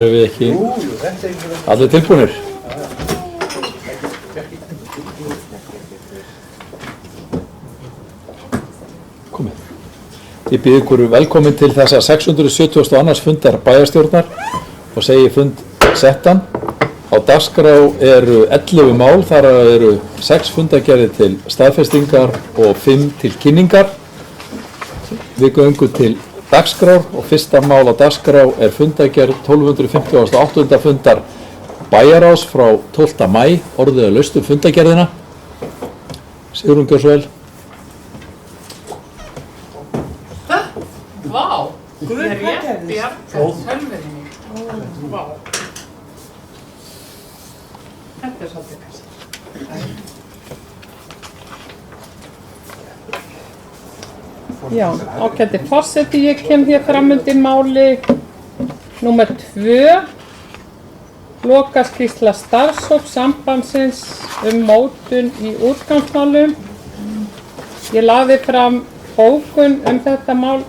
Erum við ekki allir tilbúinir? Komið. Ég býð ykkur velkomin til þessa 672. fundar bæjarstjórnar og segi fund settan. Á dagskrá eru 11 mál, þar eru 6 fundargerðir til staðfestingar og 5 til kynningar. Við göngum til dagskrár og fyrsta mál á dagskrá er fundargerð 1258. fundar bæjarráðs frá 12. maí, orðið að laust fundargerðina. Sigrún, gjör svo vel. Vá, Guð rétt bjarga sölvinni. Vá. Þetta er svolítið kannski. Já, ágæti forseti, ég kem hér fram undir máli númer 2, lokaskýrsla starfshóps sambandsins mótun í úrgangsmálum. Ég lagði fram bókun þetta mál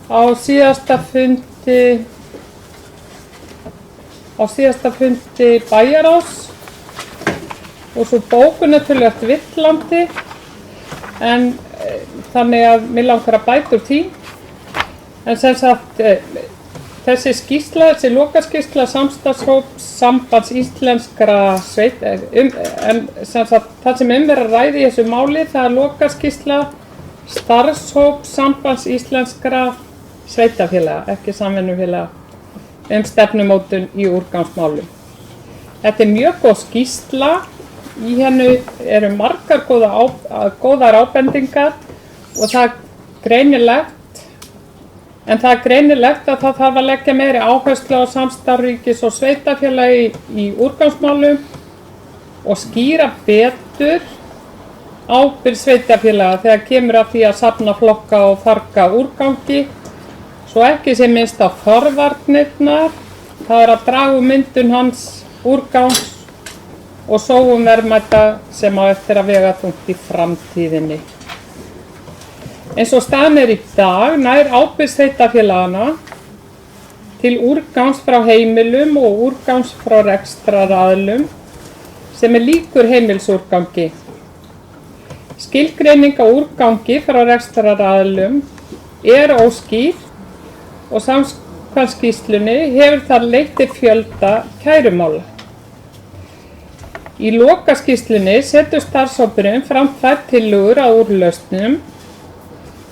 á síðasta fundi bæjarráðs og svo bókun er töluvert villandi en þannig að mér langar að bæta úr því. En sem sagt, þessi skýrsla, þessi lokaskýrsla samstarfshóps sambands íslenskra en sem sagt, það sem er að ræða í þessu máli, það er lokaskýrsla starfshóps sambands íslenskra sveitarfélaga, ekki samvinnufélaga, stefnumótun í úrgangsmálum. Þetta er mjög góð skýrsla. Í henni eru margar góðar ábendingar og það er greinilegt að það þarf að leggja meiri áherslu á samstarf ríkis og sveitarfélagi í úrgangsmálum og skýra betur ábyrgð sveitarfélaga þegar kemur að því að safna, flokka og farga úrgangi, svo ekki sé minnst á forvarnirnar, það er að draga úr myndun hans úrgangs og sóun verðmæta sem á eftir að vega þungt í framtíðinni. Eins og staðan er í dag nær ábyrgð sveitarfélaganna til úrgangs frá heimilum og úrgangs frá rekstraraðilum sem er líkur heimilsúrgangi. Skilgreining á úrgangi frá rekstraraðilum er óskýr og samkvæmt skýrslunni hefur það leitt til fjölda kærumála. Í lokaskýrslunni setur starfshópurinn fram tvær tillögur að úrlausnum.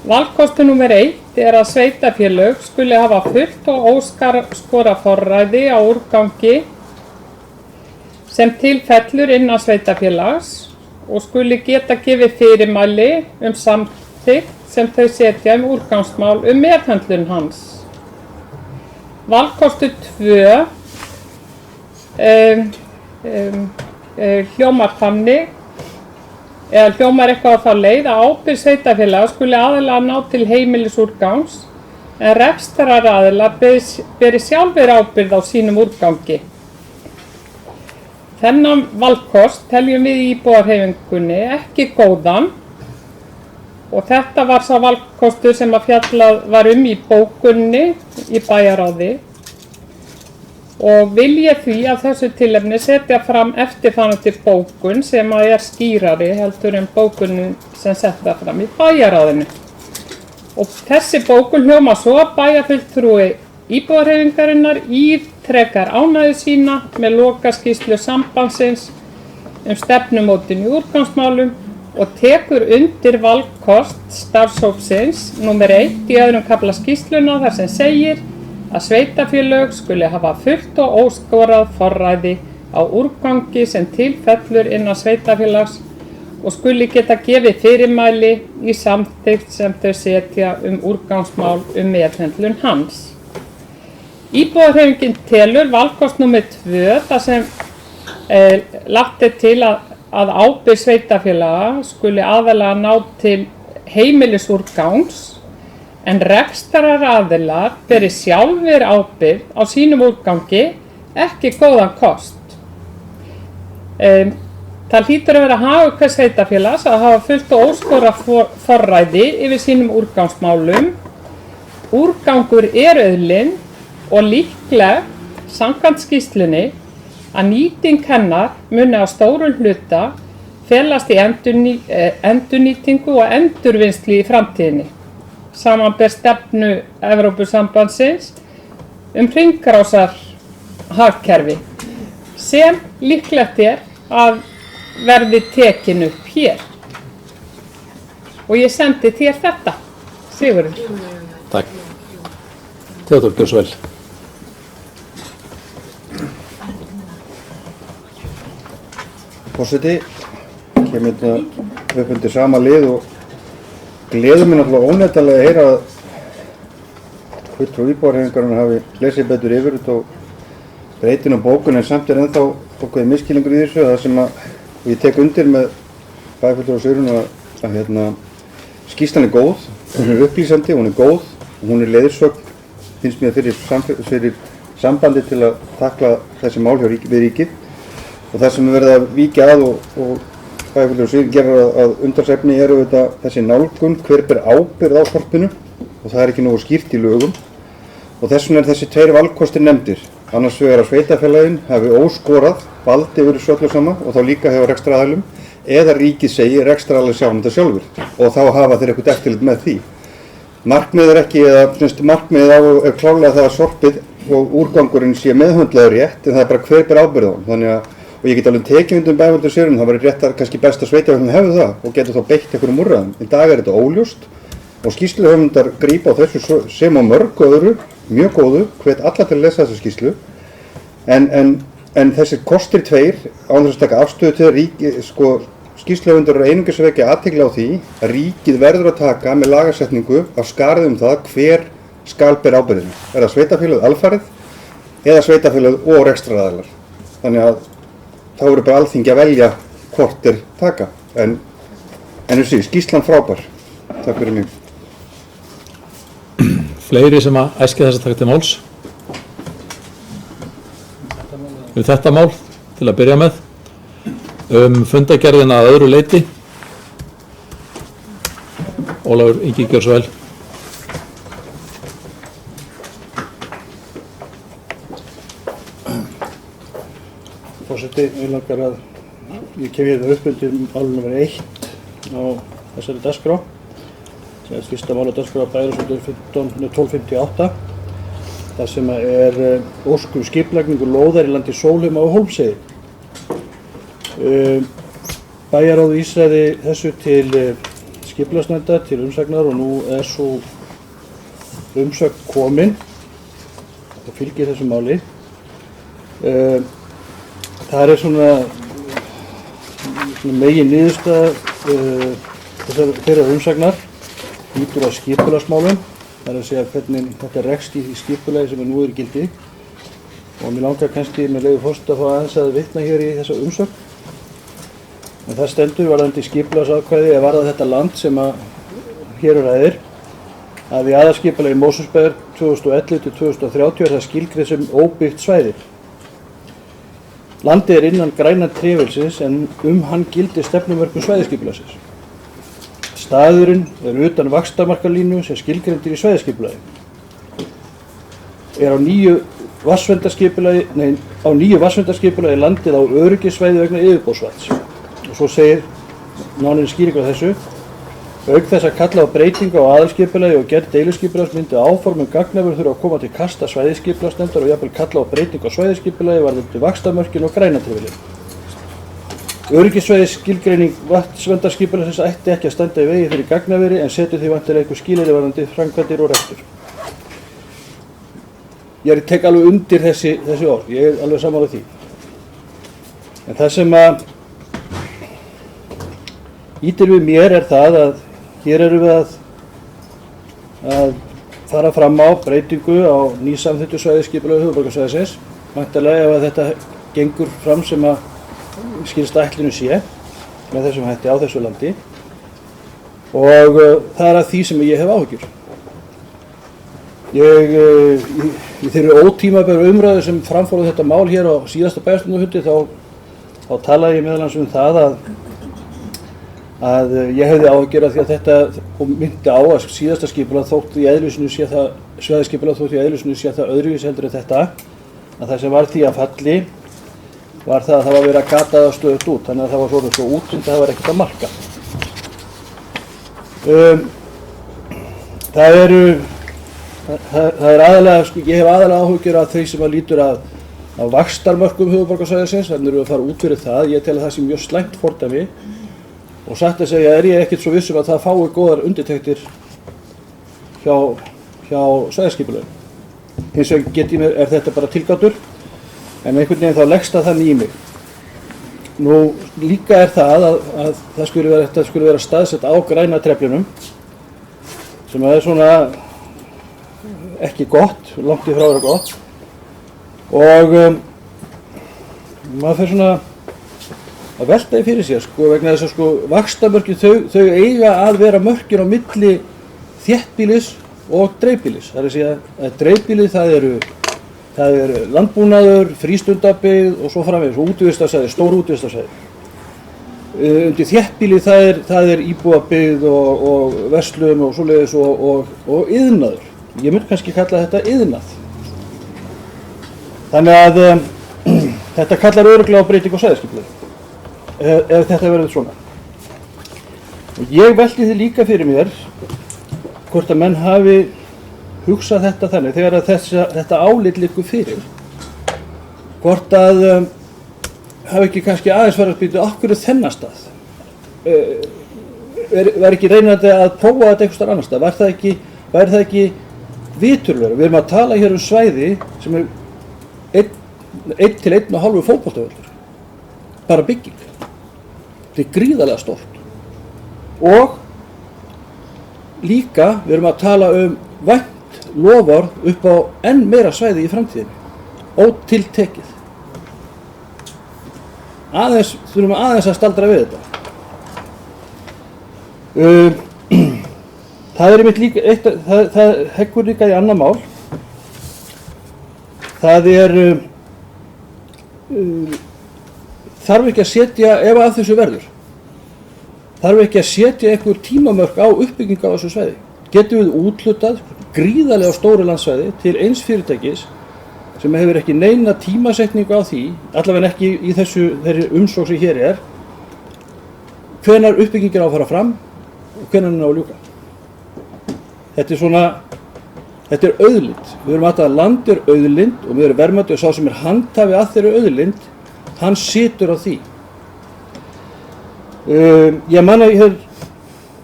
Valkostur númer 1 er að sveitarfélög skuli hafa fullt og óskorað forræði á úrgangi sem til fellur innan sveitarfélags og skuli geta gefið fyrirmæli samþykkt sem þau setja úrgangsmál meðhöndlun hans. Valkostur 2 hljómar þannig, eða hljómar eitthvað á þá leið að ábyrgð sveitarfélaga skuli aðallega ná til heimilisúrgangs en rekstraraðilar beri sjálfir ábyrgð á sínum úrgangi. Þennan valkost teljum við í íbúahreyfingunni ekki góðan og þetta var sá valkostur sem að fjallað var í bókunni í bæjarráði og vil ég því að þessu tilefni setja fram eftirfarandi bókun sem að er skýrari heldur en bókunin sem setta fram í bæjarráðinu. Og þessi bókun hljómar svo að bæjarfulltrúi íbúahreyfingarinnar ítrekar ánægju sína með lokaskýrslu sambandsins stefnumótun í úrgangsmálum og tekur undir valkost starfshópsins númer 1 í öðrum kafla skýrsluna þar sem segir að sveitarfélög skuli hafa fullt og óskorað forræði á úrgangi sem til fellur innan sveitarfélags og skuli geta gefið fyrirmæli í samþykkt sem þau setja úrgangsmál meðhöndlun hans. Íbúahreyfingin telur valkost númer 2 þar sem lagt er til að ábyrgð sveitarfélaga skuli aðallega ná til heimilisúrgangs en rekstraraðilar beri sjálfir ábyrgð á sínum úrgangi ekki góðan kost. Það hlýtur að vera hagur hvers sveitarfélags að hafa fullt og óskorað forræði yfir sínum úrgangsmálum. Úrgangur er auðlind og líklega samkvæmt skýrslunni að nýting hennar muni á stórum hluta felast í endurnýtingu og endurvinnslu í framtíðinni, samanber stefnu Evrópusambandsins hringrásar hagkerfi sem líklegt að verði tekin upp hér. Og ég sendi þér þetta, Sigurður. Takk. Theodór, gjörðu svo vel. Forseti, kemur þetta upp undir sama lið og gleður mér náttúrulega óneitanlega að heyra að fulltrúi íbúahreyfingarinnar hafi lesið betur yfir þetta og breytin á bókun, en samt ennþá okkur misskilningur í þessu, það sem að ég tek undir með bæjarfulltrúa Sigrúnu að skýrslan er góð, hún er upplýsandi, hún er góð og hún er leiðsögn, finnst mér fyrir sambandi til að takla þessi mál við ríkið. Og það sem er verið að víkja að og bæjarfulltrúi Sigrún gerir að umtalsefni eru þessi nálgun, hver ber ábyrgð á þorpinu, og það er ekki nógu skýrt í lögum. Og þess vegna þessi tveir valkostir nefndir, annars vegar að sveitarfélagin hafi óskorað valdi yfir þessu öllu saman og þá líka hjá rekstraraðilum, eða ríkið segir rekstraraðilar sjá þetta sjálfur og þá hafa þeir eitthvað eftirlit með því. Markmið er ekki, markmið er klárlega það að sorpið og úrgangurinn sé meðhöndlaður rétt, en það er bara hver ber ábyrgð á hann. Þannig að, og ég get alveg tekið undir bæjarfulltrúa Sigrún, það væri rétt að kannski best að sveitarfélagin hefðu það og getur þá beitt einhverjum úrræðum. Í dag er þetta óljóst og skýrsluhöfundar grípa á þessu sem á mörgu öðru, mjög góðu, hvet alla til að lesa þessa skýrslu. En þessir kostir tveir, án þess að taka afstöðu til ríkið, skýrsluhöfundar eru einungis að vekja athygli á því að ríkið verður að taka með lagasetningu af skarið það hver skal ber ábyrgðina. Er það sveitarfélagið alfarið eða sveitarfélagið og rekstraraðilar. Þannig að þá eru bara Alþingi að velja hvort þeir taka. En skýrslan frábær. Takk fyrir mig. Fleiri sem að æskja þess að taka til máls? Þetta mál til að byrja með. Fundagerðina að öðru leyti. Ólafur Ingi, gjörðu svo vel. Forseti, ég langar að ég kem hérna upp undir mál nr. 1 á þessari dagskrá. Það er fyrsta mál á dagskrá bæjarráðsfundur 1258. Það sem er ósk skipulagningu lóðar í landi Sólheima og Hólmsheiði. Bæjarráð vísaði þessu til skipulagsnefndar til umsagnar og nú er svo umsögn komin og fylgir þessu máli. Það er svona megin niðurstaða þeirra umsagnar lýtur að skipulagsmálum. Það er að segja hvernig þetta rekst í skipulagi sem nú er í gildi og mér langar kannski með leyfi forseta að fá aðeins að vitna hér í þessa umsögn. En það stendur varðandi skipulagsákvæði að varða þetta land sem að hér ræðir að í aðalskipulagi Mosfellsbæjar 2011-2030 er það skilgreint sem óbyggt svæði. Landið er innan græna trefilsins en hann gildir stefnumörkun svæðisskipulagsins. Staðurinn er utan vaxtarmarkalínu sem skilgreindir í svæðisskipulagi. Er á nýju vatnsverndarskipulagi landið á öryggissvæði vegna yfirborðsvatns. Og svo segir nánari skýring á þessu. Auk þess að kalla á breytingu á aðalskipulagi og gerð deiluskipulags myndi áform gagnaver þurfa að koma til kasta svæðisskipulagsnefndar og jafnvel kalla á breytingu á svæðisskipulagi varðandi vaxtarmörkin og grænatrefilinn. Öryggissvæði skilgreining vatnsverndarskipulagsins ætti ekki að standa í vegi fyrir gagnaveri en setur því vantilega einhver skilyrði varðandi framkvæmdir og rekstur. Ég tek alveg undir þessi orð, ég er alveg sammála því. En það sem að ýtir við mér er það að hér erum við að fara fram á breytingu á nýsamþykktu svæðisskipulagi höfuðborgarsvæðisins. Væntanlega ef að þetta gengur fram sem að skilst ætlinu sé með þessum hætti á þessu landi og það er að því sem ég hef áhyggjur. Í þeirri ótímabæru umræðu sem framfór þetta mál hér á síðasta bæjarstjórnarfundi þá talaði ég meðal annars það að ég hefði áhyggjur af því að þetta, og myndi á að síðasta skipulag þótt í eðlisinu sé það, svæðisskipulag þótt í eðlisinu sé það öðruvísi heldur en þetta, að það sem var því að falli var það að það var verið að gata það stöðugt út, þannig að það var svona svo út en það var ekkert að marka. Það er aðalega, sko, ég hef aðalega áhyggjur af því sem að lítur að vaxtarmörkum höfuðborgarsvæðisins, þannig erum við að fara út fyrir það, ég tel að það sé mjög slæmt fordæmi og satt að segja er ég ekkert svo vissum að það fái góðar undirtektir hjá svæðisskipulaginu. Hins vegar er þetta bara tilgátur, en einhvern veginn þá leggst það þannig í mig. Nú líka er það að það skuli vera staðsett á græna treflinum, sem er svona ekki gott, langt í frá að vera gott, og maður fer svona að velta því fyrir sér, sko, vegna þess að sko vaxtamörkin þau eiga að vera mörkin á milli þéttbýlis og dreifbýlis. Það er að segja að dreifbýlið það eru landbúnaður, frístundabyggð og svo framvegis og útivistarsvæði, stór útivistarsvæði. Undir þéttbýlið það er íbúabyggð og verslun og svoleiðis og iðnaður. Ég myndi kannski kalla þetta iðnað. Þannig að þetta kallar örugglega á breytingu á svæðisskipulagi ef þetta verður svona. Og ég velti því líka fyrir mér hvort að menn hafi hugsað þetta þannig þegar að þetta álit liggur fyrir. Hvort að hafi ekki kannski aðeins farið að spýta okkur þennan stað. Var ekki reynandi að prófa þetta einhvers staðar annar stað? Væri það ekki viturlegur? Við erum að tala hér svæði sem er 1 til 1,5 fótboltavöllur. Bara bygging. Þetta er gríðarlega stórt. Og líka við erum að tala vænt loforð upp á enn meira svæði í framtíðinni. Ótiltekið. Þurfum aðeins að staldra við þetta. Það er einmitt líka, það heggur líka í annað mál. Það er, þarf ekki að setja, ef að þessu verður, þarf ekki að setja einhver tímamörk á uppbyggingu á þessu svæði. Getum við úthlutað gríðarlega stóru landsvæði til eins fyrirtækis sem hefur ekki neina tímasetningu á því, allavega ekki í þeirri umsókn sem hér er, hvenær uppbyggingin á að fara fram og hvenær hún á að ljúka. Þetta er auðlind. Við erum að land er auðlind og við erum verðmæti og sá sem er handhafi að þeirri auðlind, hann situr á því. Ég man að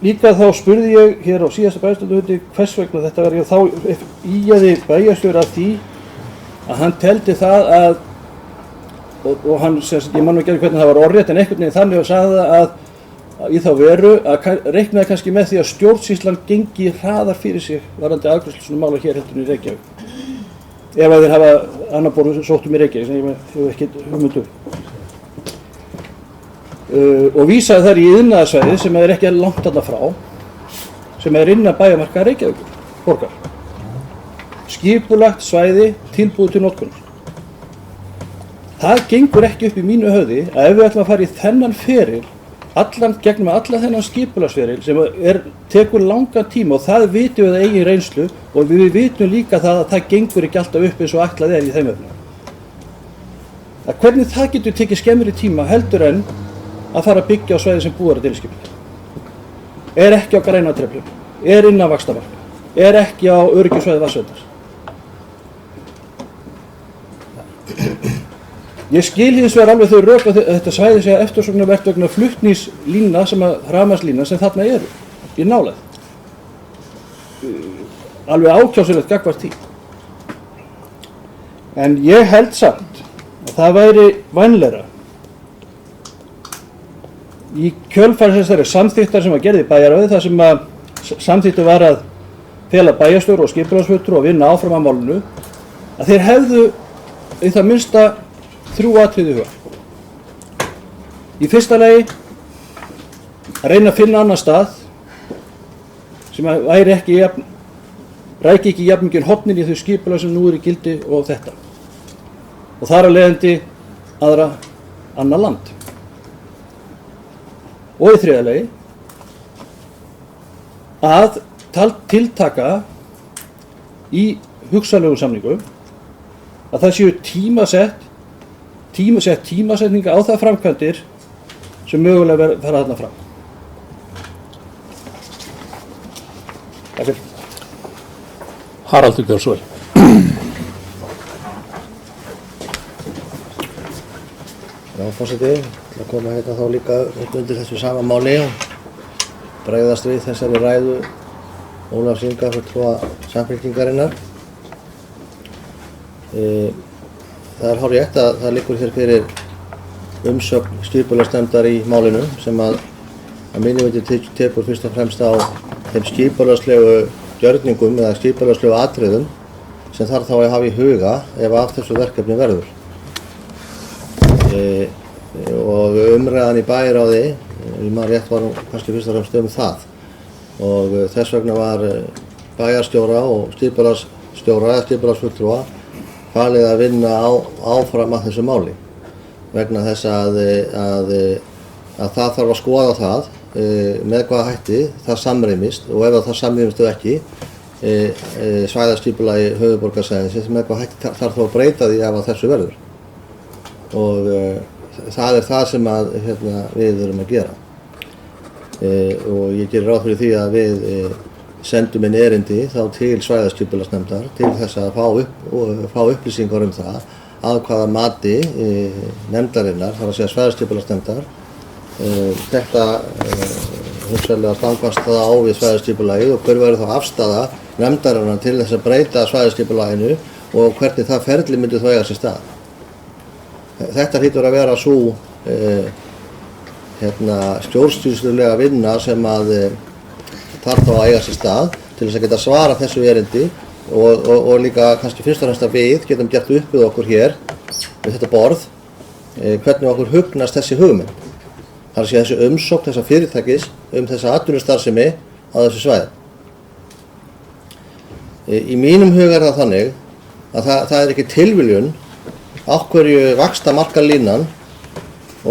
líka þá spurði ég hér á síðasta bæjarstjórnarfundi hvers vegna þetta var, þá íjaði bæjarstjóri að því að hann teldi það að, og hann, ég man ekki hvernig það var orðrétt, en einhvern veginn þannig að sagði það að í þá veru að reiknaði kannski með því að stjórnsýslan gengi hraðar fyrir sig varðandi afgreiðslu svona mála hér heldur í Reykjavík. Ef að þeir hafa annar borð sóttum í Reykjavík sem ég hef ekki hugmyndu. Og vísaði þar í iðnaðarsvæði sem er ekki langt þarna frá, sem er innan bæjarmarka Reykjavíkur, borgar. Skipulagt svæði tilbúið til notkunar. Það gengur ekki upp í mínu höfði að ef við ætlum að fara í þennan feril gegnum alla þennan skipulagsferil sem tekur langan tíma og það vitum við eigin reynslu og við vitum líka það að það gengur ekki alltaf upp eins og ætlað í þeim efnum. Hvernig það getur tekið skemmri tíma heldur en að fara að byggja á svæði sem búið að deiliskipulagi. Er ekki á græna treflum, er innan vaxtarmarka, er ekki á öryggissvæði vatnsverndar. Ég skil hins vegar alveg þau rök að þetta svæði sé að eftirsóknarvert vegna flutningslína rafmagnslína sem þarna eru í nálægð. Alveg ákjásilegt gagnvart því. En ég held samt að það væri vænlegra í kjölfar þessari samþykktar sem var gerð í bæjarráði, þar sem að samþykktu var að fela bæjarstjóra og skipulagsfulltrúa og vinna áfram að málinu, að þeir hefðu í það minnsta 3 atriði í huga. Í fyrsta lagi að reyna að finna annan stað sem ræki ekki jafnmikið hornin í þau skipulag sem nú eru í gildi og þetta. Og þar af leiðandi annað land. Og í þriðja lagi að tiltaka í hugsanlegum samningum að það séu tímasetninga á það framkvæmdir sem mögulega fara þarna fram. Takk fyrir. Haraldur Björnsson. Já, forseti, ég ætla að koma hérna þá líka upp undir þessu sama máli og bregðast við þessari ræðu Ólafs Inga fulltrúa Samfylkingarinnar. Það hárrétt að það liggur hér fyrir umsögn skipulagsnefndar í málinu sem að minni viti tekur fyrst og fremst á þeim skipulagslegu gjörningum eða skipulagslegu atriðum sem þarf þá að hafa í huga ef af þessu verkefni verður. Og umræðan í bæjarráði, maður rétt var kannski fyrst og fremst það og þess vegna var bæjarstjóra og skipulagsstjóra eða skipulagsfulltrúa falið að vinna áfram að þessu máli vegna þess að það þarf að skoða það með hvaða hætti það samrýmist og ef það samrýmist ekki svæðaskipulagi höfuðborgarsvæðisins með hvaða hætti þarf þá að breyta því ef þessu verður og það það sem við erum að gera og ég gerir ráð fyrir því að við sendum inn erindi þá til svæðaskipulagsnefndar til þess að fá upplýsingar það að hvaða mati nefndarinnar, þar að segja svæðaskipulagsnefndar þetta hugsanlega stangast það á við svæðaskipulagið og hver verður þá afstaða nefndarinnar til þess að breyta svæðaskipulaginu og hvernig það ferli myndi þá eiga sér stað. Þetta hlýtur að vera sú stjórnsýslulega vinna sem að þarf þá að eiga sér stað til þess að geta svara þessu erindi og líka kannski fyrst og fremst að við getum gert upp við okkur hér við þetta borð hvernig okkur hugnast þessi hugmynd. Það er að segja þessi umsókn þessa fyrirtækis þessa atvinnustarfsemi á þessu svæði. Í mínum huga er það þannig að það er ekki tilviljun á hverju vaxtamarkalínan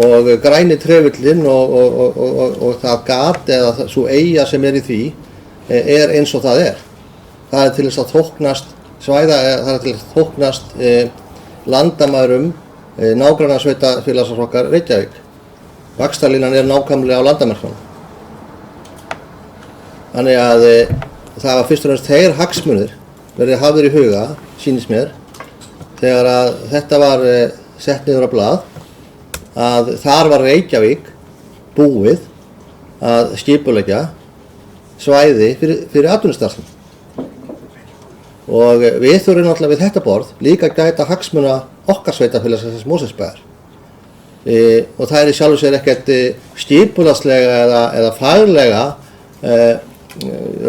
og græni trefillinn og það gat eða svo eyja sem er í því er eins og það er. Það er til þess að þóknast svæða, það er til þess að þóknast landamærum nágrannasveitarfélags okkar Reykjavík. Vaxtarlínan er nákvæmlega á landamærkunum. Þannig að það var fyrst og fremst þeir hagsmunir verið hafðir í huga, sýnist mér, þegar að þetta var sett niður á blað að þar var Reykjavík búið að skipuleggja svæði fyrir atvinnustarfsemi. Og við þurfum náttúrulega við þetta borð líka að gæta hagsmuna okkar sveitarfélagsins Mosfellsbæjar. Og það er í sjálfu sér ekkert skipulagslega eða faglega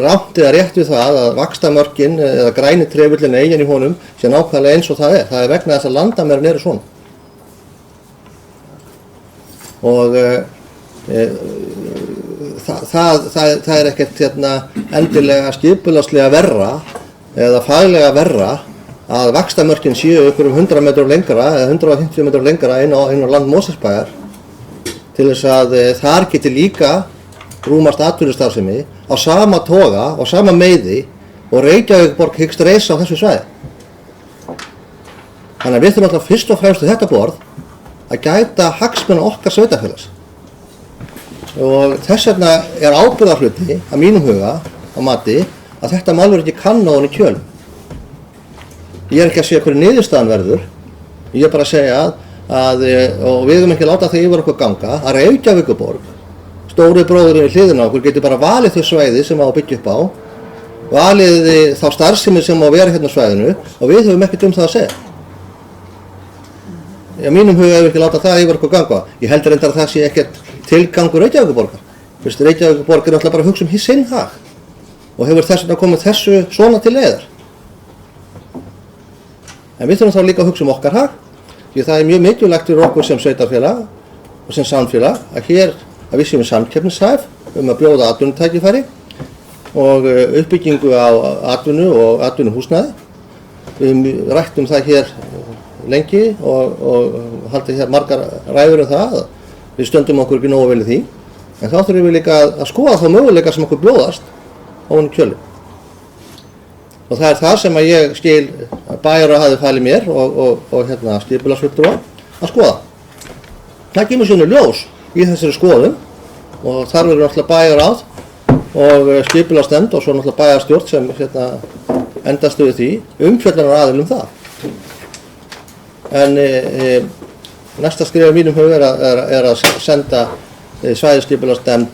rangt eða rétt við það að vaxtamörkin eða græni trefillin eigin í honum sé nákvæmlega eins og það er. Það er vegna þess að landamærin eru svona. Og það er ekkert endilega skipulagslega verra eða faglega verra að vaxtamörkin séu ykkur 100 metrar lengra eða 150 metrar lengra inn á land Mosfellsbæjar til þess að þar geti líka rúmast atvinnustarfsemi á sama toga og sama meiði og Reykjavíkurborg hyggst reisa á þessu svæði. Þannig að við þurfum alltaf fyrst og fremst við þetta borð að gæta hagsmuna okkar sveitarfélags. Og þess vegna er ábyrgðarhluti að mínum huga á mati að þetta mál verður ekki kannað ofan í kjölum. Ég er ekki að segja hverju niðurstaðan verður, ég er bara að segja að og við höfum ekki láta það yfir okkur ganga að Reykjavíkurborg, stóri bróðurinn í hliðina okkur, getur bara valið þau svæði sem á að byggja upp á, valið þá starfsemi sem á að vera hérna á svæðinu og við höfum ekkert það að segja. Í mínum huga hefur ekki láta það yfir okkur ganga. Ég heldur reyndar að það sé ekkert tilgangur Reykjavíkurborgar. Reykjavíkurborg er náttúrulega bara að hugsa sinn hag og hefur þess vegna komið þessu svona til leiðar. En við þurfum þá líka að hugsa okkar hag, því það er mjög mikilvægt fyrir okkur sem sveitarfélag og sem samfélag að hér að við séum samkeppnishæf að bjóða atvinnutækifæri og uppbyggingu á atvinnu og atvinnuhúsnæði. Við rættum það hér lengi og haldið hér margar ræður það að við stöndum okkur ekki nógu vel í því. En þá þurfum við líka að skoða þá möguleika sem okkur bjóðast ofan í kjölinn. Og það er það sem að ég skil að bæjarráð hafi falið mér og skipulagsfulltrúa að skoða. Það kemur sínu ljós í þessari skoðun og þar verður náttúrulega bæjarráð og skipulagsnefnd og svo náttúrulega bæjarstjórn sem endast við því umfjöllunaraðilum það. En næsta skrif í mínum hug er að senda svæðisskipulagsnefnd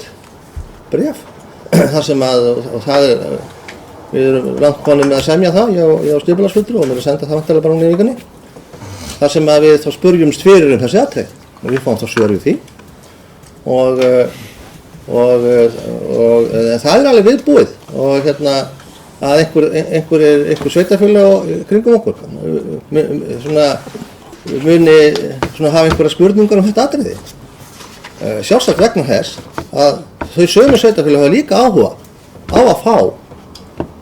bréf þar sem að, og það við erum langt konið með að semja það, ég á skipulagsfulltrúa og við erum að senda það vantarlega bara núna í vikunni, þar sem að við þá spurjumst fyrir þessi atriði og við fáum þá svör við því og það er alveg viðbúið og að einhver sveitarfélag kringum okkur muni hafa einhverja spurningar þetta atriði. Sjálfsagt vegna þess að þau sömu sveitarfélag hafa líka áhuga á að fá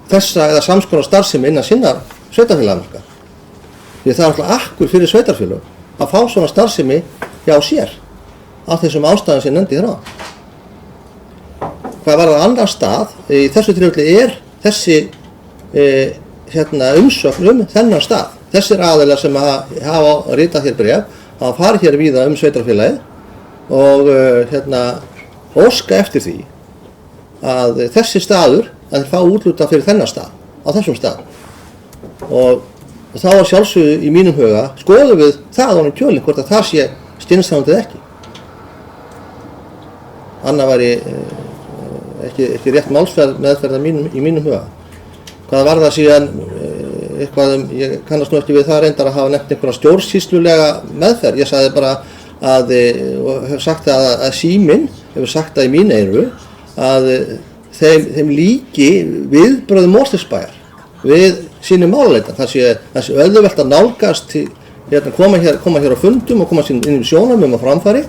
þessa eða samskonar starfsemi innan sinna sveitarfélagamarka. Því það er alltaf akkur fyrir sveitarfélag að fá svona starfsemi hjá sér af þessum ástæðum sem nefndi þér á. Hvað var það annar stað, í þessu tilfelli þessi umsögn þennan stað. Þessir aðilar sem hafa ritað hér bréf, hafa farið hér víða sveitarfélagið og óska eftir því að þessi staður að þeir fá útluta fyrir þennan stað, á þessum stað. Og þá var sjálfsögðu í mínum huga, skoðum við það á kjölinn hvort að það sé skynsamlegt eða ekki. Annað væri ekki rétt meðferð í mínum huga. Hvað var það síðan, ég kannast nú ekki við það reyndar að hafa nefnt einhverja stjórnsýslulega meðferð. Ég sagði bara og hef sagt að Síminn hefur sagt það í mín eyru að þeim líki viðbrögðum Mosfellsbæjar við sínum málaleitan. Það sé auðvelt að nálgast, koma hér á fundum og koma inn í sjónarmiðum á framfæri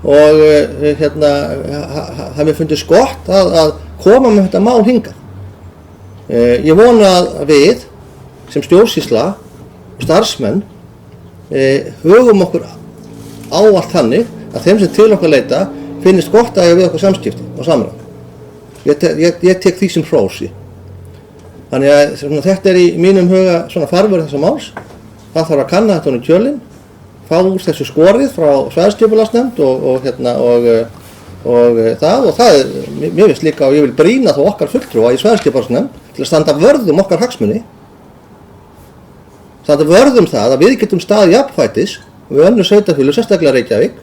og það mér fundist gott að koma með þetta mál hingað. Ég vona að við sem stjórnsýsla og starfsmenn hugum okkur á allt þannig að þeim sem til okkar leita finnist gott að eiga við okkur samskipti og samráð. Ég tek því sem hrósi. Þannig að þetta í mínum huga farvegur þessa máls. Það þarf að kanna þetta í kjölinn, fá úr þessu skorið frá svæðisskipulagsnefnd og það mér finnst líka og ég vil brýna þá okkar fulltrúa í svæðisskipulagsnefnd til að standa vörð okkar hagsmuni. Standa vörð það að við getum staðið jafnfætis við önnur sveitarfélög, sérstaklega Reykjavík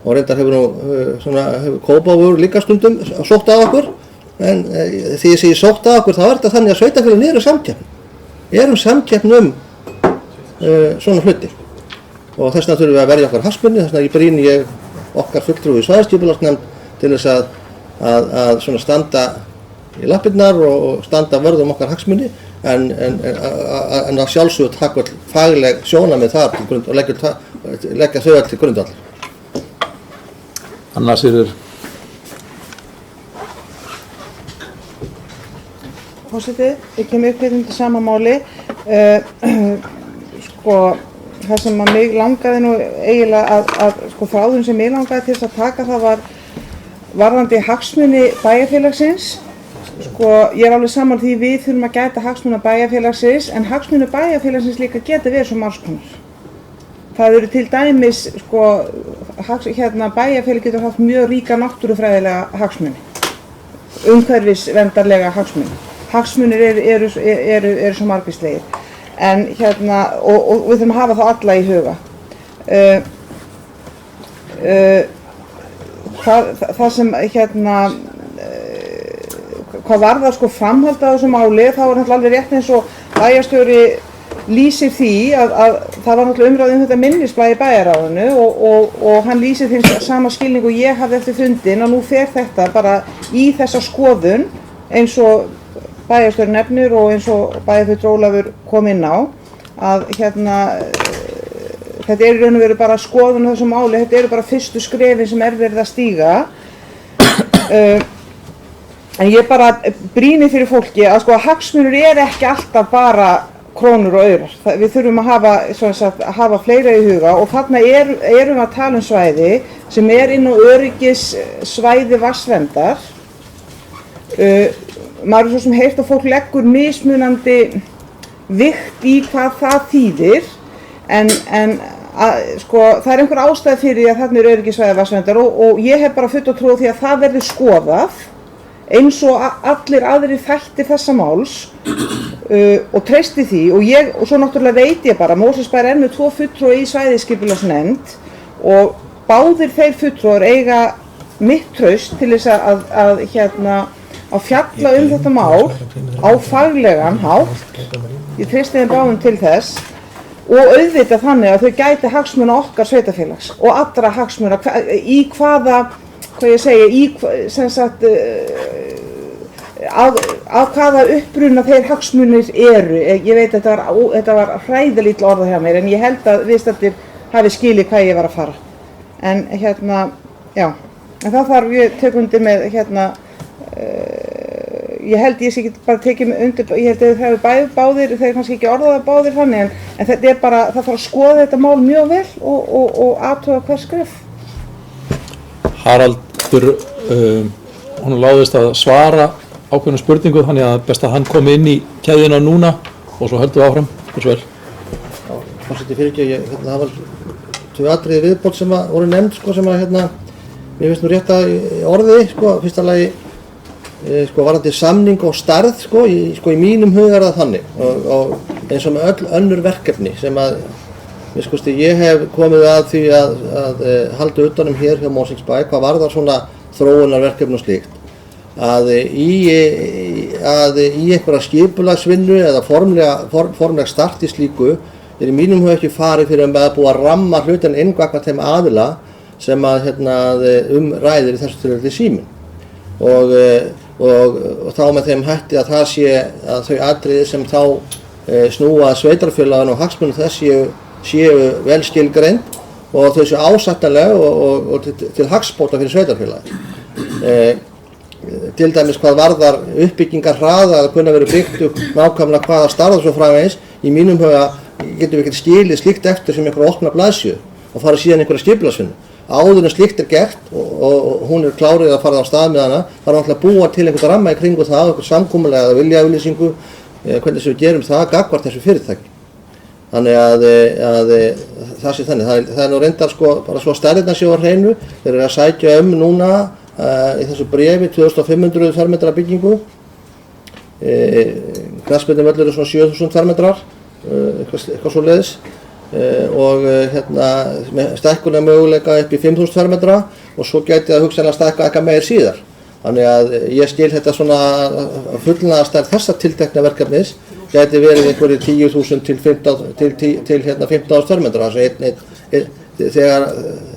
og reyndar hefur Kópavogur líka stundum sótt að okkur en því ég segi sótt að okkur þá er þetta þannig að sveitarfélögin eru samkeppni. Erum samkeppni svona hluti og þess vegna þurfum við að verja okkar hagsmuni, þess vegna brýni ég okkar fulltrúi í svæðisskipulagsnefnd til þess að standa í lappirnar og standa vörð okkar hagsmuni en að sjálfsögðu taka fagleg sjónarmið þar til grund og leggja þau til grundvallar. Anna Sigríður. Forseti, ég kem upp hérna til sama máli. Það sem að mig langaði nú eiginlega þráðurinn sem mig langaði til þess að taka það var varðandi hagsmuni bæjarfélagsins. Ég er alveg sammála því við þurfum að gæta hagsmuna bæjarfélagsins en hagsmuni bæjarfélagsins líka geta verið svo margs konar. Það eru til dæmis, bæjarfélag getur haft mjög ríka náttúrufræðilega hagsmuni, umhverfisverndarlega hagsmuni. Hagsmunir eru svo margvíslegir, en og við þurfum að hafa þá alla í huga. Það sem hvað varðar framhald á þessu máli, þá er náttúrulega alveg rétt eins og bæjarstjóri lýsir því að það var náttúrulega umræða þetta minnisblað í bæjarráðinu og hann lýsir því sama skilning og ég hafði eftir fundin og nú fer þetta bara í þessa skoðun eins og bæjarstjóri nefnir og eins og bæjarfulltrúi Ólafur kom inn á að þetta í raun og veru bara skoðun á þessu máli, þetta eru bara fyrstu skrefin sem verið að stíga. En ég bara brýni fyrir fólki að hagsmunir ekki alltaf bara krónur og aurar. Við þurfum að hafa fleira í huga og þarna erum við að tala um svæði sem inn á öryggissvæði vatnsverndar Maður er svo sem heyrt að fólk leggur mismunandi vikt í hvað það þýðir en sko, það er einhver ástæði fyrir því að þarna er öryggissvæði vatnsverndar og ég hef bara fulla trú á því að það verði skoðað eins og allir aðrir þættir þessa máls og treysti því og svo náttúrulega veit ég bara Mosfellsbær er með 2 fulltrúa í svæðisskipulagsnefnd og báðir þeir fulltrúar eiga mitt traust til þess að fjalla þetta mál á faglegan hátt. Ég treysti þeim báðum til þess og auðvitað þannig að þau gæti hagsmuna okkar sveitarfélags og allra hagsmuna í hvaða, að hvaða uppruna þeir hagsmunir eru. Ég veit að þetta var hræðilítið orðað hjá mér en ég held að viðstaddir hafi skilið hvað ég var að fara. En já, en það þarf ég tek undir með ég held ég sé ekki bara tekið undir, ég held að það hefur báðir, þeir kannski ekki orðaða báðir þannig en þetta er bara, það þarf að skoða þetta mál mjög vel og athuga hver skref. Haraldur, hún láðist að svara ákveðna spurningu þannig að best að hann komi inn í keðjuna núna og svo höldum við áfram, hversu vel. Já, forseti fyrir ekki, það var 2 atriði viðbót sem voru nefnd sko sem að mér finnst nú rétt að orðið sko, fyrsta lagi sko varandi samning og stærð sko í mínum huga er það þannig og eins og með öll önnur verkefni sem að ég hef komið að því að halda utanum hér hjá Mosfellsbæ hvað varðar svona þróunarverkefni og slíkt að í einhverja skipulagsvinnu eða formlega start í slíku er í mínum huga ekki farið fyrir að búa að ramma hlutin inngakvað þeim aðila sem að ræðir í þessu tilfelli Síminn og þá með þeim hætti að það sé að þau atriði sem þá snúa sveitarfélaginu og hagsmunum þess séu vel skilgreind og þau séu ásættanleg og til hagsbóta fyrir sveitarfélagi. Til dæmis hvað varðar uppbyggingar hraða að kunna verið byggt nákvæmlega hvaða starfa svo framvegis í mínum huga getum við ekki skilið slíkt eftir sem einhverja opna blaðsíðu og fara síðan einhverja skipulagsvinnu. Áður en slíkt er gert og hún er klárið að fara á stað með hana þarf náttúrulega að búa til einhvern ramma í kringu það, einhver samkomulega eða viljayfirlýsingu hvernig sem við gerum það gagnvart þessu fyrirtæki. Þannig að það sé þannig. Það er nú reyndar sko bara svo stærðirnar séu á hreinu. Þeir eru að sækja núna í þessu bréfi 2500 fermetra byggingu. Knattspyrnuvöllur er svona 7000 fermetrar, eitthvað svoleiðis. Og með stækkunar möguleika upp í 5000 fermetra og svo gæti það hugsanlega stækka eitthvað meir síðar. Þannig að ég skil þetta svona fullnaðarstærð þessa tiltekna verkefnis gæti verið einhverjir 10.000 til 15.000 fermetra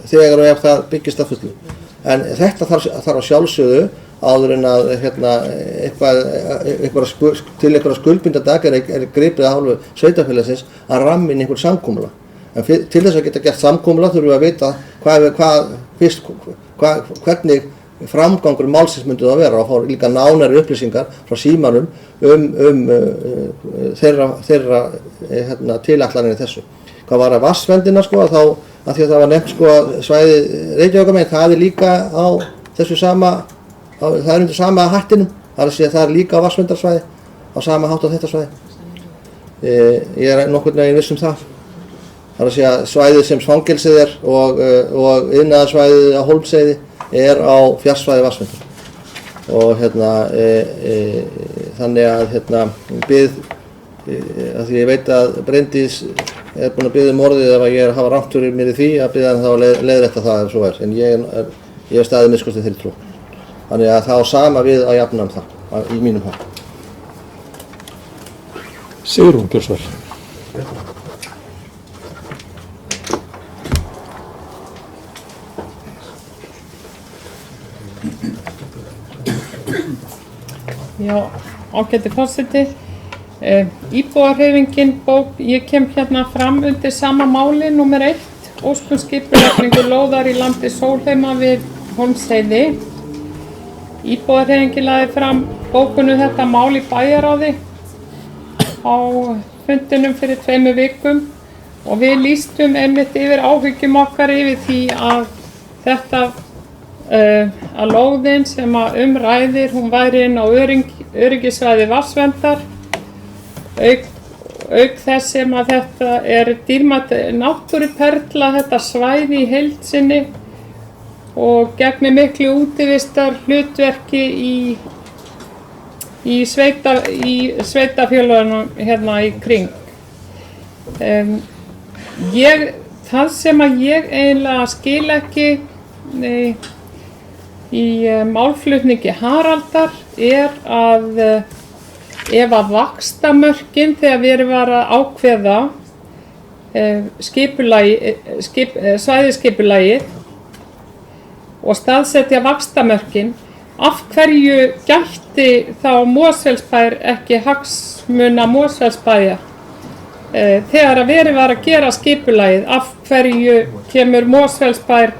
þegar og ef það byggist að fullu. En þetta þarf að sjálfsögðu áður en að til einhverja skuldbindadag er gripið að hálfu sveitarfélagsins að ramma inn einhver samkomulag. En til þess að geta gert samkomulag þurfum við að vita hvernig framgangur málsins myndi það vera og fá líka nánari upplýsingar frá Símanum þeirra tilætlanir í þessu. Hvað var að vatnsverndina sko þá að því að það var nefnt sko svæði Reykjavíkurmein, það er líka á þessu það er undir sama hattinum, það er að segja að það er líka á vatnsverndarsvæði, á sama hátt á þetta svæði. Ég er nokkurn veginn viss það. Það er að segja að svæðið sem fangelsið er og iðnaðarsvæðið á Hólmsheiði er á fjarsvæði vatnsverndar. Og þannig að að því ég veit að Bryndís er búin að biðja orðið ef ég hafa rangt fyrir mér í því að biðja hann þá að leiðrétta það ef svo er. En ég hef staðið misskostið þeirri trú. Þannig að það á sama við að jafna það í mínum hag. Sigrún, gjörðu svo vel. Já, ágæti forseti. Íbúahreyfingin bók, ég kem hérna fram undir sama máli, númer 1, óskun skipulagningu lóðar í landi Sólheima við Hólmsheiði. Íbúahreyfingin lagði fram bókunu þetta mál í bæjarráði á fundinum fyrir 2 vikum og við lýstum einmitt yfir áhyggjum okkar yfir því að þetta að lóðin sem að ræðir, hún væri inn á öryggisvæði vatnsverndar, auk þess sem að þetta er dýrmæt náttúruperla, þetta svæði í heild sinni og gegnir miklu útivistar hlutverki í sveitafélögunum hérna í kring. Það sem að ég eiginlega skil ekki í málflutningi Haraldar er að ef að vaxtamörkin þegar verið var að ákveða svæðisskipulagið og staðsetja vaxtamörkin, af hverju gætti þá Mosfellsbær ekki hagsmuna Mosfellsbæjar? Þegar að verið var að gera skipulagið, af hverju kemur Mosfellsbær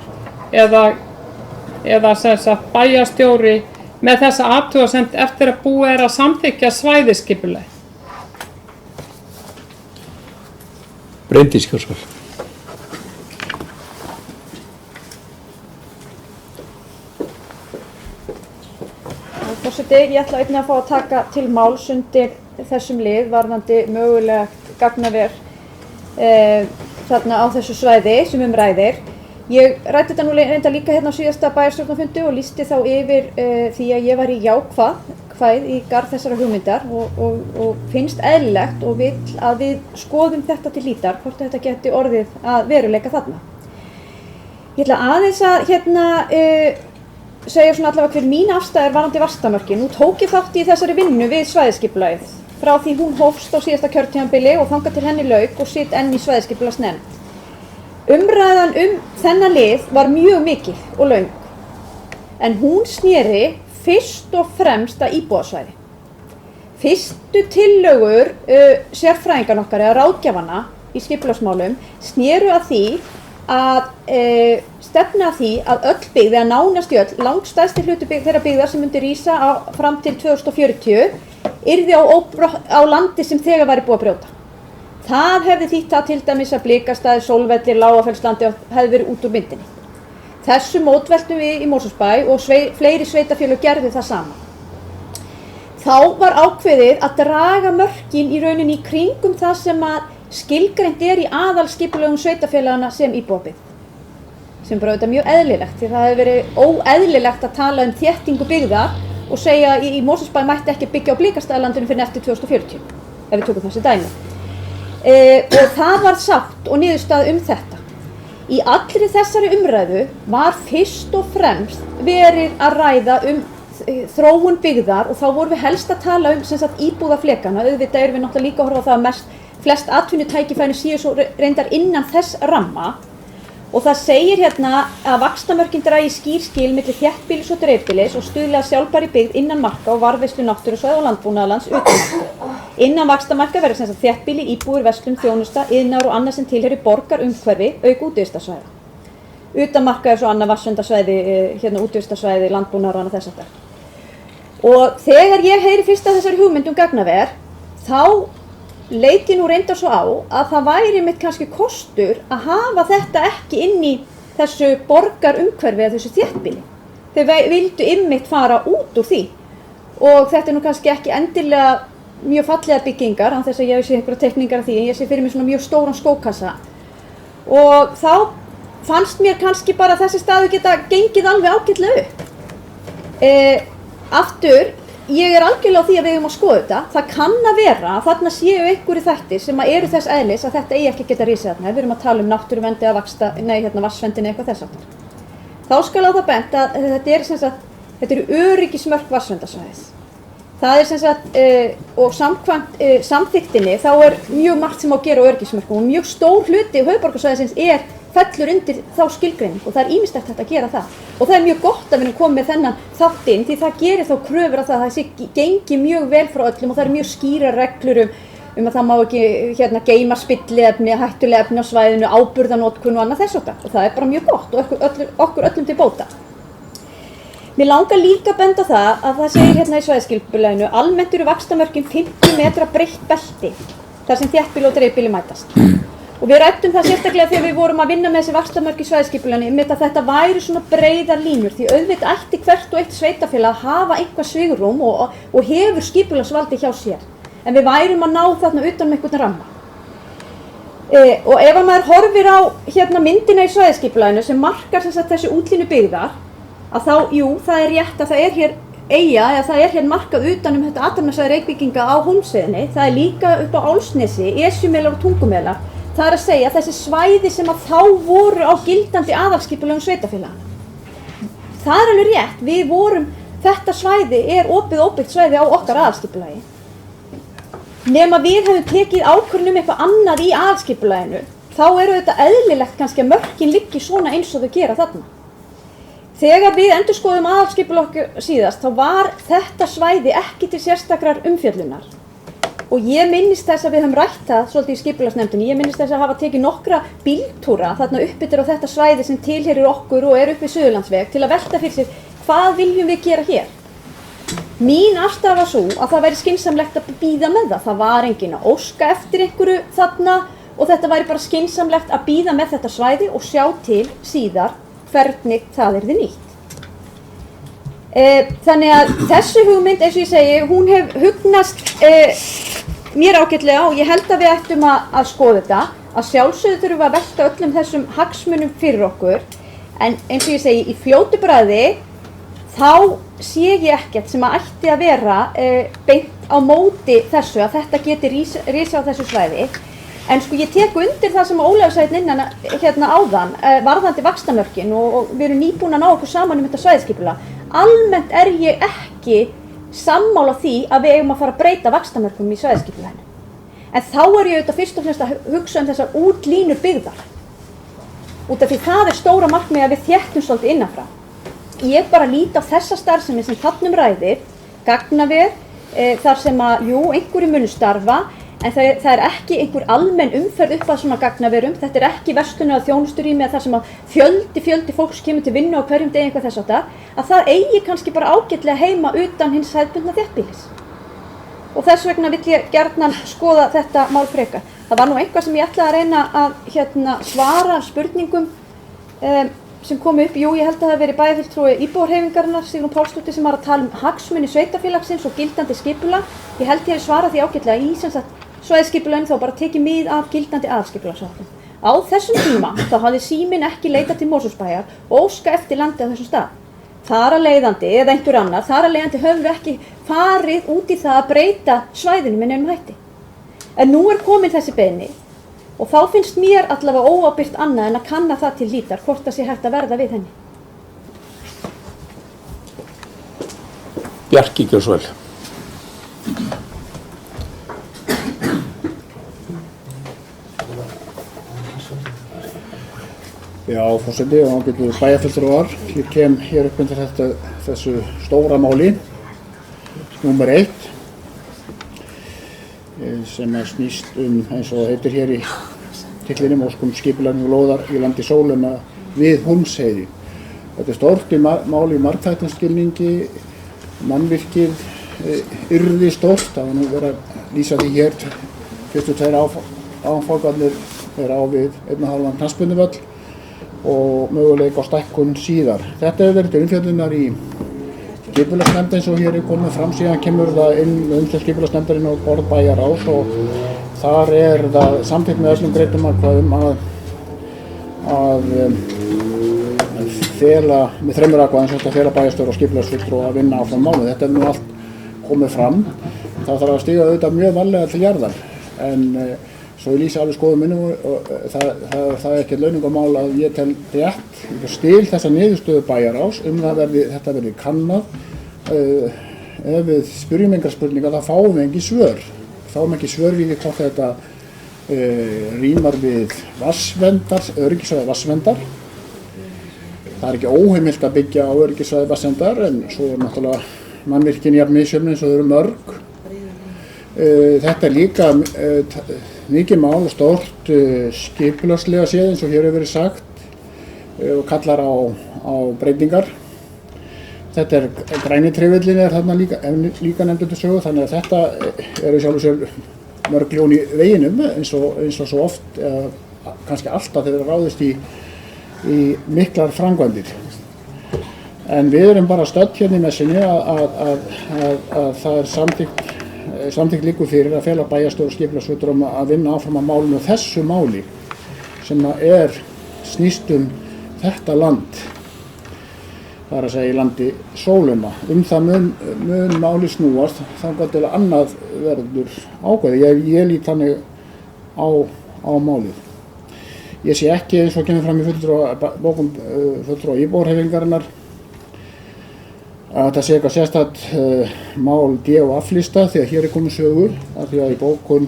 eða sem sagt bæjarstjóri með þessa athugasemd eftir að búið er að samþykkja svæðisskipulagið? Bryndís Kjórsvöld. Forseti, ég ætla einnig að fá að taka til máls undir þessum lið varðandi mögulegt gagnaver þarna á þessu svæði sem ræðir. Ég ræddi þetta nú reynda líka hérna á síðasta bæjarstjórnarfundi og lýsti þá yfir því að ég var í jákvæð í garð þessara hugmyndar og finnst eðlilegt og vill að við skoðum þetta til hlítar hvort þetta geti orðið að veruleika þarna. Ég ætla aðeins að segja svona allavega hver mín afstæð varðandi vaxtamörkin. Nú tók ég þátt í þessari vinnu við svæðisskipulagið frá því hún hófst á síðasta kjörtímabili og þangað til henni lauk og sitt enn í svæðisskipulagsnefnd. Umræðan þennan lið var mjög mikil og löng, en hún sneri fyrst og fremst að íbúðasvæði. Fyrstu tillögur sérfræðingan okkar eða ráðgjafanna í skipulagsmálum sneru að því að stefna að því að öll byggð, eða nánast öll, langstærsti hluti þeirra byggðar sem myndi rísa fram til 2040 yrði á landi sem þegar væri búið að brjóta. Það hefði þýtt það til dæmis að Blikastaðir, Sólvellir, Lágafellslandi hefði verið út úr myndinni. Þessu mótveltum við í Mosfellsbæ og fleiri sveitafélög gerðu það sama. Þá var ákveðið að draga mörkin í rauninni í kringum það sem að skilgreint í aðalskipulögum sveitafélagana sem íbúabyggð. Sem bara auðvitað mjög eðlilegt, því það hefði verið óeðlilegt að tala þéttingu byggðar og segja að í Mosfellsbæ mætti ekki byggja á Blikastaðarlandinu fyrir eftir 2040, ef við tökum þessi dæmi. Og það var sátt og niðurstaða þetta. Í allri þessari umræðu var fyrst og fremst verið að ræða þróun byggðar og þá vorum við helst að tala sem sagt íbúðaflekana. Auðvitað erum við náttúrulega líka að horfa á það að flest atvinnutækifæri séu svo reyndar innan þess ramma og það segir hérna að vaxtamörkin dragi skýr skil milli þéttbýlis og dreifbýlis og stuðli að sjálfbærri byggð innan marka og varðveislu náttúrusvæða og landbúnaðarlands utan marka. Innan vaxtamarka verður sem sagt þéttbýli, íbúðir, verslun, þjónusta, iðnaður og annað sem tilheyrir borgarumhverfi auk útivistarsvæða. Utan marka er svo annað vatnsverndarsvæði, útivistarsvæði, landbúnaðar og annað þess aftar. Og þegar ég heyri fyrst að þessari hugmynd gagnaver, þá leit ég nú reyndar svo á að það væri mitt kannski kostur að hafa þetta ekki inn í þessu borgarumhverfi eða þessu þéttbýli. Þeir vildu einmitt fara út úr því og þetta nú kannski ekki endilega mjög fallega byggingar, án þess að ég sé einhverja teikningar af því, en ég sé fyrir mig svona mjög stóran skókassa. Og þá fannst mér kannski bara þessi staður geta gengið alveg ágætlega upp. Aftur, ég algjörlega á því að við eigum að skoða þetta. Það kann að vera að þarna séu einhverju þættir sem eru þess eðlis að þetta eigi ekki að geta risið þarna. Við erum að tala náttúruvernd eða vatnsverndin eitthvað þess aftur. Þá skal á það bent að þetta eru öryggismörk vatnsverndarsvæðis. Það sem sagt, og samkvæmt samþykktinni þá mjög margt sem á að gera á öryggismörkum og mjög stór hluti höfuðborgarsvæðisins fellur undir þá skilgreiningu og það ýmislegt hægt að gera það. Og það mjög gott að við erum komið með þennan þátt inn því það gerir þá kröfur að það sé gengi mjög vel frá öllum og það mjög skýra reglur að það má ekki geyma spilliefni, hættuleg efni á svæðinu, áburðanotkun og annað þess og það bara mjög gott og okkur öllum til bóta. Mér langar líka að benda það segir hérna í svæðisskipulaginu, almennt eru vaxtamörkin 50 metra breitt belti þar sem þéttbýli og dreifbýli mætast. Og við ræddum það sérstaklega þegar við vorum að vinna með þessi vaxtarmörk í svæðisskipulaginu, að þetta væri svona breiðar línur, því auðvitað ætti hvert og eitt sveitarfélag að hafa eitthvað svigrúm og hefur skipulagsvaldi hjá sér. En við værum að ná þarna utan með einhvern ramma. Og ef að maður horfir á myndina í svæðisskipulaginu sem markar þessi útlínu byggðar, að þá, jú, það er rétt að það er hér eyja, eða það er hér markað utan þetta athafnasvæði Reykvíkinga á Hólmsheiðinni, það er líka upp á Álfsnesi, Esjumelar og Tungumelar. Það er að segja þessi svæði sem að þá voru á gildandi aðalskipulagum sveitarfélagana. Það er alveg rétt, þetta svæði er óbyggt svæði á okkar aðalskipulagi. Nema við hefum tekið ákvörðun eitthvað annað í aðalskipulaginu, þá þetta eðlilegt kannski að mörkin liggi svona eins og þau gera þarna. Þegar við endurskoðum aðalskipulag síðast, þá var þetta svæði ekki til sérstakrar umfjöllunar. Og ég minnist þess að við höfum rætt það svolítið í skipulagsnefndinni, ég minnist þess að hafa tekið nokkra bíltúra þarna uppbyttir á þetta svæði sem tilheyrir okkur og upp við Suðurlandsveg til að velta fyrir sér hvað viljum við gera hér. Mín afstaða var svo að það væri skynsamlegt að bíða með það. Það var enginn að óska eftir einhverju þarna og þetta væri bara skynsamlegt að bíða með þetta svæði og sjá til síðar hvernig það yrði nýtt. Þannig að þessi hugmynd, eins og ég segi, hún hef hugnast mér ágætlega og ég held að við ættum að skoða þetta. Að sjálfsögðu þurfum við að velta öllum þessum hagsmunum fyrir okkur, en eins og ég segi, í fljótu bragði þá sé ég ekkert sem að ætti að vera beint á móti þessu, að þetta geti risið á þessu svæði. En sko ég tek undir það sem Ólafur sagði innan áðan, varðandi vaxtamörkin og við erum nýbúin að ná okkur saman þetta svæðisskipulag. Almennt er ég ekki sammála því að við eigum að fara að breyta vaxtamörkum í svæðisskipulaginu. En þá er ég fyrst og fremst að hugsa þessar útlínur byggðar. Út af því það er stóra markmið að við þéttum svolítið innanfrá. Ég bara lít á þessa starfsemi sem þarna ræðir, gagnaver, þar sem að, jú, einhverju munu starfa, en það er ekki einhver almenn umferð upp að svona gagnaverum, þetta er ekki verslun eða þjónusturými eða þar sem að fjöldi fólks kemur til vinnu á hverjum degi eitthvað þess áttar, að það eigi kannski bara ágætlega heima utan hins hefðbundna þéttbýlis. Og þess vegna vill ég gjarnan skoða þetta mál frekar. Það var nú eitthvað sem ég ætlaði að reyna að svara spurningum sem kom upp. Jú, ég held að það hafi verið bæjarfulltrúi íbúahreyfingarinnar, Sigrún Pálsdóttir, sem var að tala um hagsmuni sveitarfélagsins og gildandi skipulag. Ég held ég hafi svarað því ágætlega í svæðisskipulaginu þá bara tekið mið af gildandi aðalskipulagsáætlun. Á þessum tíma þá hafði Síminn ekki leitað til Mosfellsbæjar og óskað eftir landi á þessum stað. Þar að leiðandi, eða einhver annar, þar að leiðandi höfum við ekki farið út í það að breyta svæðinu með neinum hætti. En nú er komin þessi beiðni og þá finnst mér allavega óábyrgt annað en að kanna það til hlítar hvort það sé hægt að verða við henni. Bjarki, gjörðu svo vel. Já, forseti og ágætu bæjarfulltrúar, ég kem hér upp undir þessu stóra máli, númer 1, sem snýst eins og heitir hér í titlinum, óskum skipulagningu lóðar í landi Sólheima við Hólmsheiði. Þetta er stórt mál í margþættanskilningi, mannvirkið yrði stórt, það var nú verið að lýsa því hér, fyrstu 2 áfangarnir á við 1,5 knattspyrnuvöll og möguleika á stækkun síðar. Þetta hefur verið til umfjöllunar í skipulagsnefnd eins og hér er komið fram, síðan kemur það inn umfjöll skipulagsnefndarinn og borð bæjarráðs og þar er það samþykkt með öllum greiddum atkvæðum að fela með 3 atkvæðum sem að fela bæjarstjóra og skipulagsfulltrúa að vinna áfram málið. Þetta er nú allt komið fram. Það þarf að stíga auðvitað mjög varlega til jarðar en svo ég lýsi alveg skoðun minni og það er ekki launungamál að ég tel rétt, ég stil þessa niðurstöðu bæjarráðs þetta verði kannað. Ef við spyrjum engar spurningar þá fáum við ekki svör. Fáum ekki svör við hvort þetta rímar við öryggissvæði vatnsverndar. Það er ekki óheimilt að byggja á öryggissvæði vatnsverndar en svo er náttúrulega mannvirkin jafn misjöfn eins og þau eru mörg. Þetta er líka mikið mál og stórt skipulagslega séð eins og hér hefur verið sagt og kallar á breytingar. Þetta er grænitrefillin er þarna líka nefndur til sögu þannig að þetta eru sjálfur sér mörg ljón í veginum eins og svo oft kannski alltaf þegar ráðist í miklar framkvæmdir. En við erum bara stödd hérna í messunni að það er samþykkt liggur fyrir að fela bæjarstjóra og skipulagsfulltrúa að vinna áfram að málinu þessu máli sem snýst þetta land, það er að segja í landi Sólheima. Það mun máli snúast þangað til að annað verður ákveðið. Ég lít þannig á málið. Ég sé ekki eins og kemur fram í bókum fulltrúa íbúahreyfingarinnar að þetta sé eitthvað sérstakt mál D- og F-lista því að hér er komið sögur af því að í bókun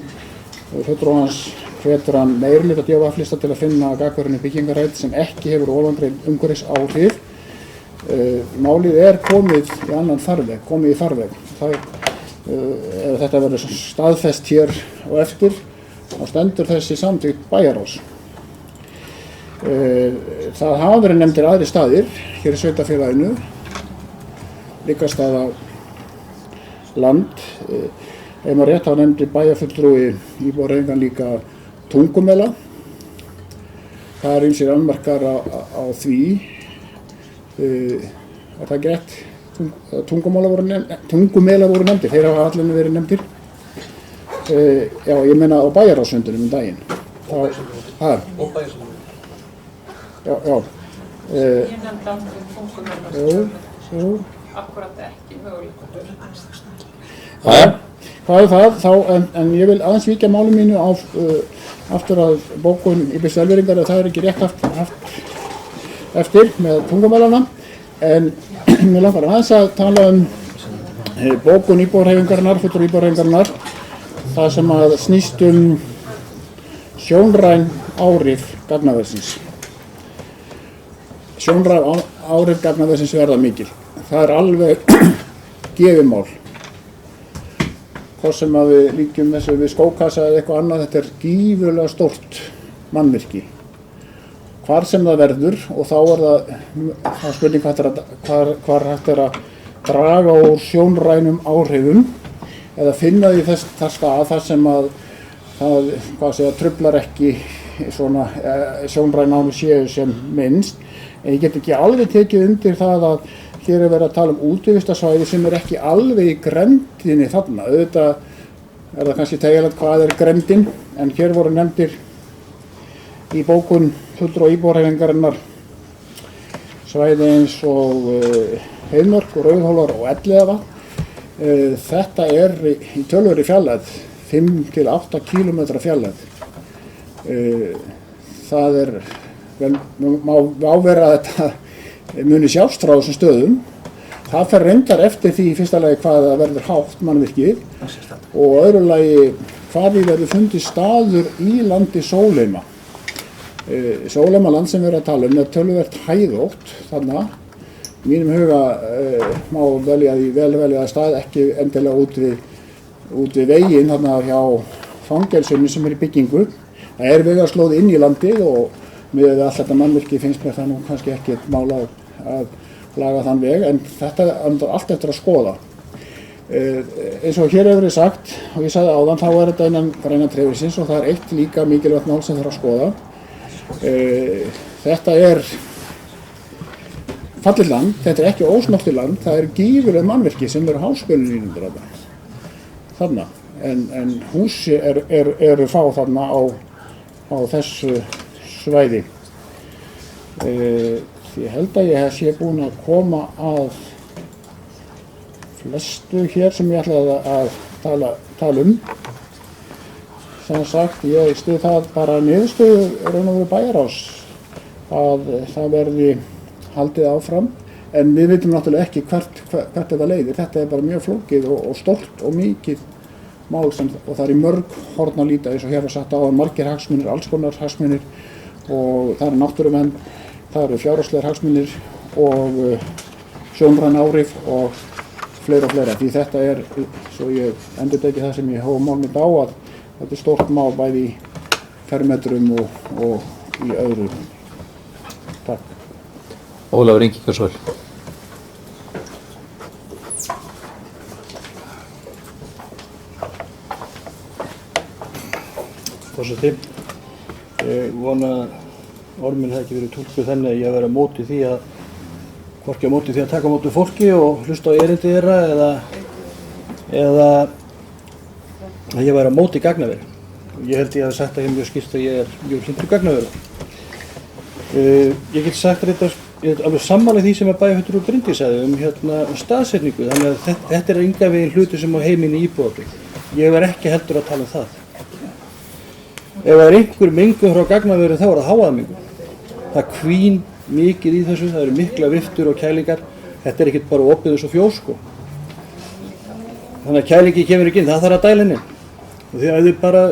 fulltrúans hvetur hann meirihluta D- og F-lista til að finna gagnrýni byggingarætt sem ekki hefur ofangreind umhverfisáhrif. Málið er komið í annan farveg, komið í farveg. Ef þetta verður staðfest hér og eftir, þá stendur þessi samþykkt bæjarráðs. Það hafa verið nefndir aðrir staðir hér í sveitarfélaginu, Líkastaða land, ef maður rétt hafa nefndi bæjarfulltrúi íbúahreyfingan líka Tungumela. Það er ýmsir annmarkar á því. Er það ekki rétt? Tungumela voru nefndir, þeir hafa allir verið nefndir. Já, ég meina á bæjarráðsfundinum daginn. Og bæjarsundunum. Já. Ég nefndi aldrei Tungumela. Jú. Akkurat ekki möguleika. Hvað er það þá, en ég vil aðeins víkja máli mínu aftur að bókun Íbis Velveringar að það er ekki rétt haft eftir með tungumelana, en mér langar aðeins að tala bókun íbúahreyfingarinnar, fulltrúa íbúahreyfingarinnar, það sem snýst sjónræn áhrif gagnaversins. Sjónræn áhrif gagnaversins verða mikil. Það er alveg gefimál. Hvort sem við líkjum þessu við skókassa eða eitthvað annað, þetta er gífurlega stórt mannvirki. Hvar sem það verður, og þá er það spurning hvar hægt er að draga úr sjónrænum áhrifum eða finna því þess stað þar sem það truflar ekki svona sjónræn áhrif séu sem minnst. En ég get ekki alveg tekið undir það að hér er verið að tala útivistarsvæði sem er ekki alveg í grenndinni þarna. Auðvitað er það kannski tegjulegt hvað er grenndin, en hér voru nefndir í bókun fulltrúa íbúahreyfingarinnar svæði eins og Heiðmörk og Rauðhólar og Elliðavatn. Þetta er í töluverðri fjarlægð, 5 til 8 kílómetra fjarlægð. Það er, má vera að þetta muni sjást frá þessum stöðum. Það fer reyndar eftir því í fyrsta lagi hvað það verður hátt mannvirkið og öðru lagi hvað því verður fundið staður í landi Sólheima. Sólheima land sem við erum að tala er töluvert hæðótt þarna. Í mínum huga má velja að stað ekki endilega út við veginn þarna hjá fangelsunni sem er í byggingu. Það er vegarslóð inn í landið og með allt þetta mannvirki finnst mér það nú kannski ekki mála að laga þann veg, en þetta er allt eftir að skoða. Eins og hér hefur verið sagt, og ég sagði áðan, þá er þetta innan græna trefilsins og það er eitt líka mikilvægt mál sem þarf að skoða. Þetta er fallið land, þetta er ekki ósnortið land, það er gífurleg mannvirki sem eru háspölulínur þarna, en húsi eru fá þarna á þessu svæði. Ég held að ég sé búinn að koma að flestu hér sem ég ætlaði að tala Sem sagt, ég styð það bara niðurstöðu raun og veru bæjarráðs að það verði haldið áfram, en við vitum náttúrulega ekki hvert þetta leiðir. Þetta er bara mjög flókið og stórt og mikið mál og það er í mörg horn að líta, eins og hér var sagt áðan, margir hagsmunir, alls konar hagsmunir, og það eru náttúruvernd, það eru fjárhagslegir hagsmunir og sjónræn áhrif og fleira. Því þetta er, svo ég endurteki það sem ég hóf mál mitt á, að þetta er stórt mál bæði í fermetrum og í öðru. Takk. Ólafur Ingingsson. Forseti, Ég vona að orð minn hefði ekki verið túlkuð þannig að ég væri á móti því að hvorki á móti því að taka á móti fólki og hlusta á erindi þeirra eða að ég væri á móti gagnaveri. Ég held ég hafi sagt það hér mjög skýrt að ég er mjög hlynntur gagnaveri. Ég get sagt þetta, ég er alveg sammála því sem að bæjarfulltrúi Bryndís sagði staðsetningu, þannig að þetta er engan veginn hluti sem á heiminni íbúðabyggð. Ég var ekki heldur að tala um það. Ef það er einhver mengun frá gagnaveri þá er það hávaðamengun. Það hvín mikið í þessu, það eru mikla viftur og kælingar. Þetta er ekkert bara opið eins og fjós, sko. Þannig að kælingi kemur ekki inn, það þarf að dæla inn. Og því að þið bara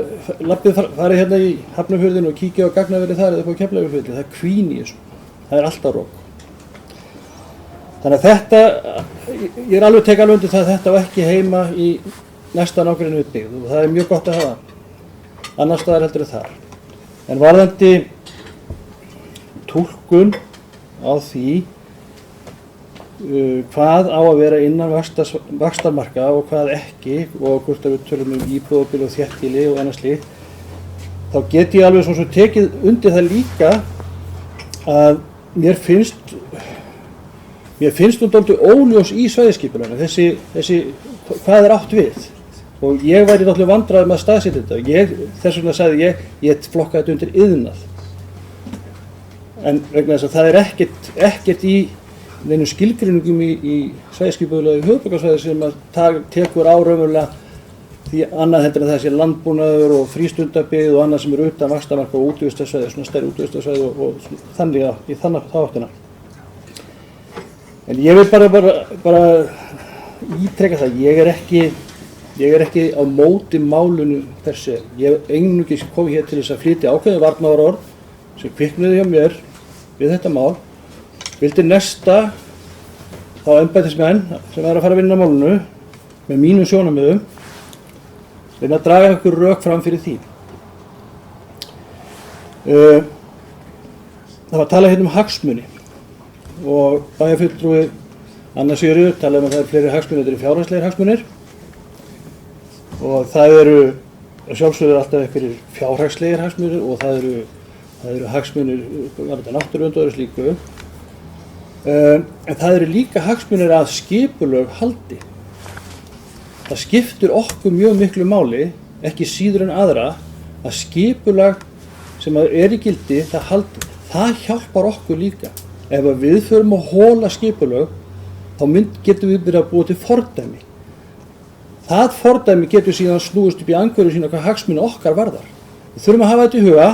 farið hérna í Hafnarfjörðinn og kíkja á gagnaveri þar eða upp á Keflavíkurflugvelli, það er hvín í þessu. Það er alltaf rok. Þannig að þetta, ég er alveg tekið alveg undir það að þetta var ekki heima í næsta nágrenni við byggð og það er mjög gott að hafa. Annars staðar heldur þar. En varðandi túlkun á því hvað á að vera innan vaxtarmarka og hvað ekki og hvort að við tölum íbúðabil og þéttbýli og annað slíkt, þá get ég alveg svo tekið undir það líka að mér finnst dálítið óljós í svæðisskipulaginu þessi hvað er átt við og ég væri náttúrulega vandræður með að staðsetja þetta. Þess vegna sagði ég flokkaði þetta undir iðnað. En vegna þess að það er ekkert í neinum skilgreiningum í svæðisskipulagi höfuðborgarsvæði sem að tekur á raunverulega því annað heldur en það sé landbúnaður og frístundabyggð og annað sem er utan vaxtarmarka og útivistarsvæði, svona stærri útivistarsvæði og þannig í þannig áttina. En ég vil bara ítreka það, ég er ekki á móti málunu per se. Ég hef einungis komið hér til þess að flytja ákveðin varnaðarorð sem kviknuðu hjá mér við þetta mál. Vildi nesta þá embættismenn sem er að fara að vinna málunu með mínum sjónarmiðum reyna að draga einhver rök fram fyrir því. Það var að tala hérna hagsmuni og bæjarfulltrúi Anna Sigríður talaði um að það eru fleiri hagsmunir, þetta eru fjárhagslegir hagsmunir og það eru sjálfsögður alltaf einhverjir fjárhagslegir hagsmunir og það eru hagsmunir náttúruvernd og öðru slíku. En það eru líka hagsmunir að skipulög haldi. Það skiptir okkur mjög miklu máli, ekki síður en aðra, að skipulag sem er í gildi, það haldi. Það hjálpar okkur líka. Ef við förum að hola skipulög, þá getum við byrjað að búa til fordæmi. Það fordæmi getur síðan snúist upp í andhverju sína hvað hagsmuni okkar varðar. Við þurfum að hafa þetta í huga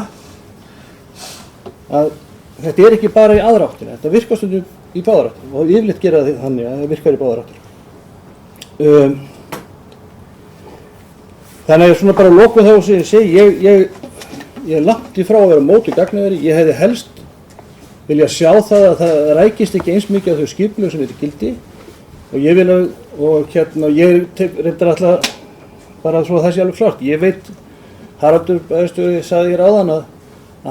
að þetta er ekki bara í aðra áttina, þetta virkar stundum í báðar áttir og yfirleitt gera það þannig að það virkar í báðar áttir. Þannig að svona bara lokum þá sem ég segi, ég er langt í frá að vera móti gagnaveri, ég hefði helst vilja sjá það að það rækist ekki eins mikið á þau skipulög sem þetta gildi og ég vil ég reyndar alltaf bara svo að það sé alveg klart. Ég veit, Haraldur bæjarstjóri sagði hér áðan að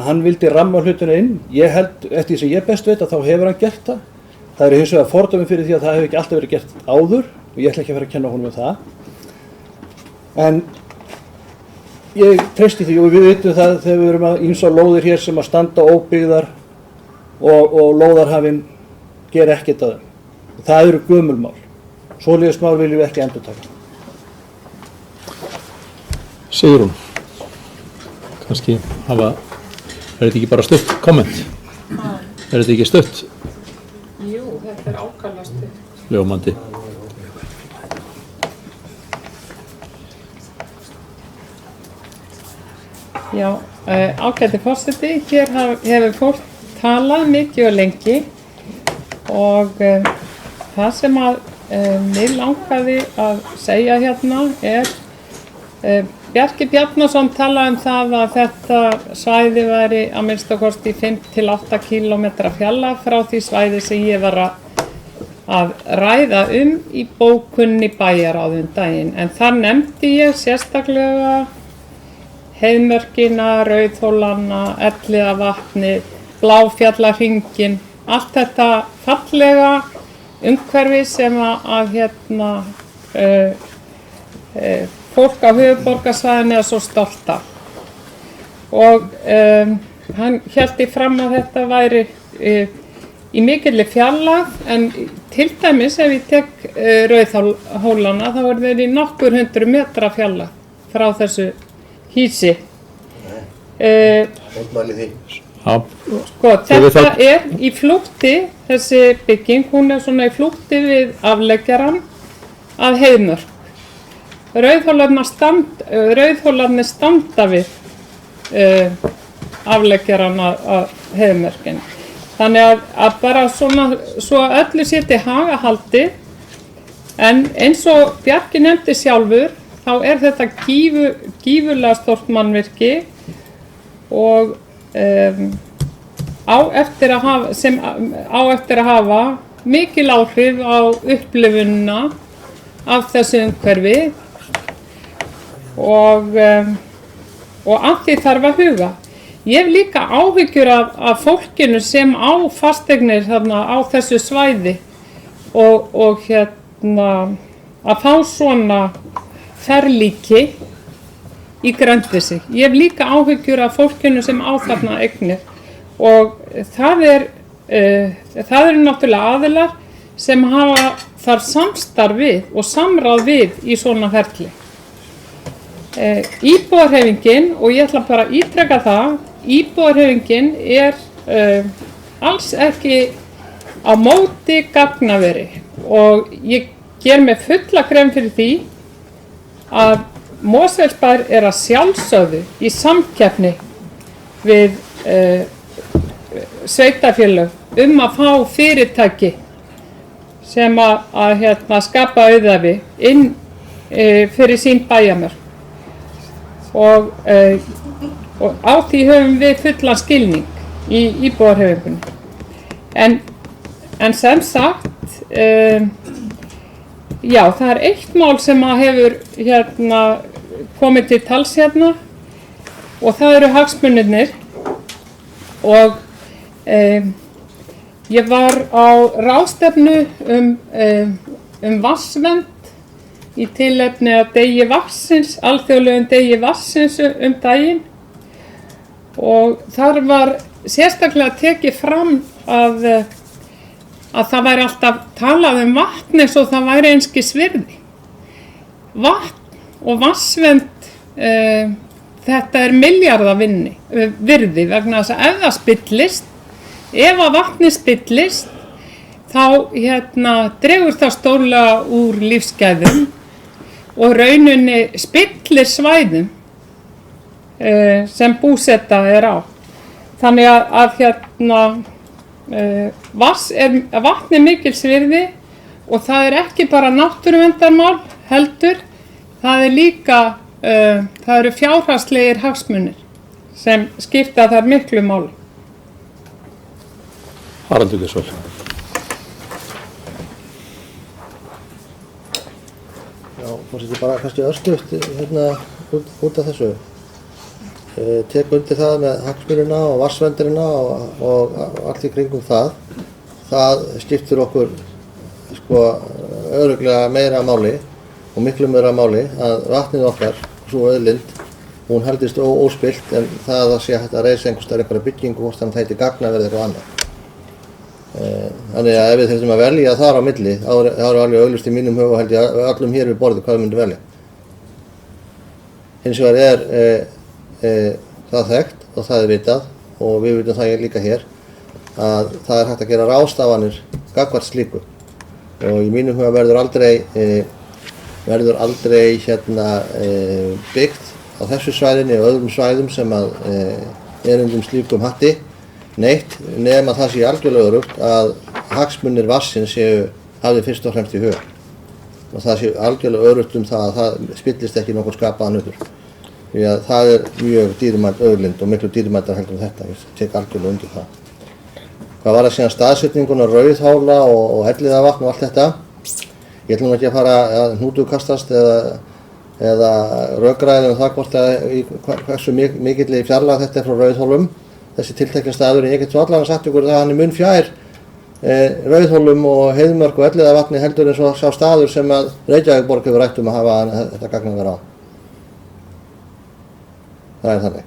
hann vildi ramma hlutina inn. Ég held, eftir því sem ég best veit, að þá hefur hann gert það. Það eru hins vegar fordóminn fyrir því að það hefur ekki alltaf verið gert áður og ég ætla ekki að fara að kenna honum um það. En ég treysti því og við vitum það þegar við erum að ýmsa lóðir hér sem að standa óbyggðar og lóðarhafinn gera ekkert að þeim. Það eru gömul mál. Svoleiðis mál viljum við ekki endurtaka. Sigrún, kannski er þetta ekki bara stutt komment? Er þetta ekki stutt? Jú, þetta er ákaflega stutt. Ljómandi. Já, ágæti forseti, hér hefur fólk talað mikið og lengi og það sem að mig langaði að segja hérna er Bjarki Bjarnason talaði um það að þetta svæði væri að minnsta kosti 5-8 kílómetra fjalla frá því svæði sem ég var að ræða í bókunni Bæjaráð daginn. En þar nefndi ég sérstaklega Heiðmörkina, Rauðhólana, Elliðavatni, Bláfjallahringinn, allt þetta fallega umhverfi sem fólk á höfuðborgarsvæðinu er svo stolt af. og hann hélt í fram að þetta væri í mikilli fjarlægð, en til dæmis ef ég tek Rauðhólana þá er þeir í nokkur 100 metra fjarlægð frá þessu hýsi. Mótmæli því. Já, Sko, Þið þetta það- er í flútti, þessi bygging, hún er svona í flútti við afleggjaran að Heiðmörk. Rauðhólarnir standa við afleggjaran að Heiðmörkin. Þannig að bara svona, svo öllu sé til haga haldið, en eins og Bjarki nefndi sjálfur, þá er þetta gífurlega stórt mannvirki og á eftir að hafa mikil áhrif á upplifunina af þessu umhverfi og að því þarf að huga. Ég hef líka áhyggjur af fólkinu sem á fasteignir þarna á þessu svæði og að fá svona ferlíki í Grenndisi. Ég hef líka áhyggjur af fólkinu sem á þarna eignir og það eru náttúrulega aðilar sem hafa þar samstarf við og samráð við í svona ferli. Íbúahreyfingin, og ég ætla bara að ítreka það, íbúahreyfingin er alls ekki á móti gagnaveri og ég ger mér fulla grein fyrir því að Mosfellsbær er að sjálfsögðu í samkeppni við sveitarfélög að fá fyrirtæki sem að skapa auðæfi inn fyrir sín bæjarmörk og á því höfum við fullan skilning í íbúahreyfingunni. En sem sagt, já, það er eitt mál sem að hefur komið til tals hérna og það eru hagsmunirnir og ég var á ráðstefnu um vatnsvernd í tilefni af degi vatnsins, alþjóðlegum degi vatnsins daginn og þar var sérstaklega tekið fram að það væri alltaf talað um vatn eins og það væri einskis virði. Vatn og vatnsvernd, þetta er milljarða virði vegna þess að ef það spillist, ef að vatni spillist, þá dregur það stórlega úr lífsgæðum og rauninni spillir svæðum sem búseta er á. Þannig að vatn er mikils virði og það er ekki bara náttúruverndarmál heldur, það er líka, það eru fjárhagslegir hagsmunir sem skipta þar miklu máli. Haraldur Gissur. Já, forseti, bara kannski örstutt út af þessu. Tek undir það með hagsmunina og vatnsverndina og allt í kringum það. Það skiptir okkur örugglega meira máli og miklu meira máli að vatnið okkar, svo auðlind, hún heldist óspillt en það að sé hægt að reisa einhverja byggingu hvort þannig það heiti gagnaverð eitthvað annað. Þannig að ef við þurfum að velja þar á milli, þá er alveg augljóst í mínum huga og held ég öllum hér við borðið hvað við myndum velja. Hins vegar það þekkt og það er vitað og við vitum það líka hér að það er hægt að gera ráðstafanir gagnvart slíku og í mínum huga verður aldrei byggt á þessu svæðinni og öðrum svæðum sem að er undir slíkum hatti neitt nema það sé algjörlega öruggt að hagsmunir vatnsins hafði fyrst og fremst í huga og það sé algjörlega öruggt það að það spillist ekki nokkur skapaðan hlutur. Því að það er mjög dýrmæt auðlind og miklu dýrmættar heldur en þetta, ég tek algjörlega undir það. Hvað var það síðan staðsetninguna, Rauðhála og Elliðavatn og allt þetta? Ég ætlum ekki að fara að hnútukastast eða rökræði það hvort hversu mikilli fjarlægð þetta er frá Rauðhólum, þessi tiltekna staður, en ég get svo allavega sagt ykkur það að hann er mun fjær Rauðhólum og Heiðmörk og Elliðavatni heldur eins og sá staður sem að Reykjavíkurborg hefur rætt að hafa þetta gagnaver á. Það er þannig.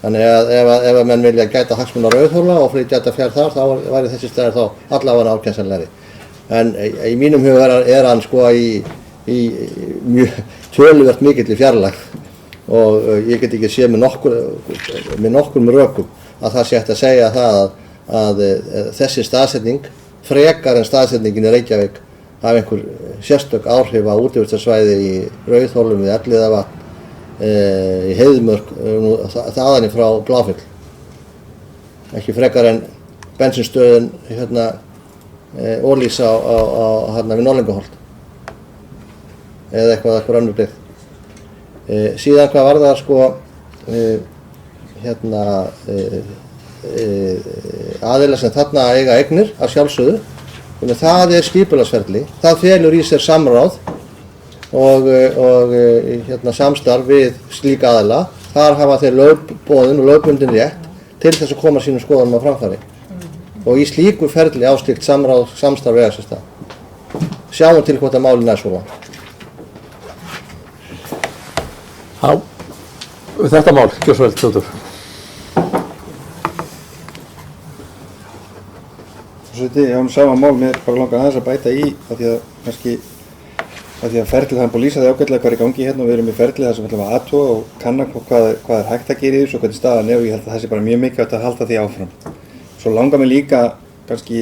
Þannig að ef að menn vilja gæta hagsmuna Rauðhóla og flytja þetta fjær þar, þá væri þessi staður þá allavega ákennsanlegri. En í mínum huga hann sko í mjög töluvert mikilli fjarlægð og ég get ekki séð með nokkrum rökum að það sé hægt að segja það að þessi staðsetning, frekar en staðsetningin í Reykjavík, hafi einhver sérstök áhrif á útivistarsvæði í Rauðhólum við Elliðavatn, í Heiðmörk, þaðan frá Bláfell. Ekki frekar en bensinstöðin Ólís á við Norðlingaholt eða eitthvað önnur byggð. Síðan hvað varðar sko aðilar sem þarna eiga eignir af sjálfsögðu, það skipulagsferli, það felur í sér samráð og samstarf við slíka aðila. Þar hafa þeir lögboðin og lögbundin rétt til þess að koma sínum skoðunum á framfæri. Og í slíku ferli á slíkt samstarf eiga sér stað. Sjáum til hvort að málin svo langt. Þetta mál, gjör svo vel, Þjóður. Ég á sama mál, mér bara langar aðeins að bæta í af því að ferlið, það er búið að lýsa því ágætlega hvað er í gangi hérna og við erum í ferlið þar sem við ætlum að athuga og kanna hvað er hægt að gera í þessu og hvernig staðan er og ég held að það sé bara mjög mikilvægt að halda því áfram. Svo langar mér líka kannski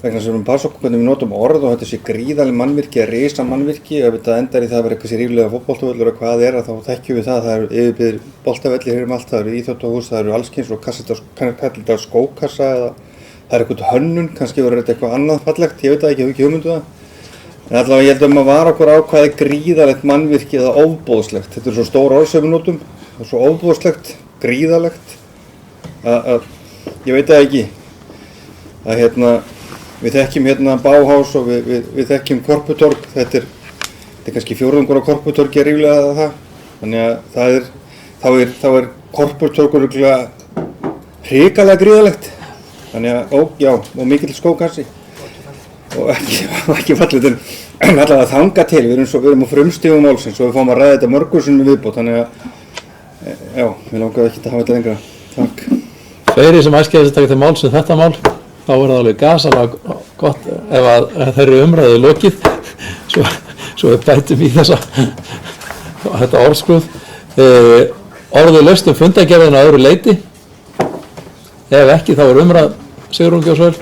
vegna sem við erum að passa okkur hvernig við notum orð og þetta sé gríðarleg mannvirki eða risa mannvirki og ef þetta endar í það að vera eitthvað sér ríflega fótboltavöllur og hvað er þá þekkjum við það eru yfirbyggðir boltavellir allt, það eru íþróttahús, það eru alls kyns og kallið á skókassa eða það er eitthvað hönnun, kannski verður þetta eitthvað annað fallegt, ég veit það ekki, ég hef ekki hugmyndu það. En allavega ég held að maður var okkur á hvað er gríðarlegt mannvirki eða ofboðslegt. Þetta er svo stór orð sem við notum, það er svo ofboðslegt, gríðarlegt, að ég veit það ekki. Við þekkjum Bauhaus og við þekkjum Korputorg, þetta er kannski fjórðungur á Korputorgi ríflega það. Þannig að þá er Korputorgur hrikalega gríðarlegt. Þannig að, og mikill skókassi og ekki fallið en allavega þanga til, við erum á frumstigum málsins og við fáum að ræða þetta mörgur sinnum viðbót, þannig að, við langarum ekki að hafa þetta lengra. Takk. Fleiri sem æskilja að taka til máls þetta mál, þá er það alveg gasalega gott ef að þeirri umræðu lokið, svo við bætum í þetta orðskrúð. Orðið laust fundagerðina að öðru leyti. Ef ekki, þá er umræð Sigrún Gjósvel.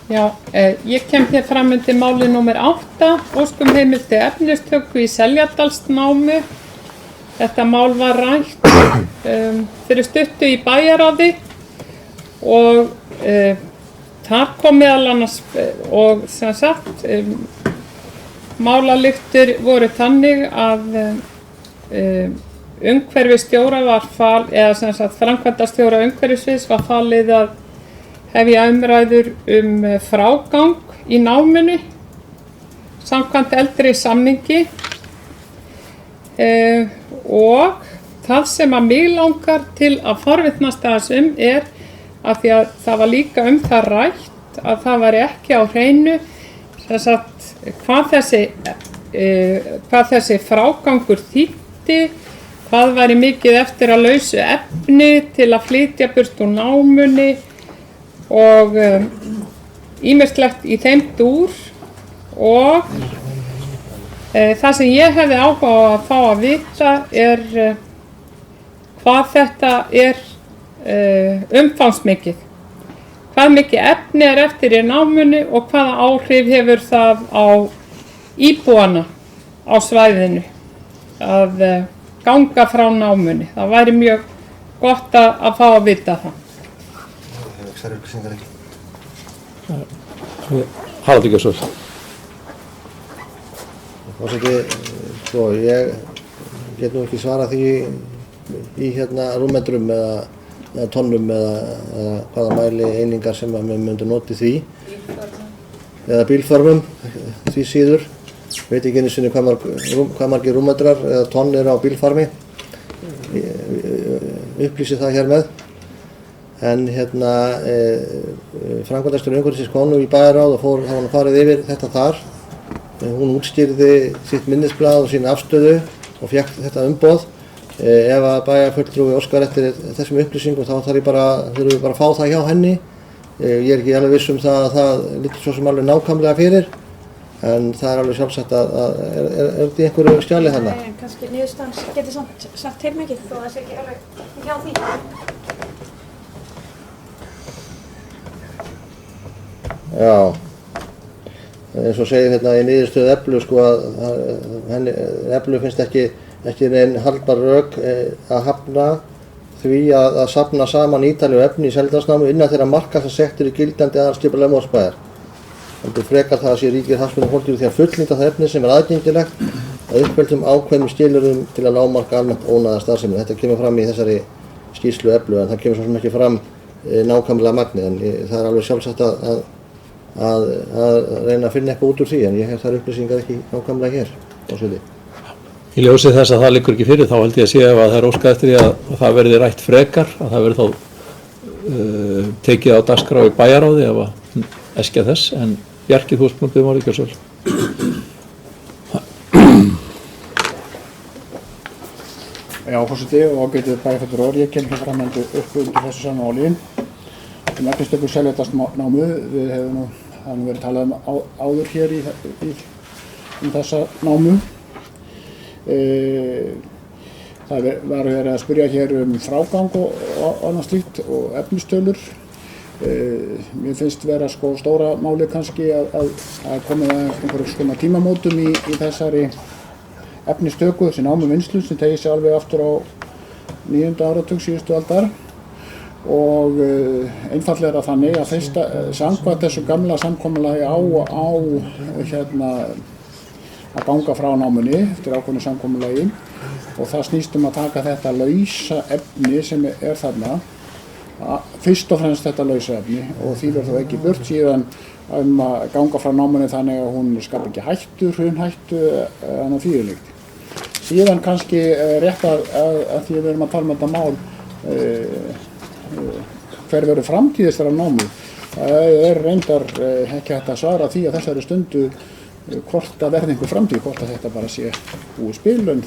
Já, ég kem hér fram undir máli númer 8, óskum heimildi efnistöku í Seljadalsnámu. Þetta mál var rætt fyrir stuttu í bæjarráði og þar kom meðal annars og sem sagt málalyktir voru þannig að umhverfisstjóra var eða sem sagt framkvæmdastjóra umhverfisins var falið að hefja umræður frágang í námunni samkvæmt eldri samningi og það sem að mig langar til að forvitnast aðeins er af því að það var líka það rætt að það var ekki á hreinu sagt, hvað þessi frágangur þýddi, hvað væri mikið eftir að lausu efni til að flytja burt úr námunni og ýmislegt í þeim dúr og það sem ég hefði áhuga á að fá að vita er hvað þetta er umfangsmikið, hvað mikið efni er eftir í námunni og hvaða áhrif hefur það á íbúana á svæðinu að ganga frá námunni. Það væri mjög gott að fá að vita það. Haraldur Gjósvel. Forseti, sko, ég get nú ekki svarað því í rúmmetrum eða tonnum eða hvaða mæli einingar sem við myndum nota í því eða bílförmum því síður. Veit ekki einu sinni hvað margir rúmmetrar eða tonn eru á bílfarmi. Upplýsi það hér með. en framkvæmdastjóri umhverfisins kom nú í bæjarráð og þá var hann farið yfir þetta þar. Hún útskýrði sitt minnisblað og sína afstöðu og fékk þetta umboð. Ef að bæjarfulltrúi óskar eftir þessum upplýsingum þá þurfum við bara að fá það hjá henni. Ég er ekki alveg viss um það að það liggur svo sem alveg nákvæmlega fyrir, en það er alveg sjálfsagt að er þetta í einhverju skjali þarna? Nei, kannski niðurstaðan getur sagt heilmikið þó það sé ekki alveg hjá því. Já, eins og segir hérna í niðurstöðu Eflu sko að Eflu finnst ekki nein haldbar rök að hafna því að safna saman ítarlegu efni í Seljalandsnámu innan þeirra marka sem settur í gildandi aðalskipulag Mosbæjar. Heldur frekar það að sé ríkir hagsmunir fólgið því að fullnýta það efni sem er aðgengilegt að uppfylltum ákveðnum skilyrðum til að lágmarka almennt ónæða starfsemi. Þetta kemur fram í þessari skýrslu Eflu en það kemur svo sem ekki fram nákvæmlega magnið en það er alveg sjálfsagt að reyna að finna eitthvað út úr því en ég hef þær upplýsingar ekki nákvæmlega hér á sviði. Í ljósi þess að það liggur ekki fyrir þá held ég að sé ef að það er óskað eftir því að það verði rætt frekar, að það verði þá tekið á dagskrá í bæjarráði ef að eskja þess, en Bjarki, þú spurði um orðið, gjörðu svo vel. Já, forseti og ágætið bæjarfulltrúar orð, ég kem hér fram undir þessu sama máli. Efnistöku Seljalandsnámu, við hefum nú verið talað um áður hér um þessa námu. Það var verið að spyrja hér um frágang og annað slíkt og efnistölur. Mér finnst vera sko stóra máli kannski að komið að einhverjum svona tímamótum í þessari efnistöku, þessi námuvinnslu sem tegir sig alveg aftur á 9. áratug síðustu aldar og einfallega þannig að samkvæmt þessu gamla samkomulagi að ganga frá námunni eftir ákveðnu samkomulagi og það snýst um að taka þetta lausa efni sem er þarna, fyrst og fremst þetta lausa efni og því verður þó ekki burt síðan að ganga frá námunni þannig að hún skapar ekki hættu, hrunhættu annað fyrirlíkt. Síðan kannski rétt að því við erum að tala um þetta mál hver verður framtíð þessara námu. Það er reyndar ekki hægt að svara því að þessari stundu hvort að verði einhver framtíð, hvort að þetta bara sé búið spil, en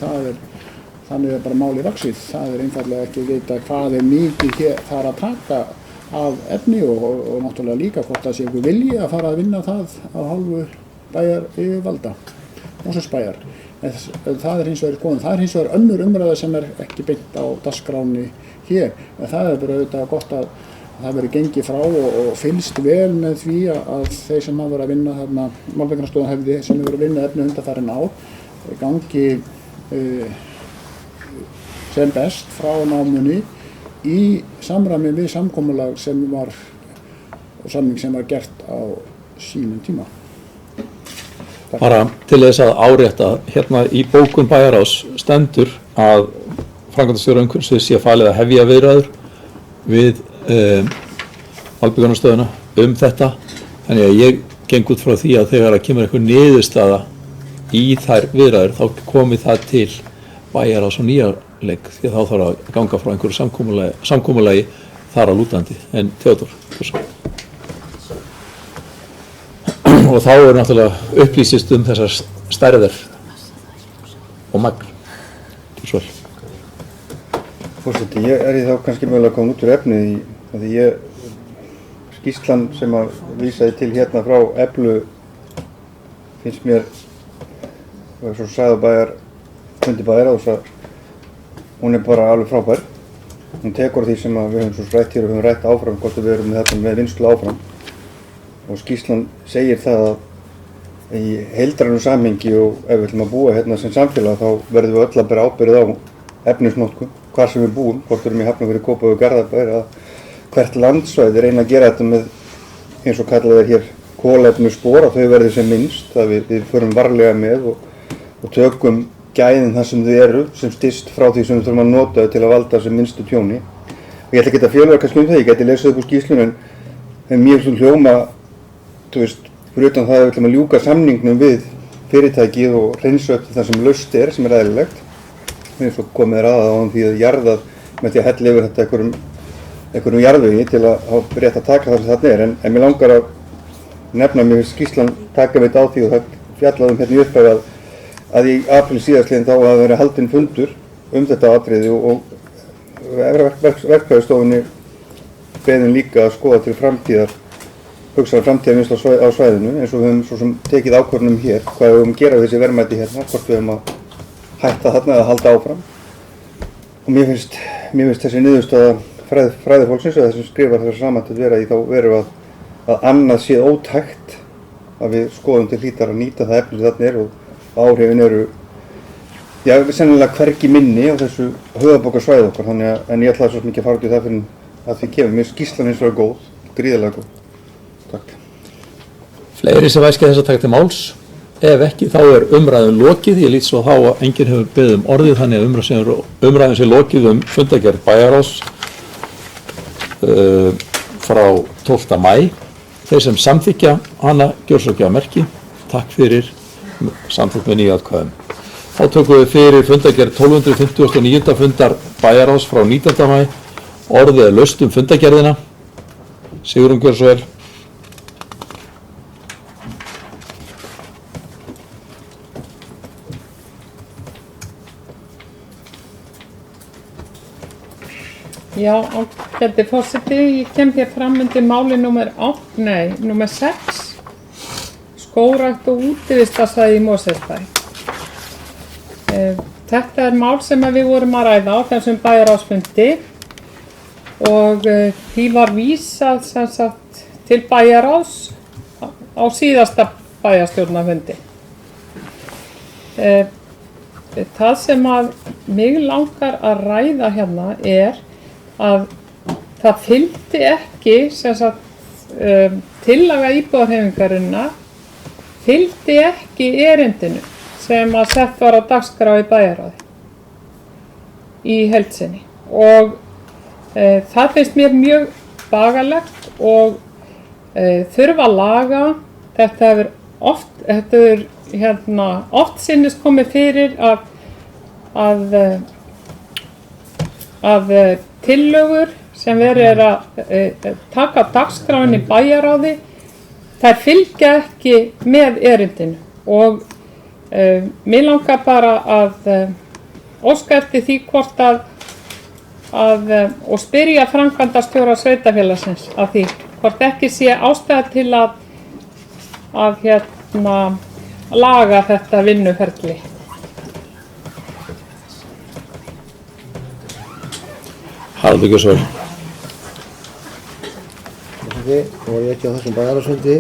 þannig er bara málið vaxið. Það er einfallega ekki að vita hvað er mikið hér þar að taka af efni og náttúrulega líka hvort það sé einhver vilji að fara að vinna það af hálfu bæjaryfirvalda, Mosfellsbæjar. Það er hins vegar skoðun. Það er hins vegar önnur umræða sem er ekki beint á dagskráni hér, en það er bara auðvitað gott að það verið gengið frá og fylgst vel með því að þeir sem hafa verið að vinna þarna, Málmbergsstofan hefði sem hefur verið að vinna efni undanfarin ár, gangi sem best frá námunni í samræmi við samkomulag sem var gert á sínum tíma. Bara til þess að árétta, hérna í bókun bæjarráðs stendur að framkvæmdastjóra umhverfisins sé falið að hefja viðræður við Málmbergsstofuna þetta, þannig að ég geng út frá því að þegar það kemur einhver niðurstaða í þær viðræður þá komi það til bæjarráðs og nýjarleik því að þá þarf að ganga frá einhverju samkomulagi þar að lútandi. En Theodór, og þá er náttúrulega upplýsist þessar stærðir og magn. Svo vel. Forseti, ég í þá kannski mögulega komin út úr efnið í því skýrslan sem að vísaði til hérna frá Eflu finnst mér, og svo sagði fundi bæjarráðs að hún er bara alveg frábær. Hún tekur því sem við höfum svo rætt hér og höfum rætt áfram, hvort við erum með vinnslu áfram. Og skýrslan segir það að í heildrænu samhengi og ef við ætlum að búa hérna sem samfélag þá verðum við öll að bera ábyrgð á efnisnotkun, hvar sem við búum, hvort við erum í Hafnarfirði, Kópavogi og Garðabæ, að hvert landsvæði reyna að gera þetta með, eins og kallað hér, kolefnisspor, að þau verði sem minnst, að við förum varlega með og tökum gæðin þar sem þau eru, sem styst frá því sem við þurfum að nota til að valda sem minnstu tjóni. Og ég ætla ekki að fjölværa kannski það, ég geti lesið upp úr skýrslunum, en mjög svo hljóma, fyrir utan það að við ætlum að ljúka samningnum við fyrirtækið og hreinsa upp það sem laust sem eðlilegt. Eins og komið aðað á því að jarðað með því að hella yfir þetta einhverjum einhverjum jarðvegi til að hafa rétt að taka það sem þarna en mér langar að nefna mér skýrslan taka veit á því og það fjallaðum hérna í upphafi að í apríl síðastliðinn þá hafa verið haldinn fundur þetta atriði og verkfræðistofunni beðin líka að skoða til framtíðar hugsaðar framtíðarvinnslu á svæðinu eins og við höfum svo sem tekið ákvörðun hér hvað við höfum að gera við þessi verðmæti hérna, hvort við höfum að hætta þarna eða halda áfram og mér finnst þessi niðurstaða fræðifólksins eða þessum skrifar þessar samantætt vera í þá veru að annað sé ótækt að við skoðum til hlítar að nýta það efni sem þarna og áhrifin eru sennilega hvergi minni á þessu höfuðborgarsvæði okkar en ég ætlaði svo mikið að fara út í það fyrir að því kemur mér skýrslan eins og góð, gríðarlega góð. Takk. Fleiri sem væskja þess að taka til máls? Ef ekki þá umræðum lokið. Ég lít svo þá að enginn hefur beðið orðið þannig að umræðum sé lokið fundargerð bæjarráðs frá 12. maí. Þeir sem samþykkja hana gjörðu svo gjöra merki. Takk fyrir samþykkt með 9 atkvæðum. Þá tökum við fyrir fundargerð 1259. fundar bæjarráðs frá 19. maí. Orðið laust fundargerðina. Sigurún gjörðu svo vel. Já, ágæti forseti, ég kem hér fram undir máli númer 6, skógrækt og útivistarsvæði í Mosfellsbæ. Þetta mál sem við vorum að ræða á þessum bæjarráðsfundi og því var vísað sem sagt til bæjarráðs á síðasta bæjarstjórnarfundi. Það sem að mig langar að ræða hérna að það fylgdi ekki sem sagt tillaga íbúðarhreyfingarinnar fylgdi ekki erindinu sem að sett var á dagskrá í bæjarráði í heild sinni og það finnst mér mjög bagalegt og þurfa að laga. Þetta hefur oft sinnist komið fyrir að tillögur sem verið að taka dagskráin í bæjarráði, þær fylgja ekki með erindinu og mig langar bara að óska eftir því hvort og spyrja framkvæmdastjóra sveitarfélagsins að því hvort ekki sé ástæða til að laga þetta vinnuferli. Haraldur Gjörsvöld. Nú var ég ekki á þessum bæjarráðsfundi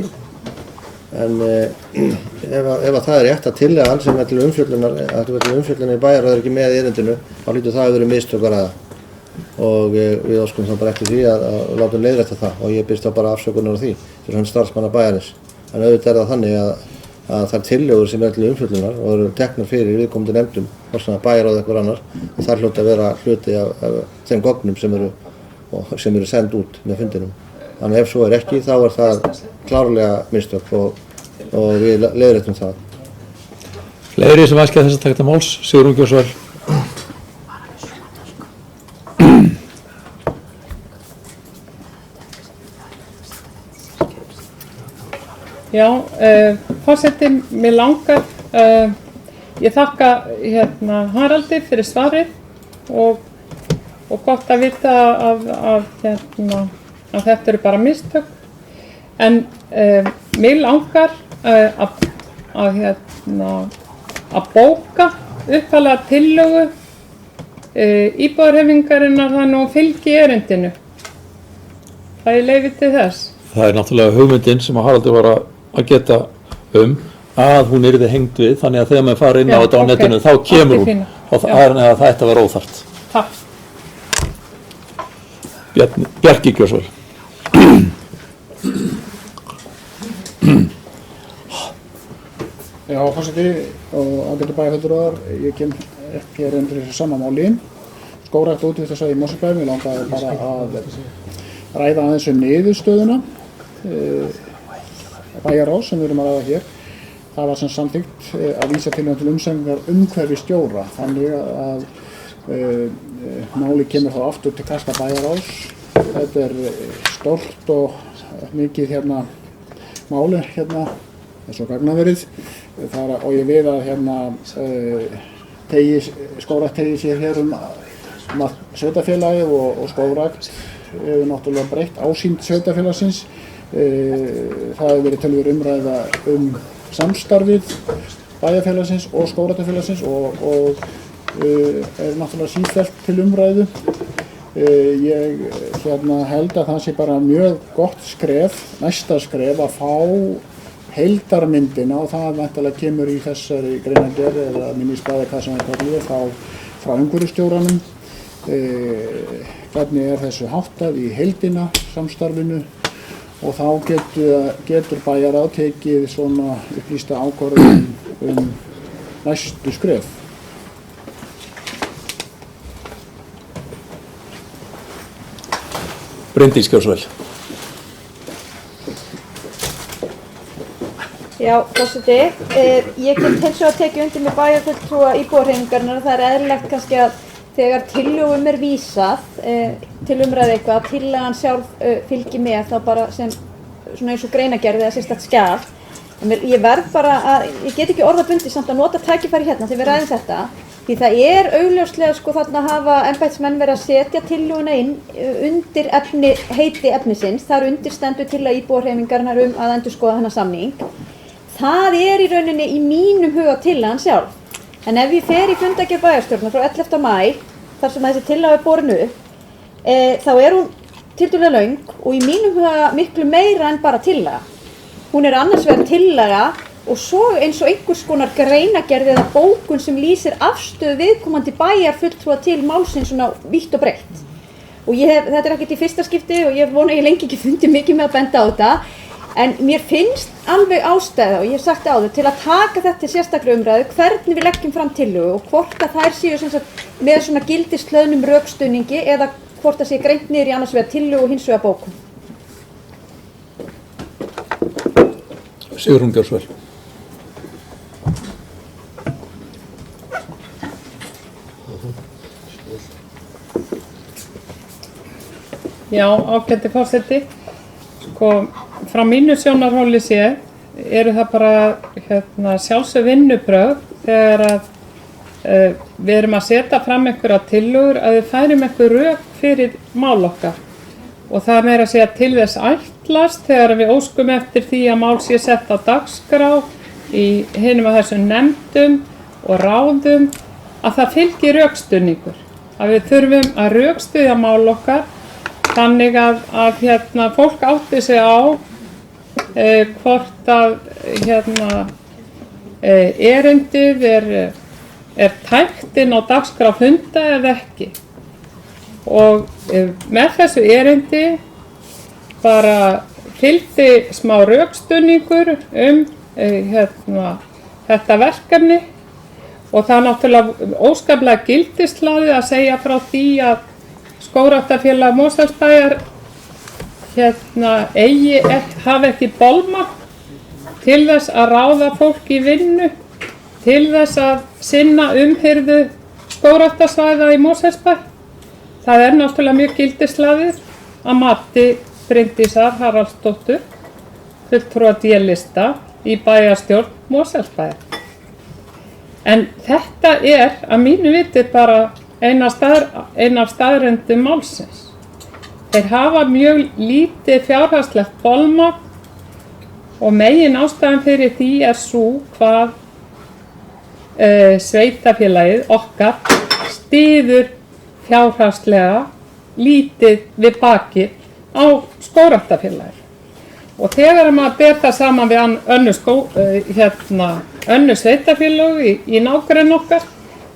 en ef það er rétt að tillagan sem til umfjöllunar í bæjarráði ekki með í erindinu þá hlýtur það að vera mistök að ræða og við óskum þá bara eftir því að látum leiðrétta það og ég byrst þá bara afsökunar á því fyrir hann starfsmanna bæjarins. En auðvitað það þannig að þær tillögur sem til umfjöllunar og eru teknar fyrir viðkomandi nefndum hvort sem bæjarráð eitthvað annar þar hljóta að vera hluti af þeim gögnum sem eru send út með fundinum. Þannig ef svo er ekki þá er það klárlega mistök og við leiðréttum það. Fleiri sem æskja þess að taka til máls? Sigurún Gjörsvöld. Já, forseti, mér langar, ég þakka Haraldi fyrir svarið og gott að vita að þetta eru bara mistök, en mér langar að bóka upphaflega tillögu íbúðarhreyfingarinnar þannig að hún fylgi erindinu. Það er leyfi til þess. Það er náttúrulega hugmyndin sem Haraldur var að geta að hún yrði hengd við, þannig að þegar maður fara inn á þetta á netinu þá kemur hún og það ætti að vera óþarft. Takk. Bjarki Gjörsvöld. Já, forseti og ágætu bæjarfulltrúar, ég kem hér undir þessu sama máli. Skógrækt og útivistarsvæði í Mosfellsbæ, mig langaði bara að ræða aðeins niðurstöðuna bæjarráðs sem við erum að ræða hér. Það var sem samþykkt að vísa til umsagnar umhverfisstjóra, þannig að máli kemur þá aftur til kasta bæjarráðs þetta stórt og mikið hérna máli hérna eins og gagnaverið og ég við að hérna skógrækt sér hér allt sveitafélagið og skógrækt hefur náttúrulega breytt ásýnd sveitafélagsins. Það hefur verið töluvert umræða samstarfið bæjarfélagsins og skógræktarfélagsins og náttúrulega sífellt til umræðu. Ég held að það sé bara mjög gott skref, næsta skref að fá heildarmyndina og það væntanlega kemur í þessari greinargerð eða minnisblaði hvað sem er kallið frá umhverfisstjóranum. Hvernig þessu háttað í heildina samstarfinu og þá getur bæjarráð tekið svona upplýsta ákvörðun næstu skref. Bryndís Gjósvel. Já, forseti. Ég get hins vegar tekið undir með bæjarfulltrúa íbúahreyfingarinnar. Það eðlilegt kannski að þegar tillögum vísað til umræðu eitthvað, að tillagan sjálf fylgi með þá bara sem svona eins og greinargerð eða sérstakt skjal. Ég verð bara að, ég get ekki orðabundið samt að nota tækifæri hérna þegar við ræðum þetta, því það augljóslega sko þarna hafa embættismenn verið að setja tillöguna inn undir heiti efnisins, þar undir stendur tillaga íbúahreyfingarinnar að endurskoða þennan samning. Það í rauninni í mínum huga tillagan sjálf. En ef ég fer í fundargerð bæjarstjórnar frá 11. maí, þar sem þessi tillaga borin upp, þá hún tiltölulega löng og í mínum huga miklu meira en bara tillaga. Hún annars vegar tillaga og svo eins og einhvers konar greinargerð eða bókun sem lýsir afstöðu viðkomandi bæjarfulltrúa til málsins svona vítt og breitt. Og þetta ekkert í fyrsta skipti og ég vona ég lengi ekki fundið mikið með að benda á þetta. En mér finnst alveg ástæða, og ég hef sagt áður, til að taka þetta til sérstakri umræðu hvernig við leggjum fram tillögu og hvort að þær séu sem sagt, með svona gildishlöðnum rökstuðningi eða hvort það sé greint niður í annars vegar tillögu og hins vegar bókun. Sigrún Gjósvel. Já, ágæti forseti. Sko, frá mínu sjónarhóli séð það bara sjálfsög vinnubrögð þegar að við erum að setja fram einhverja tillögur að við færum einhver rök fyrir mál okkar. Og það meira að segja til þess ætlast þegar við óskum eftir því að mál sé sett á dagskrá í hinum af þessum nefndum og ráðum að það fylgi rökstuðningur. Að við þurfum að rökstuðja mál okkar þannig að fólk átti sig á hvort að erindið tækt inn á dagskrá funda eða ekki. Og með þessu erindi bara fylgdi smá rökstuðningur þetta verkefni og það náttúrulega óskaplega gildishlaðið að segja frá því að Skógræktarfélag Mosfellsbæjar hafi ekki bolmagn til þess að ráða fólk í vinnu, til þess að sinna umhirðu skógræktarsvæða í Mosfellsbæ. Það náttúrulega mjög gildishlaðið að mati Bryndísar Haraldsdóttur, fulltrúa D-lista í bæjarstjórn Mosfellsbæjar. En þetta að mínu viti bara ein af staðreyndum málsins. Þeir hafa mjög lítið fjárhagslegt bolmagn og megin ástæðan fyrir því sú hvað sveitafélagið okkar styður fjárhagslega lítið við bakið á Skógræktarfélagið. Og þegar maður ber það saman við önnur sveitafélög í nágrenni okkar,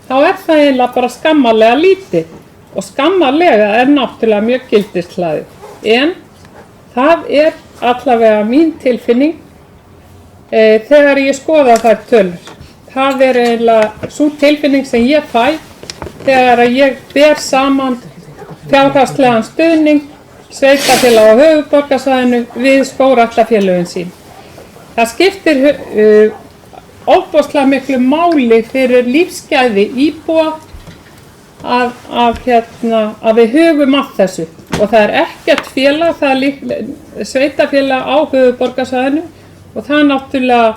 þá það eiginlega bara skammarlega lítið og skammarlega náttúrulega mjög gildishlaðið. En það allavega mín tilfinning þegar ég skoða þær tölur. Það eiginlega sú tilfinning sem ég fæ þegar ég ber saman fjárhagslegan stuðning sveitafélag á höfuðborgarsvæðinu við skógræktarfélögin sín. Það skiptir ofboðslega miklu máli fyrir lífsgæði íbúa að við hugum að þessu. og það er ekkert félag, það er sveitafélag á höfuðborgarsvæðinu og það er náttúrulega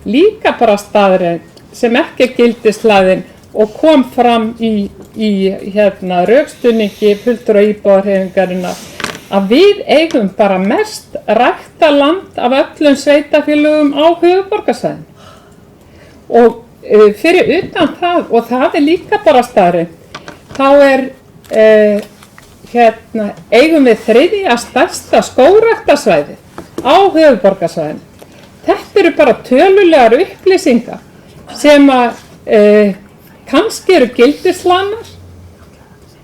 líka bara staðurinn sem ekki er gildishlaðin og kom fram í rökstuðningi fulltrúa íbúðarhreyfingarinnar að við eigum bara mest rækta land af öllum sveitafélögum á höfuðborgarsvæðinu. Og fyrir utan það, og það er líka bara staðurinn, þá eigum við 3. stærsta skógræktarsvæði á höfuðborgarsvæðinu. Þetta eru bara tölulegar upplýsingar sem að kannski eru gildislanar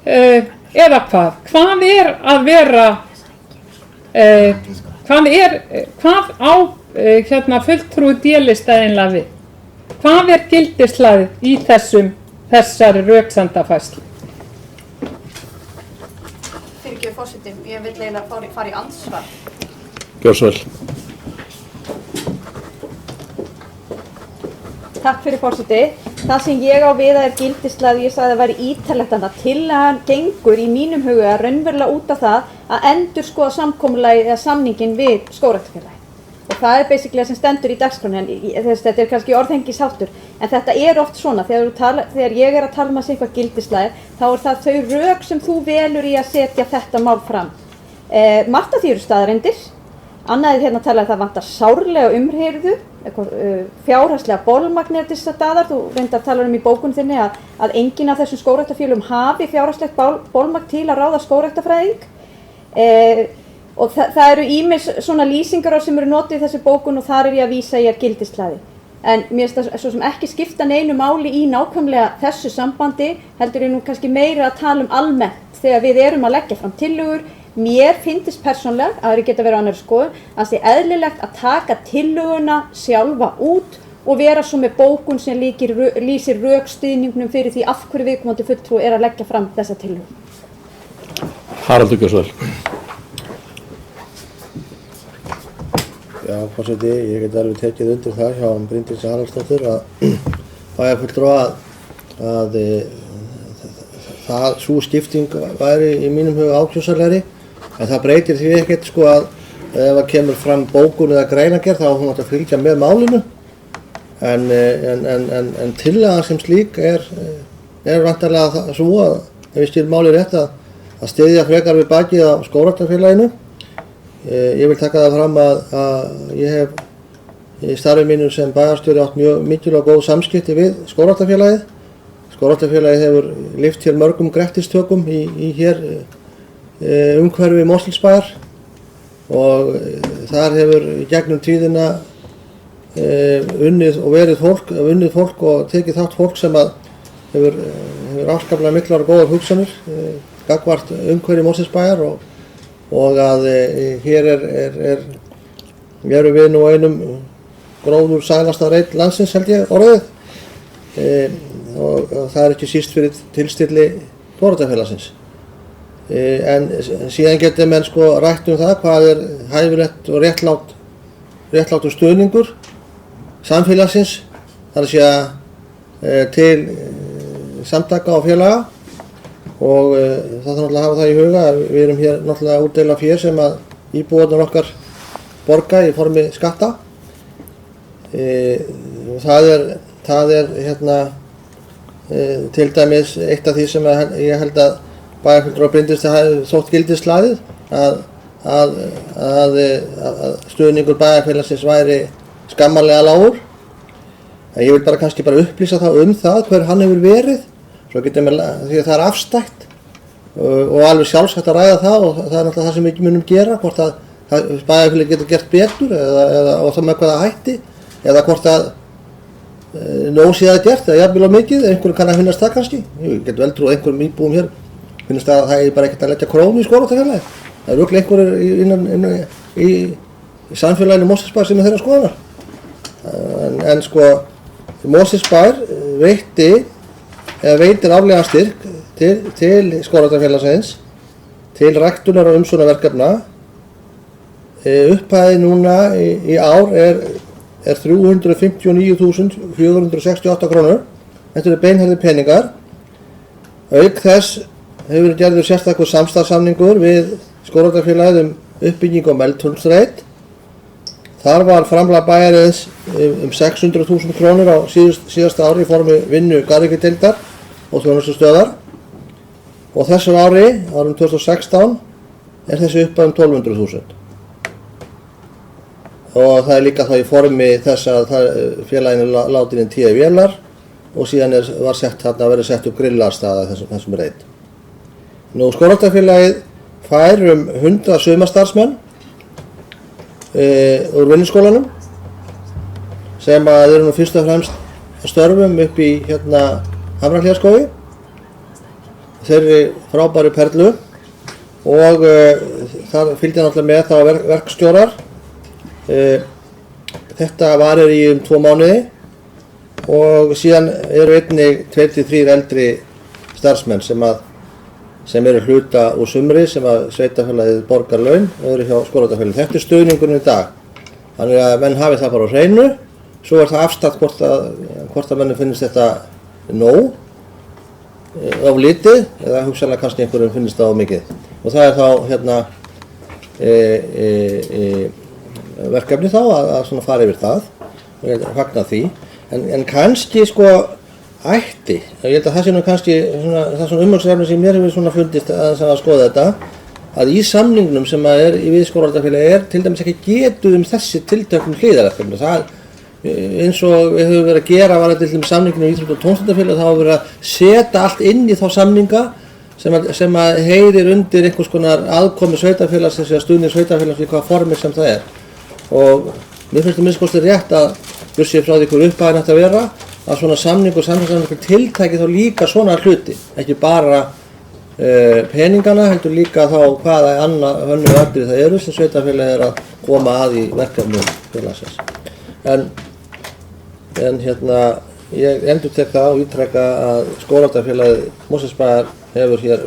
eða hvað. Hvað er að vera, hvað á fulltrúi D-lista eiginlega við? Hvað er gildislaðið í þessari röksemdafærslu? Fyrirgefðu forseti, ég vil eiginlega fara í andsvar. Gjörðu svo vel. Takk fyrir forseti. Það sem ég á við er gildislað, ég sagði að það væri ítarlegt að það tillagan gengur í mínum huga raunverulega út af það að endurskoða samkomulagið eða samningin við skógræktarfélagið. Og það er basically það sem stendur í dagskránni, en þetta er kannski orðhengisháttur, en þetta er oft svona, þegar ég er að tala um að segja eitthvað gildislagið, þá er það þau rök sem þú velur í að setja þetta mál fram. Margt af því eru staðreyndir, annað er að tala að það vantar sárlega umhirðu, fjárhagslega bolmagn til þess að staðar, þú reyndar að tala um í bókunni þinni að enginn af þessum skógræktarfélögum hafi fjárhagslegt bolmagn til að ráða skógræktarfræðing. Og það eru ýmis svona lýsingar sem eru notið í þessu bókun og þar er ég að vísa í gildislaði. En mér finnst það svo sem ekki skipta neinu máli í nákvæmlega þessu sambandi, heldur ég nú kannski meira að tala um almennt þegar við erum að leggja fram tillögur. Mér finnst persónlega, að það geta verið á annarri skoðun, að það sé eðlilegt að taka tillöguna sjálfa út og vera svo með bókun sem lýsir rökstuðningnum fyrir því af hverju viðkomandi fulltrúi er að leggja fram þessa tillögu. Haraldur, gjörðu svo vel. Já, forseti, ég get alveg tekið undir það hjá Bryndísi Haraldsdóttur að bæjarfulltrúa að sú skipting væri í mínum huga ákjósanlegri, en það breytir því ekkert sko að ef það kemur fram bókun eða greinargerð þá hún átt að fylgja með málinu, en tillagan sem slík er vantarlega svo að, ef ég skil málið rétt, að styðja frekar við bakið á skógræktarfélaginu. Ég vil taka það fram að ég hef í starfi mínu sem bæjarstjóri átt mjög mikilvæg og góð samskipti við skógræktarfélagið. Skógræktarfélagið hefur lyft hér mörgum grettistökum í hér umhverfi Mosfellsbæjar og þar hefur í gegnum tíðina unnið fólk og tekið þátt fólk sem hefur afskaplega miklar og góðar hugsanir gagnvart umhverfi Mosfellsbæjar og að hér erum við nú einum gróður sælasta reit landsins held ég orðið og það er ekki síst fyrir tilstilli skógræktarfélagsins. En síðan getur menn sko rætt um það hvað er hæfilegt og réttlátur stuðningur samfélagsins, þar að segja til samtaka og félaga og það þarf náttúrulega að hafa það í huga að við erum hér náttúrulega að útdeila fé sem að íbúarnir okkar borga í formi skatta. Það er til dæmis eitt af því sem ég held að bæjarfulltrúa Bryndísi hafi þótt gildislaðið að stuðningur bæjarfélagsins væri skammarlega lágur. En ég vil kannski upplýsa það hver hann hefur verið, svo getum við, því að það er afstætt og alveg sjálfsagt að ræða það og það er náttúrulega það sem við ekki munum gera, hvort að bæjarfélagið getur gert betur og það með hvaða hætti, eða hvort að nóg sé það gert eða jafnvel á mikið, einhverjum kann að finnast það kannski. Ég get vel trúið einhverjum íbúum hér finnst að það er bara ekkert að leggja krónu í skógræktarfélagið. Það er örugglega einhverjir í samfélaginu Mosfellsbæjar sem er þeirra skoðunar. En sko, Mosfellsbær veitir árlegan styrk til skógræktarfélagsins, til ræktunar og umsjónarverkefna. Upphæðin núna í ár er 359.468 krónur. Þetta eru beinharðir peningar. Auk þess hefur verið gerður sérstakur samstarfssamningur við Skógræktarfélagið uppbygging á Meltúnsreit. Þar var framlag bæjarins 600.000 krónur á síðasta ári í formi vinnu garðyrkjudeildar og þjónustustöðar og þessu árum 2016 þessi upphæð 1200.000. Og það líka þá í formi þess að félaginu látin inn 10 vélar og síðan var verið sett upp grillastaða þessum reit. Nú Skógræktarfélagið fær 100 sumarstarfsmenn úr vinnuskólanum sem eru nú fyrst og fremst störfum upp í Hamrahlíðarskógi, þeirri frábæru perlu og þar fylgdi náttúrulega með þá verkstjórar. Þetta varir í 2 mánuði og síðan eru einnig 2-3 eldri starfsmenn sem eru hluta úr sumri sem að sveitarfélagið borgar laun og eru hjá Skógræktarfélaginu. Þetta stuðningurinn í dag. Þannig að menn hafi það bara á hreinu, svo það afstætt hvort að menn finnst þetta nóg, of lítið, eða hugsanlega kannski einhverjum finnst það of mikið. Og það þá verkefni þá að svona fara yfir það og ég fagna því. En kannski ætti, ég held að það sé nú kannski það umhugsunarefni sem mér hefur fundist að skoða þetta, að í samningnum sem er í við Skógræktarfélagið til dæmis ekki getið þessi tilteknu hliðarverkefni. Það eins og við höfum verið að gera var til dæmis samninginu í Íþrótta- og tómstundafélagi, þá hafa verið að setja allt inn í þá samninga sem að heyrir undir einhvers konar aðkomu sveitarfélags, þessi að stuðning sveitarfélags í hvaða formi sem það er. Og mér finnst það minnst rétt að bursið frá því hver upphæðin ætti að vera, að svona samningur tiltæki þá líka svona hluti, ekki bara peningana, heldur líka þá hvaða önnur atriði það eru sem sveitarfélagið að koma að í verkefnum félagsins. En ég endurtek það og ítreka að Skógræktarfélagið Mosfellsbæjar hefur hér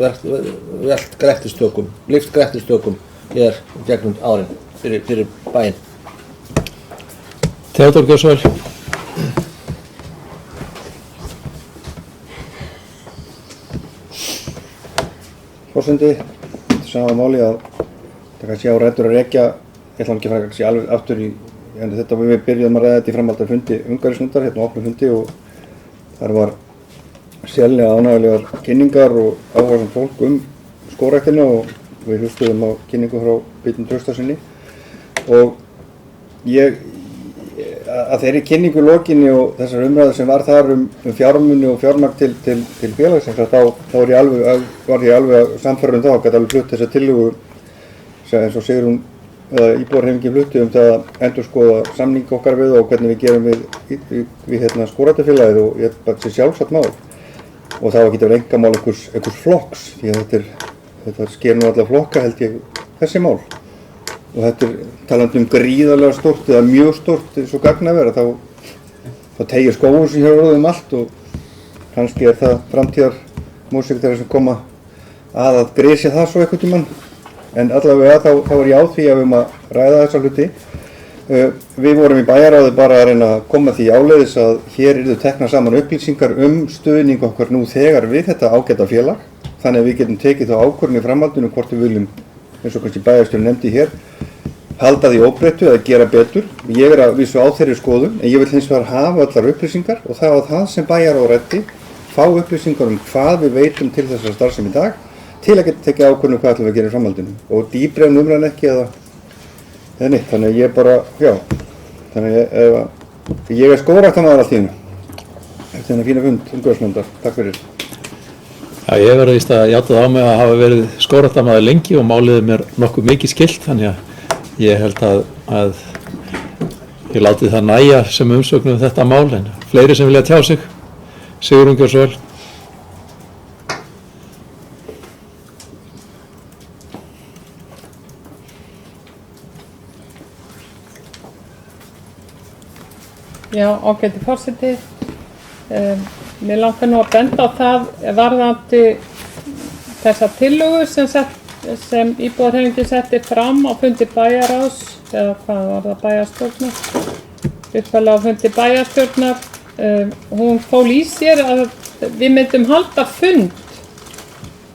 lyft grettistökum hér gegnum árin fyrir bæinn. Theodór Gjörsvæl. Forseti, þetta sama máli að það kannski á rætur að rekja, ég ætla ekki að fara kannski alveg aftur í, en þetta við byrjuðum að ræða þetta í framhaldi af fundi umhverfisnefndar, opnum fundi og þar var sérlega ánægjulegar kynningar og áhugasamt fólk skógræktina og við hlustuðum á kynningu frá Birni Traustasyni og að þeirri kynningu lokinni og þessar umræðu sem var þar fjármuni og fjármagn til félagsins, þá var ég alveg samfærður þá, gat alveg flutt þessa tillögu eins og Sigrún íbúarhreyfingin flutti það að endurskoða samning okkar við og hvernig við gerum við Skógræktarfélagið og ég bara sé sjálfsagt mál og það var ekki verið einkamál einhvers flokks því að þetta sker nú alla flokka held ég þessi mál. Og þetta talandi gríðarlega stórt eða mjög stórt eins og gagnavera þá teygir skógur sem hér orðið allt og kannski það framtíðar músíktarar sem koma að grisja það svo einhvern tímann en allavega þá er ég á því að við að ræða þessa hluti. Við vorum í bæjarráði bara að reyna að koma því áleiðis að hér yrðu teknar saman upplýsingar stuðning okkar nú þegar við þetta ágæta félag þannig að við getum tekið þá ákvörðun í framhaldinu hvort við viljum eins og kannski bæjarstjórinn nefndi hér halda því óbreyttu eða gera betur. Ég að vísu á þeirri skoðun en ég vil hins vegar hafa allar upplýsingar og það var það sem bæjarráð ræddi, fá upplýsingar hvað við veitum til þessar starfsemi í dag til að geta tekið ákvörðun hvað ætlum við að gera í framhaldinu og dýbri umræðan ekki eða neitt, þannig að ég bara, ég skógræktarmaður allt í einu eftir þennan fína fund umhverfisnefndar. Takk fyrir. Já, ég verður víst að játa það á mig að hafa verið skógræktarmaður lengi og málið mér nokkuð mikið skylt, þannig að ég held að ég láti það nægja sem umsögn þetta mál, en fleiri sem vilja tjá sig. Sigrún Gjörsvæl. Já, ágæti forseti. Mér langar nú að benda á það varðandi þessa tillögu sem íbúarhreyfingin setti fram á fundi bæjarráðs, eða hvað var það bæjarstjórnar, upphaflega á fundi bæjarstjórnar. Hún fól í sér að við myndum halda fund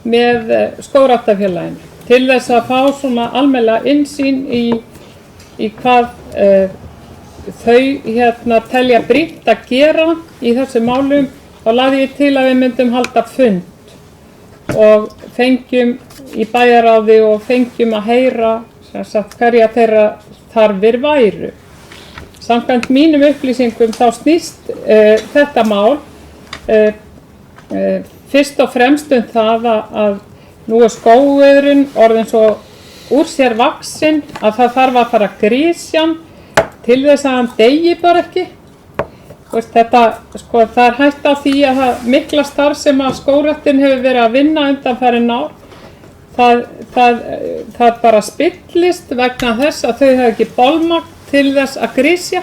með Skógræktarfélaginu til þess að fá svona almennilega innsýn í hvað þau telja brýnt að gera í þessu málum. Þá lagði ég til að við myndum halda fund og fengjum í bæjarráði og fengjum að heyra sem sagt hverja þeirra þarfir væru. Samkvæmt mínum upplýsingum þá snýst þetta mál fyrst og fremst það að nú skógurinn orðinn svo úr sér vaxinn að það þarf að fara að grísja hann til þess að hann deyi bara ekki. Þetta, það hætt á því að það mikla starf sem að Skógræktin hefur verið að vinna undanfarin ár, það bara spillist vegna þess að þau hafa ekki bolmagn til þess að grísja.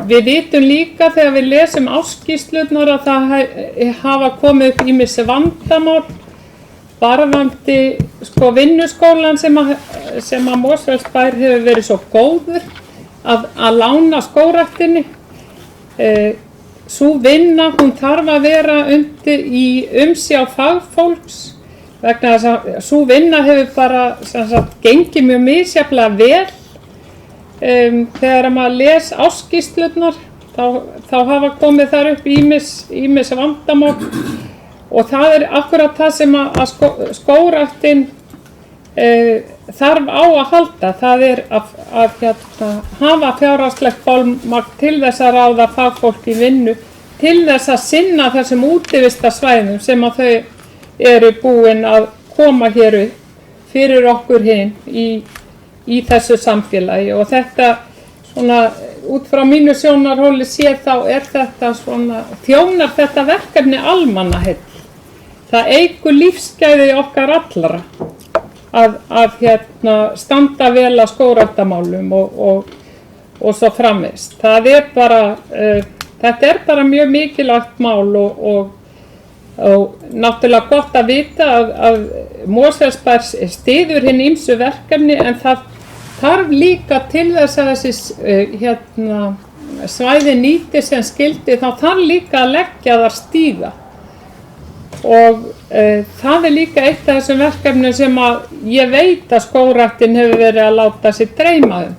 Við vitum líka þegar við lesum ársskýrslurnar að það hafa komið upp ýmis vandamál varðandi vinnuskólann sem að Mosfellsbær hefur verið svo góður að lána Skógræktinni. Sú vinna, hún þarf að vera undir í umsjá fagfólks vegna þess að sú vinna hefur bara gengið mjög misjafnlega vel. Þegar maður les ársskýrslurnar þá hafa komið þar upp ýmis vandamál og það akkurat það sem að Skógræktin þarf á að halda, það að hafa fjárhagslegt bolmagn til þess að ráða fagfólk í vinnu til þess að sinna þessum útivistarsvæðum sem að þau eru búin að koma hér upp fyrir okkur hin í þessu samfélagi. Og þetta svona út frá mínu sjónarhóli séð þá þetta svona þjónar þetta verkefni almannaheill. Það eykur lífsgæði okkar allra að standa vel að skógræktarmálum og svo framvegis. Þetta bara mjög mikilvægt mál og náttúrulega gott að vita að Mosfellsbær styður hin ýmsu verkefni en það þarf líka til þess að þessi svæði nýti sem skildi þá þarf líka að leggja þar stíga. Og það líka eitt af þessum verkefnum sem að ég veit að Skógræktin hefur verið að láta sig dreyma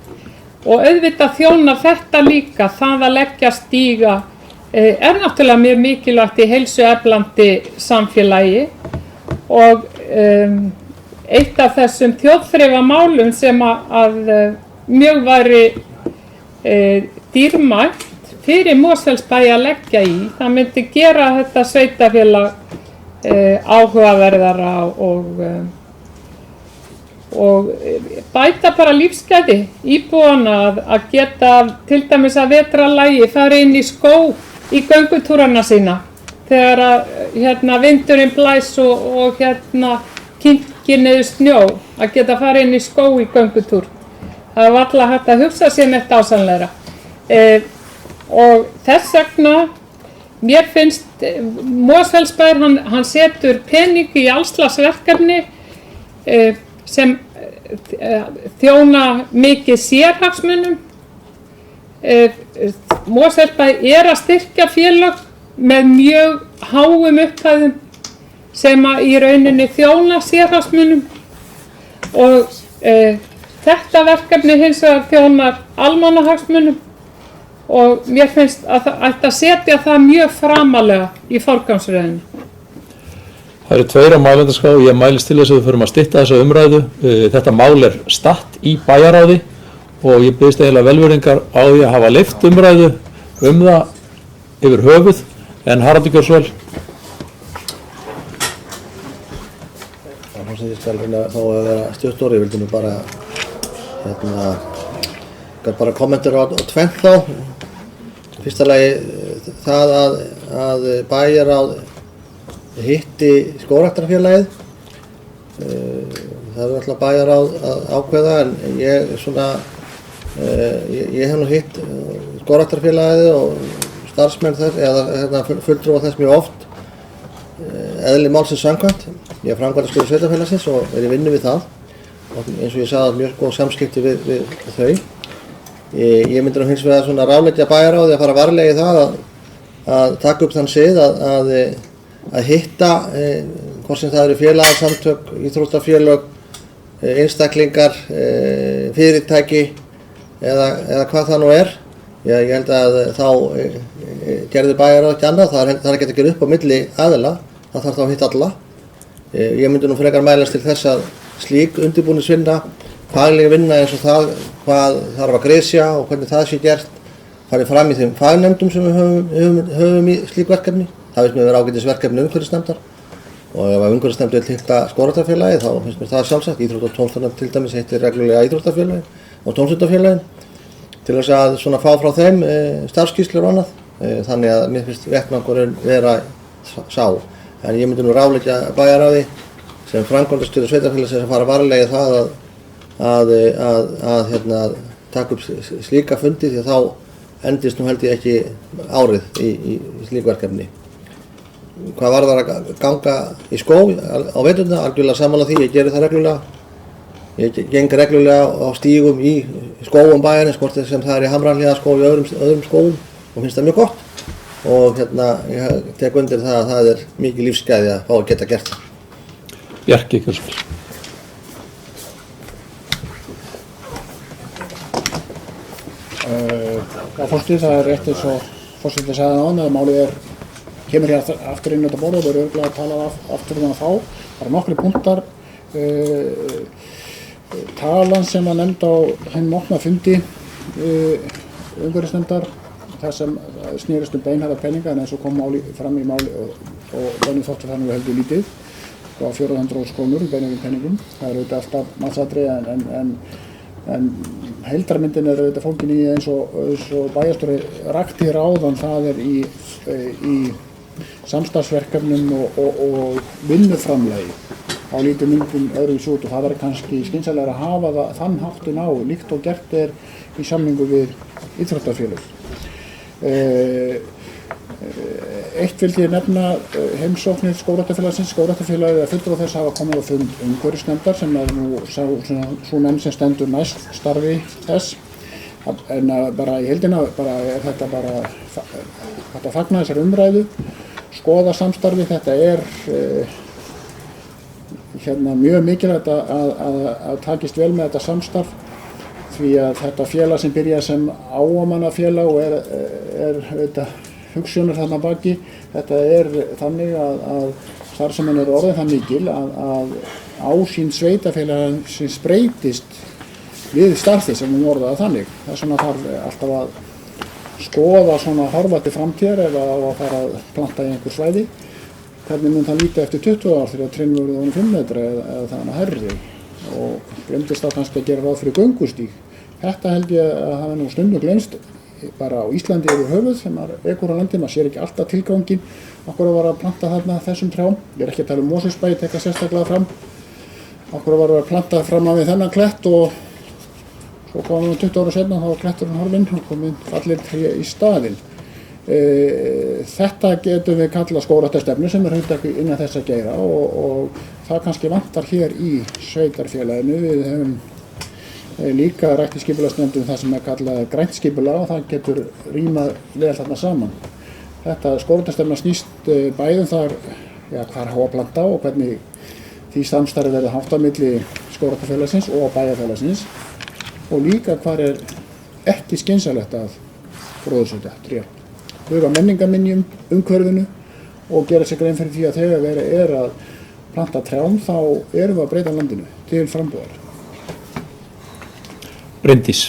Og auðvitað þjónar þetta líka, það að leggja stíga náttúrulega mjög mikilvægt í heilsueflandi samfélagi og eitt af þessum þjóðþrifamálum sem að mjög væri dýrmætt fyrir Mosfellsbæ að leggja í, það myndi gera þetta sveitarfélag áhugaverðara og bæta bara lífsgæði íbúana að geta til dæmis að vetrarlagi fara inn í skóg í göngutúrana sína þegar að vindurinn blæs og kynkir niður snjó, að geta fara inn í skóg í göngutúr. Það var alltaf hægt að hugsa sér neitt ásamlegra. Og þess vegna, mér finnst Mosfellsbær, hann setur pening í allslagsverkefni sem þjóna mikið sérhagsmunum. Mosfellsbær að styrkja félag með mjög háum upphæðum sem að í rauninni þjóna sérhagsmunum og þetta verkefni hins vegar þjónar almannahagsmunum og mér finnst að það ætti að setja það mjög framalega í forgangsröðinni. Það eru tveir á mælendaskrá og ég mælist til þess að við förum að stytta þessa umræðu. Þetta mál statt í bæjarráði og ég biðst eiginlega velvirðingar á því að hafa leyft umræðu það yfir höfuð en Haraldur gjör svo vel. Ég skal reyna þá að vera stjórnstóri, ég vildi nú bara bara kommentar á tvennt þá. Fyrsta lagi það að bæjarráð hitti skógræktarfélagið. Það alltaf bæjarráð að ákveða en ég hef nú hitt skógræktarfélagið og starfsmenn þess eða fulltrúa þess mjög oft. Eðli málsins samkvæmt. Ég er framkvæmdastjóri sveitarfélagsins og í vinnu við það og eins og ég sagði mjög góð samskipti við þau. Ég myndi nú hins vegar ráðleggja bæjarráði að fara varlega í það að taka upp þann sið að að hitta, hvort sem það eru félagasamtök, íþróttafélög, einstaklingar, fyrirtæki eða hvað það nú er. Ég held að þá gerði bæjarráð ekki annað, það er ekki að gera upp á milli aðila, það þarf þá að hitta alla. Ég myndi nú frekar mælast til þess að slík undirbúningsvinna, fagleg vinna eins og það, hvað þarf að gresja og hvernig það sé gert, farið fram í þeim fagnefndum sem við höfum í slík verkefni. Það finnst mér vera ágætisverkefni umhverfisnefndar og ef umhverfisnefnd vil hitta skógræktarfélagið þá finnst mér það sjálfsagt. Íþrótta- og tómstundafélagið til dæmis hittir reglulega íþróttafélagið og tómstundafélagið til þess að svona fá frá þeim starfskýrslur og annað. Þannig að mér finnst vettvangurinn vera sá. En ég myndi nú ráðleggja bæjarráði sem framkvæmdastjóri sveitarfélagsins að fara varlega í það að taka upp slíka fundi því að þá endist nú held ég ekki árið í slík verkefni. Hvað varðar að ganga í skóg á veturna, algjörlega sammála því, ég geri það reglulega. Ég geng reglulega á stígum í skógum bæjarins, hvort sem það er í Hamrahlíðarskóg og öðrum skógum og finnst það mjög gott. Og ég tek undir það að það er mikið lífsgæði að fá að geta gert það. Bjarki Kjölsson. Forseti, það er rétt eins og forseti sagði áðan að málið kemur hér aftur inn á þetta borð og verður örugglega að tala aftur um það þá. Það eru nokkrir punktar. Talan sem var nefnd á hinn opna fundi umhverfisnefndar, það sem snerist beinharða peninga en eins og kom fram í máli og beinum þóttu það nú heldur lítið á 400.000 krónur í beinum peningum. Það er auðvitað alltaf matsatriði en heildarmyndin er auðvitað fólkin í eins og bæjarstjóri rakti ráðan, það er í samstarfsverkefnum og vinnuframlagi. Þá lítur myndin öðruvísi út og það verður kannski skynsamlegra að hafa þann háttinn á líkt og gert er í samningu við íþróttafélög. Eitt vildi ég nefna heimsóknir skógræktarfélagsins. Skógræktarfélagið er fulltrúar þess að hafa komið á fund umhverfisnefndar sem er nú sú nefnd sem stendur næst starfi þess. En bara í heildina er þetta bara hægt að fagna þessari umræðu, skoða samstarfi. Þetta er mjög mikilvægt að takist vel með þetta samstarf því að þetta félag sem byrjaði sem áamannafélag og er auðvitað hugsjónur þarna baki, þetta er þannig að starfsemin er orðin það mikil að ásýn sveitarfélagsins breytist við starfið sem hún orðaði þannig. Þess vegna þarf alltaf að skoða svona horfa til framtíðar ef að fara að planta í einhver svæði. Hvernig mun það líta eftir 20 ár þegar trinn verður ofan 5 metra eða það hærri og glemdist þá kannski að gera ráð fyrir göngustíg. Þetta held ég að hafa nú stundum glemst bara á Íslandi yfir höfuð sem ekur á landi, maður sér ekki alltaf tilganginn okkur að vera að planta þarna þessum trjám. Ég er ekki að tala um Mosfellsbæ, ég tek það sérstaklega fram. Okkur að vera að planta fram af við þennan klett og svo komum við 20 ára seinna þá var kletturinn horfinn og komið allir tré í staðinn. Þetta getum við kallað skógræktarstefnu sem er hugtak innan þess að geira og það kannski vantar hér í sveitarfélaginu. Við hefum líka rætt í skipulagsnefndum það sem er kallað grænt skipulag og það getur rímað vel þarna saman. Þetta skógræktarstefna snýst bæðum þar hvar á að planta og hvernig því samstarfi verður háttað milli skógræktarfélagsins og bæjarfélagsins og líka hvar er ekki skynsamlegt að gróðursetja tré. Huga menningarminjum, umhverfinu og gera sér grein fyrir því að þegar verið er að planta trjám þá erum við að breyta landinu til frambúðar. Bryndís.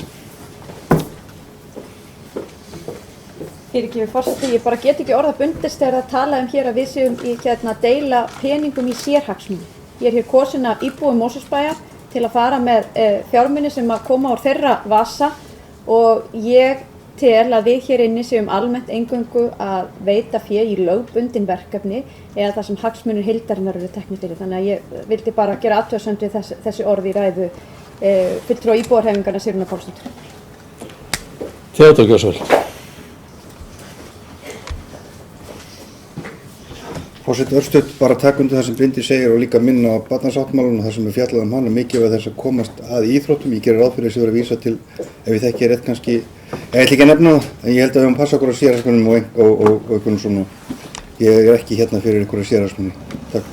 Fyrirgefið forseti, ég bara get ekki orða bundist þegar að tala hér að við séum í deila peningum í sérhagsmuni. Ég er hér kosin af íbúum Mosfellsbæjar til að fara með fjármuni sem að koma úr þeirra vasa og ég tel að við hér inni séum almennt eingöngu að veita fé í lögbundin verkefni eða það sem hagsmunir heildarinnar eru teknir fyrir. Þannig að ég vildi bara gera athugasemd við þessi orð í ræðu fulltrúa íbúarhreyfingarinnar Sigrúnar Pálsdóttur. Theodór Gjörsvel. Forseti örstutt bara taka undir það sem Bryndís segir og líka minna á barnasáttmálann og það sem er fjallað um hann og mikilvægt þess að komast að íþróttum. Ég gerir ráð fyrir þess að vera að vísa til, ef ég þekki rétt kannski, ég ætla ekki að nefna það, en ég held að við höfum passa okkur á sérhagsmunum og einhvern svona ég er ekki hérna fyrir einhverja sérhagsmuni. Takk.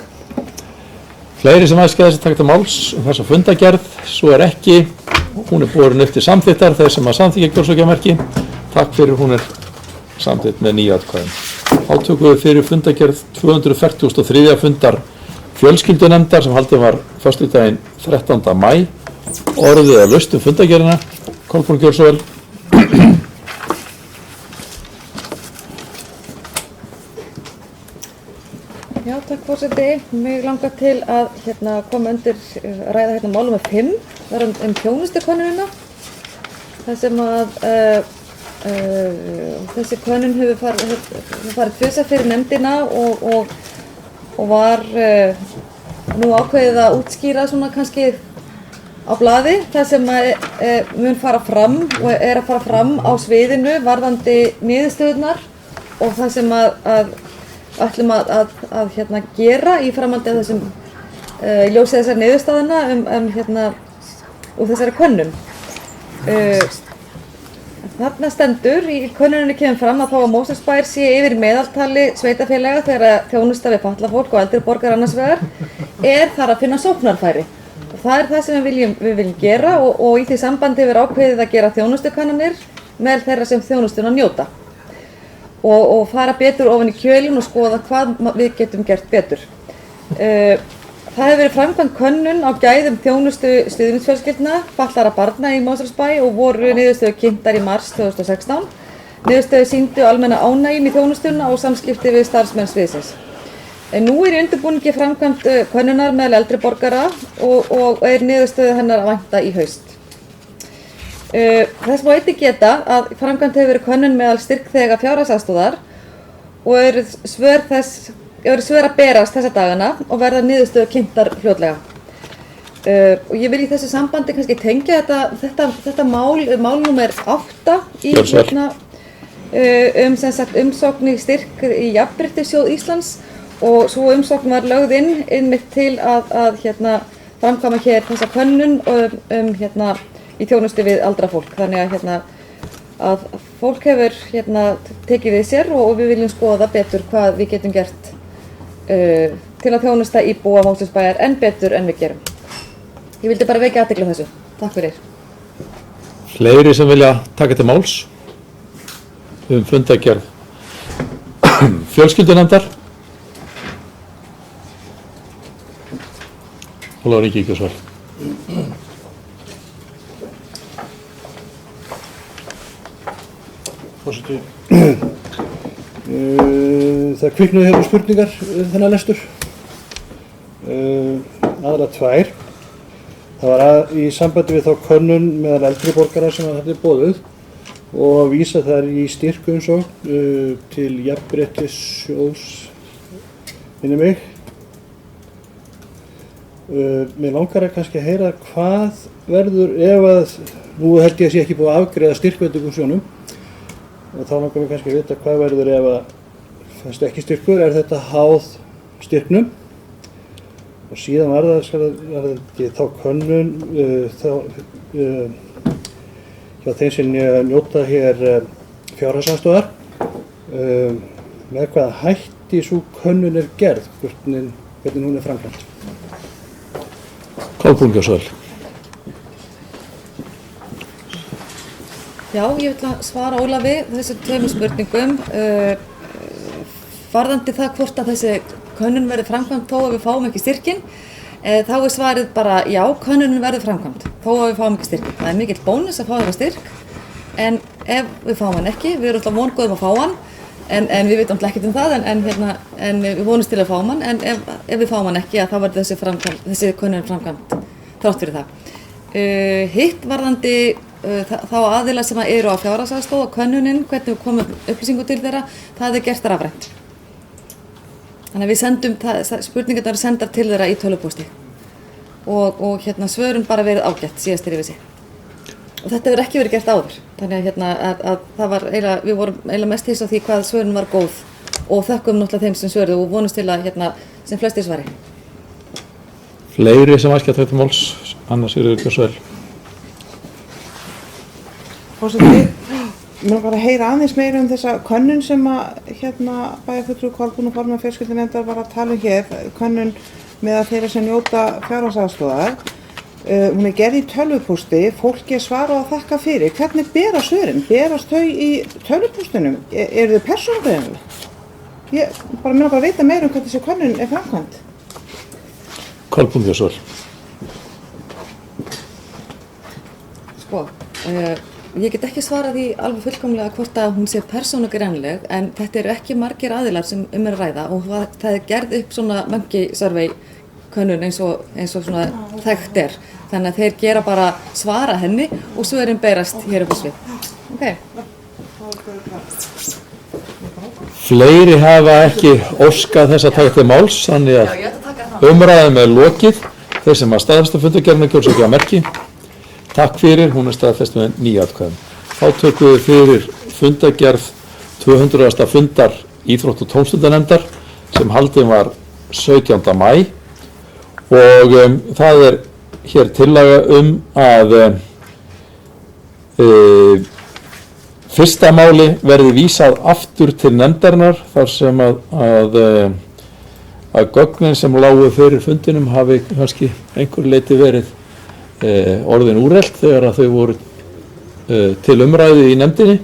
Fleiri sem æskja þess að taka til máls þessa fundagerð, svo er ekki. Hún er borin upp til samþykktar, þeir sem að samþykkja kjörsorgjamerki. Takk fyrir, hún er samþykkt með 9 atkvæðum. Átökum við fyrir fundagerð 243. fundar fjölskyldunefndar sem haldið var föstudaginn 13. maí. Orðið að laust fundagerðina. Kolbrún, gjörðu svo vel. Já, takk forseti. Mig langar til að koma undir ræða mál númer 5, það er þjónustukönnunina. Það sem að þessi könnun hefur farið tvisvar fyrir nefndina og var nú ákveðið að útskýra svona kannski á blaði það sem mun fara fram og er að fara fram á sviðinu varðandi niðurstöðurnar og það sem að ætlum að gera í framhaldi af þessum ljósið þessar niðurstöðuna úr þessari könnun. Þarna stendur í könnuninni kemur fram að þá að Mosfellsbær sé yfir meðaltali sveitarfélaga þegar þjónusta við fatlað fólk og eldri borgarar annars vegar er þar að finna sóknarfæri. Og það er það sem við viljum gera og í því sambandi hefur ákveðið að gera þjónustukannanir meðal þeirra sem þjónustuna njóta. Og fara betur ofan í kjölinn og skoða hvað við getum gert betur. Það hefur verið framkvæmd könnun á gæðum þjónustu stuðningsfjölskyldna fatlaðra barna í Mosfellsbæ og voru niðurstöður kynntar í mars 2016. Niðurstöður sýndu almenna ánægjum í þjónustuna og samskipti við starfsmenn sviðsins. Nú er í undirbúningi framkvæmd könnunar meðal eldri borgara og er niðurstöðu hennar að vænta í haust. Þess má einnig geta að framkvæmd hefur verið könnun meðal styrkþega fjárhagsaðstoðar og eru svör að berast þessa dagana og verða niðurstöður kynntar fljótlega. Og ég vil í þessu sambandi kannski tengja þetta mál númer 8 í umsókn í styrk í Jafnréttissjóð Íslands og svo umsókn var lögð inn einmitt til að framkvæma hér þessa könnun í þjónustu við aldra fólk. Þannig að fólk hefur tekið við sér og við viljum skoða betur hvað við getum gert til að þjónusta íbúa Mosfellsbæjar enn betur en við gerum. Ég vildi bara vekja athygli á þessu. Takk fyrir. Fleiri sem vilja taka til máls fundagerð fjölskyldunefndar. Ólafur Ingi Gíslason. Forseti. Það kviknuðu hérna spurningar þennan lestur. Aðra 2. Það var í sambandi við þá könnun meðal eldri borgara sem þetta er boðuð og vísa þær í styrkumsókn til Jafnréttissjóðs, minni mig. Mér langar að kannski heyra hvað verður ef að, nú held ég að sé ekki búið að afgreiða styrkveitingum sjónum og þá langar við kannski að vita hvað verður ef að fannst ekki styrkur, er þetta háð styrknum og síðan var það þá könnun hjá þeim sem njóta hér fjárhagsaðstoðar með hvaða hætti sú könnun er gerð, hvernig hún er framkvæmd. Kolbrún, gjörðu svo vel. Já, ég vil að svara Ólafi þessum 2 spurningum. Varðandi það hvort að þessi könnun verði framkvæmd þó að við fáum ekki styrkinn, þá er svarið bara já, könnunin verður framkvæmd þó að við fáum ekki styrkinn. Það er mikill bónus að fá þetta styrk, en ef við fáum hann ekki, við erum alltaf vongóðum að fá hann, en við veitum alltaf ekkert um það, en við vonumst til að fá hann, en ef við fáum hann ekki, þá verður þessi könnunin framkvæmd þrátt fyrir það. Hitt varðandi þá aðila sem eru á fjárhagsaðstoð og könnunin, hvernig við komum upplýsingu til þeirra, það er gert rafrænt. Þannig að við sendum, spurningarnar eru sendar til þeirra í tölvupósti og svörum bara verið ágætt síðast þegar við sé. Og þetta hefur ekki verið gert áður, þannig að það var við vorum eiginlega mest hissa á því hvað svörin var góð og þökkum náttúrulega þeim sem svöruðu og vonumst til að sem flestir svari. Fleiri sem æskja að taka til máls, annars eru gjörðu svo vel. Forseti, mér bara að heyra aðeins meira þessa könnun sem að bæjarfulltrúi Kolbrún og formaður fjölskyldunefndar var að tala hér, könnun með þeirra sem njóta fjárhagsaðstoðar. Hún gerð í tölvupósti, fólki svarað að þakka fyrir. Hvernig berast svörin? Berast þau í tölvupóstunum? Eru þau persónugreinanleg? Ég mér bara að vita meira hvernig þessi könnun framkvæmd. Kolbrún Björnsson. Sko, ég get ekki svarað því alveg fullkomlega hvort að hún sé persónugreinanleg, en þetta eru ekki margir aðilar sem að ræða og það gerð upp svona monkey survey könnun eins og svona þekkt þannig að þeir gera bara svara henni og svörin berast hér upp á svið. Okay. Fleiri hafa ekki óskað þess að taka til máls, þannig að umræðum er lokið. Þeir sem að staðfesta fundargerðina gjörðu svo ekki að merki. Takk fyrir, hún er staðfest með 9 atkvæðum. Þá tökum við fyrir fundargerð 200. fundar Íþrótt- og tómstundanefndar sem haldin var 17. maí og það er hér tillaga að fyrsta máli verði vísað aftur til nefndarinnar þar sem að gögnin sem lágu fyrir fundinum hafi kannski einhver leyti verið orðin úrelt þegar að þau voru til umræðu í nefndinni,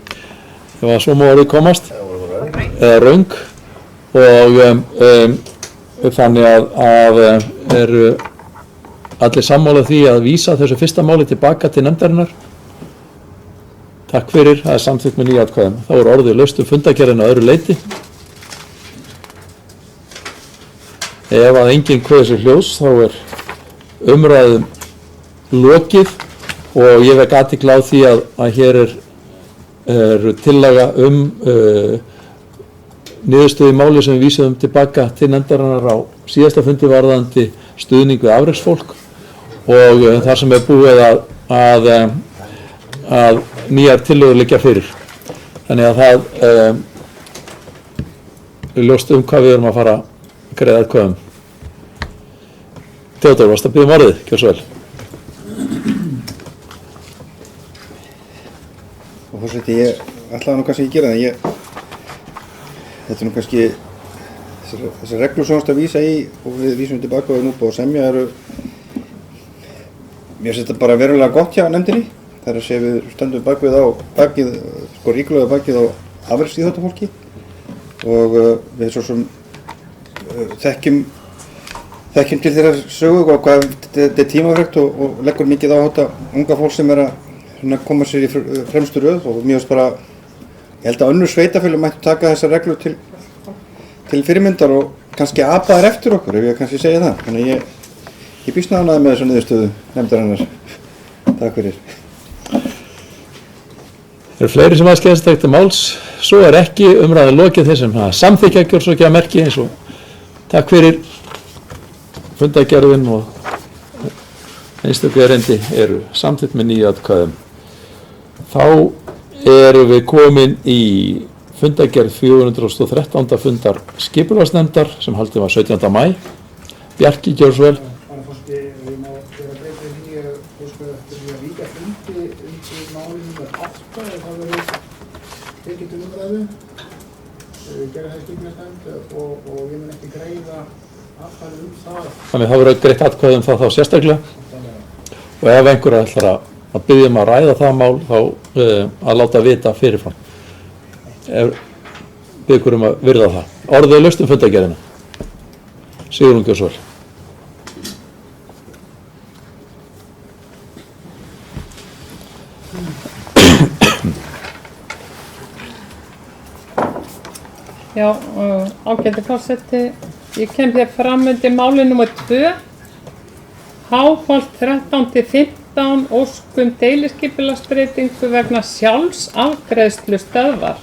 ef að svo má orðið komast, eða röng og þannig að eru allir sammála því að vísa þessu fyrsta máli tilbaka til nefndarinnar. Takk fyrir, það er samþykkt með 9 atkvæðum. Þá er orðið laust fundargerðina að öðru leyti. Ef að enginn kveður sér hljóðs þá er umræðum lokið og ég vek athygli á því að hér er tillaga niðurstöðu í máli sem við vísuðum tilbaka til nefndarinnar á síðasta fundi varðandi stuðning við afreksfólk og þar sem er búið að nýjar tillögur liggja fyrir. Þannig að það er ljóst hvað við erum að fara að greiða atkvæðum. Theodór, varst að biðja orðið? Gjörðu svo vel. Og forseti, ég ætlaði nú kannski ekki að gera það. Þetta er nú kannski þessar reglur sem ást að vísa í og við vísum tilbaka og nú búið að semja eru mér finnst þetta bara verulega gott hjá nefndinni. Það er að segja við stöndum bakið ríkulega bakið á afreksíþróttafólki og við svo sem þekkjum til þeirra sögu og hvað þetta er tímafrekt og leggur mikið á þetta unga fólk sem er að koma sér í fremstu röð og mér finnst bara ég held að önnur sveitafélög mættu taka þessar reglur til fyrirmyndar og kannski apa þær eftir okkur ef ég kannski segja það. Þannig ég býst ánægður með þessa niðurstöðu nefndarinnar. Takk fyrir. Það eru fleiri sem aðskilast til máls, svo er ekki umræðan lokið þeir sem samþykkja gjörðu svo ekki að merki eins og takk fyrir fundargerðin og einstöku erindi eru samþykkt með 9 atkvæðum. Þá erum við komin í fundargerð 413. fundar skipulagsnefndar sem haldið var 17. maí. Bjarki, gjörðu svo vel. Bara fórstu, við má gera breytið því að fórstu eftir því að líka fundi málið nr. 8 ef það verður tekið til umræðu. Gera það skipulagsnefnd og ég mun ekki greiða atkvæði það. Þannig það verður greitt atkvæði þá sérstaklega og ef einhver ætlar að biðja að ræða það mál þá að láta vita fyrirfram. Biður að virða það. Orðið er laust fundargerðina. Sigrún, gjörðu svo vel. Já, ágæti forseti, ég kem hér fram undir máli nr. 2. Háholt 13-15 óskum deiliskipulagsbreytingu vegna sjálfsafgreiðslu stöðvar.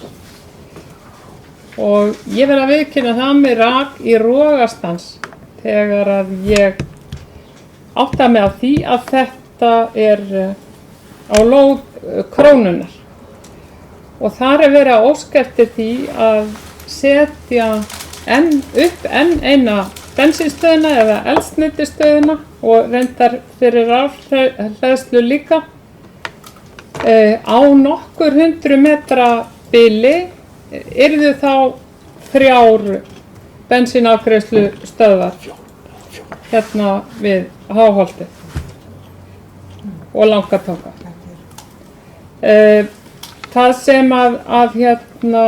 Og ég verð að viðurkenna það mig rak í rogastans þegar að ég áttaði mig á því að þetta er á lóð Krónunnar. Og þar er verið að óska eftir því að setja upp enn eina bensínstöðina eða eldsneytistöðina og reyndar fyrir rafhleðslu líka. á nokkur 100 metra bili yrðu þá 3 bensínafgreiðslu stöðvar hérna við Háholtið og Langatanga. Það sem að hérna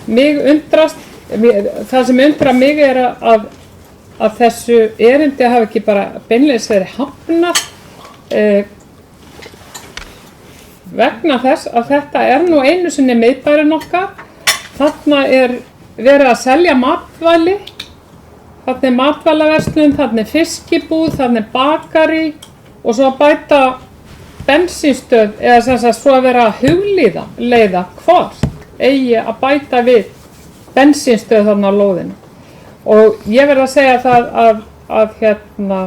mig undrast, það sem undrar mig að þessu erindi hafi ekki bara beinleiðis verið hafnað vegna þess að þetta nú einu sinni miðbærinn okkar. Þarna verið að selja matvæli, þarna matvælaverslun, þarna fiskibúð, þarna bakari og svo að bæta bensínstöð eða sem sagt svo að vera að hugleiða hvort eigi að bæta við bensínstöð þarna á lóðinu. Og ég verð að segja það að hérna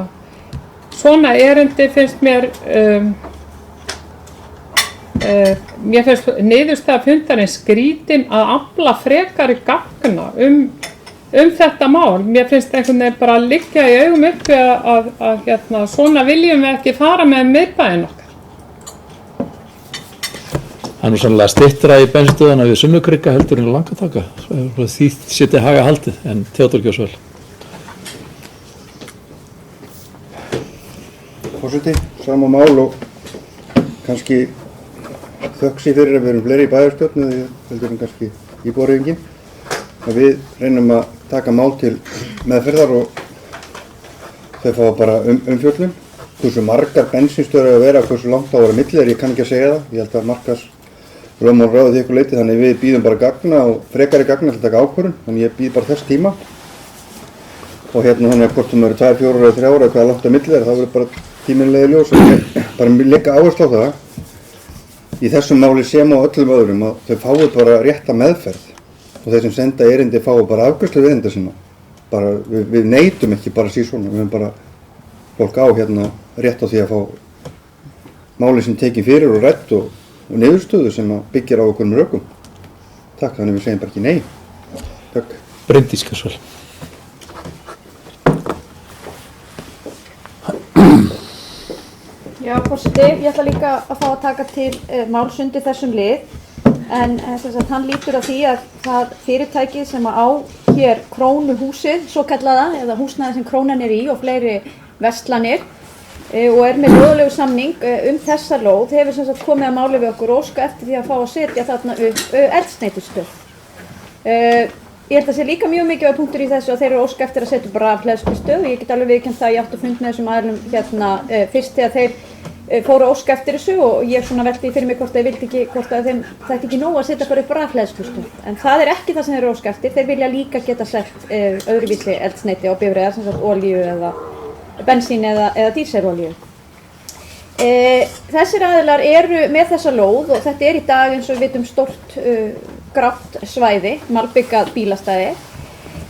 svona erindi finnst mér finnst niðurstaða fundarins skrítin að afla frekari gagna þetta mál. Mér finnst einhvern veginn bara að liggja í augum uppi að hérna svona viljum við ekki fara með miðbæinn okkar. Það nú sannlega styttra í bensínstöðina við Sunnukrika heldur en Langatanga. Því sitja haga haldið en Theodór Gjósvel. Forseti, sama mál og kannski þökk sér fyrir að við erum fleiri í bæjarstjórn eða heldur en kannski íbúahreyfingin. Við reynum að taka mál til meðferðar og þau fá bara umfjöllun. Hversu margar bensínstöðvar að vera, hversu langt á að vera milli ég kann ekki að segja það. Ég held að markaðslögmál ráði því eitthvað leyti, þannig við býðum bara gagna og frekari gagna til að taka ákvörðun. Þannig ég býð bara þess tíma. Og hérna þannig að hvort eru 2, 4 eða 3 ára hvað langt á milli þá verður bara tíminlega ljós. Bara leggja áherslu á það í þessum máli sem á öllum öðrum að þau fái bara rétta meðferð og þeir sem senda erindi fái bara afgreiðslu við erinda sinna. Bara, við neitum ekki bara síðan svona, við höfum bara fólk á hérna rétt á því að fá máli sem tekið fyrir og rætt og niðurstöðu sem byggir á okkur með rökum. Takk, þannig við segjum bara ekki nei. Takk. Bryndís Gjósvel. Já, forseti, ég ætla líka að fá að taka til máls undir þessum lið en hann lítur að því að það fyrirtæki sem á hér Krónuhúsið, svo kallaða, eða húsnæði sem Krónan í og fleiri verslanir og með lögulegu samning þessa lóð hefur sem sagt komið að máli við okkur og óska eftir því að fá að setja þarna upp eldsneytisstöð. Ég held að sé líka mjög mikilvægur punktur í þessu að þeir eru óska eftir að setja upp rafhleðslustöð og ég get alveg viðurkennt það að ég átti að fund með þessum aðilum hérna fyrst þegar þeir fóru að óska eftir þessu og ég svona velti fyrir mig hvort að þeim þætti ekki nóg að setja bara upp rafhleðslustöð. En það ekki það sem þeir eru óska eftir, þeir vilja líka geta sett öðruvísi eldsneyti á bifreiðar, sem sagt olíu eða bensín eða dísilolíu. Þessir aðilar eru með þessa lóð og þetta í dag eins og við vitum stórt grátt svæði, malbyggað bílastæði.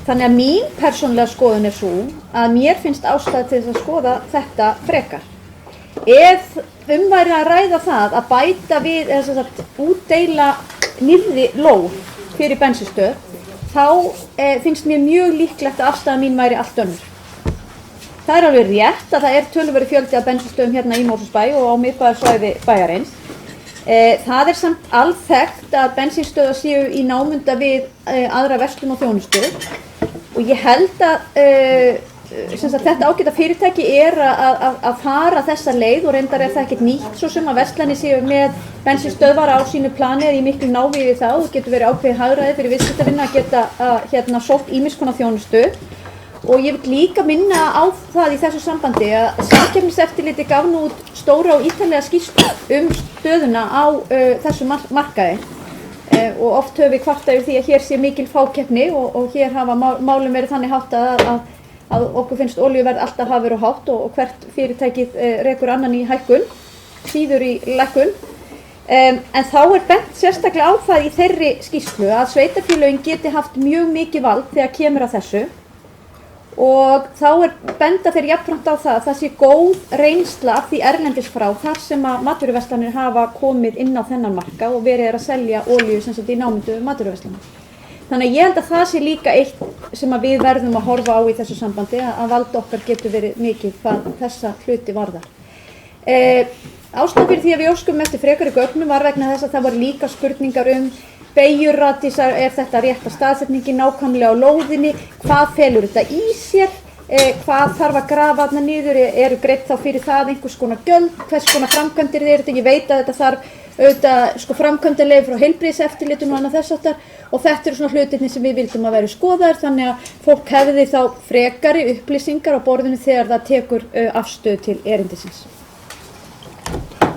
Þannig að mín persónulega skoðun svo að mér finnst ástæða til þess að skoða þetta frekar. Ef væri að ræða það að bæta við eða sem sagt útdeila nýrri lóð fyrir bensínstöð, þá finnst mér mjög líklegt að afstaða mín væri allt önnur. Það alveg rétt að það töluverður fjöldi af bensínstöðum hérna í Mosfellsbæ og á miðbæjarsvæði bæjarins. Það samt alþekkt að bensínstöðvar séu í námunda við aðra verslun og þjónustu og ég held að þetta ágæta fyrirtæki að fara þessa leið og reyndar það ekkert nýtt svo sem að verslanir séu með bensínstöðvar á sínu plani eða í miklu návígi við það og getur verið ákveðið hagræði fyrir viðskiptavina að geta sótt ýmiss konar þjónustu. Og ég vil líka minna á það í þessu sambandi að Samkeppniseftirlitið gaf nú út stóra og ítarlega skýrslu stöðuna á þessu markaði og oft höfum við kvartað yfir því að hér sé mikil fákeppni og hér hafa málum verið þannig háttað að okkur finnst olíuverð alltaf hafa verið hátt og hvert fyrirtækið rekur annan í hækkun, síður í lækkun. En þá bent sérstaklega á það í þeirri skýrslu að sveitarfélögin geti haft mjög mikið vald þegar kemur að þessu. Og þá benda þeir jafnframt á það að það sé góð reynsla af því erlendis frá þar sem að matvöruverslanir hafa komið inn á þennan markað og verið að selja olíu sem sagt í námundu matvöruverslanir. Þannig að ég held að það sé líka eitt sem að við verðum að horfa á í þessu sambandi að vald okkar getur verið mikið hvað þessa hluti varðar. Ástæðan fyrir því að við óskum eftir frekari gögnum var vegna þess að það var líka spurningar beygjurradísar, er þetta rétta staðsetningi nákvæmlega á lóðinni, hvað felur þetta í sér, hvað þarf að grafa þarna niður, eru greidd þá fyrir það einhvers konar gjöld, hvers konar framkvæmdir þetta, ég veit að þetta þarf auðvitað sko framkvæmdarleyfi frá heilbrigðiseftirlitinu og annað þess háttar og þetta eru svona hlutirnir sem við vildum að vera skoðaðir þannig að fólk hefði þá frekari upplýsingar á borðinu þegar það tekur afstöðu til erindisins.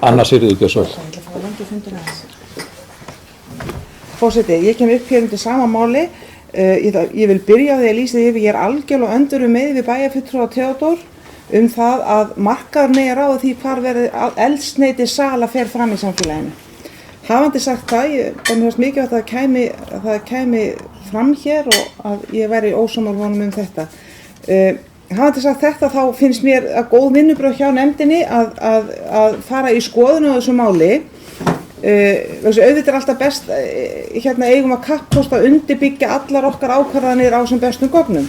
Anna Sigríður Björnsson. Forseti, ég kem upp hér undir sama máli. Ég vil byrja á því að lýsa því yfir, ég er algjörlega öndurum með við bæjarfulltrúa Theodór það að markaður megi ráða því hvar verið eldsneytissala fer fram í samfélaginu. Hafandi sagt það, mér finnst mikilvægt að það kæmi fram hér og að ég væri ósammála honum þetta. Hafandi sagt þetta þá finnst mér að góð vinnubrögð hjá nefndinni að fara í skoðun á þessu máli. Auðvitað er alltaf best, hérna eigum að kappkosta að undirbyggja allar okkar ákvarðanir á sem bestum gögnum.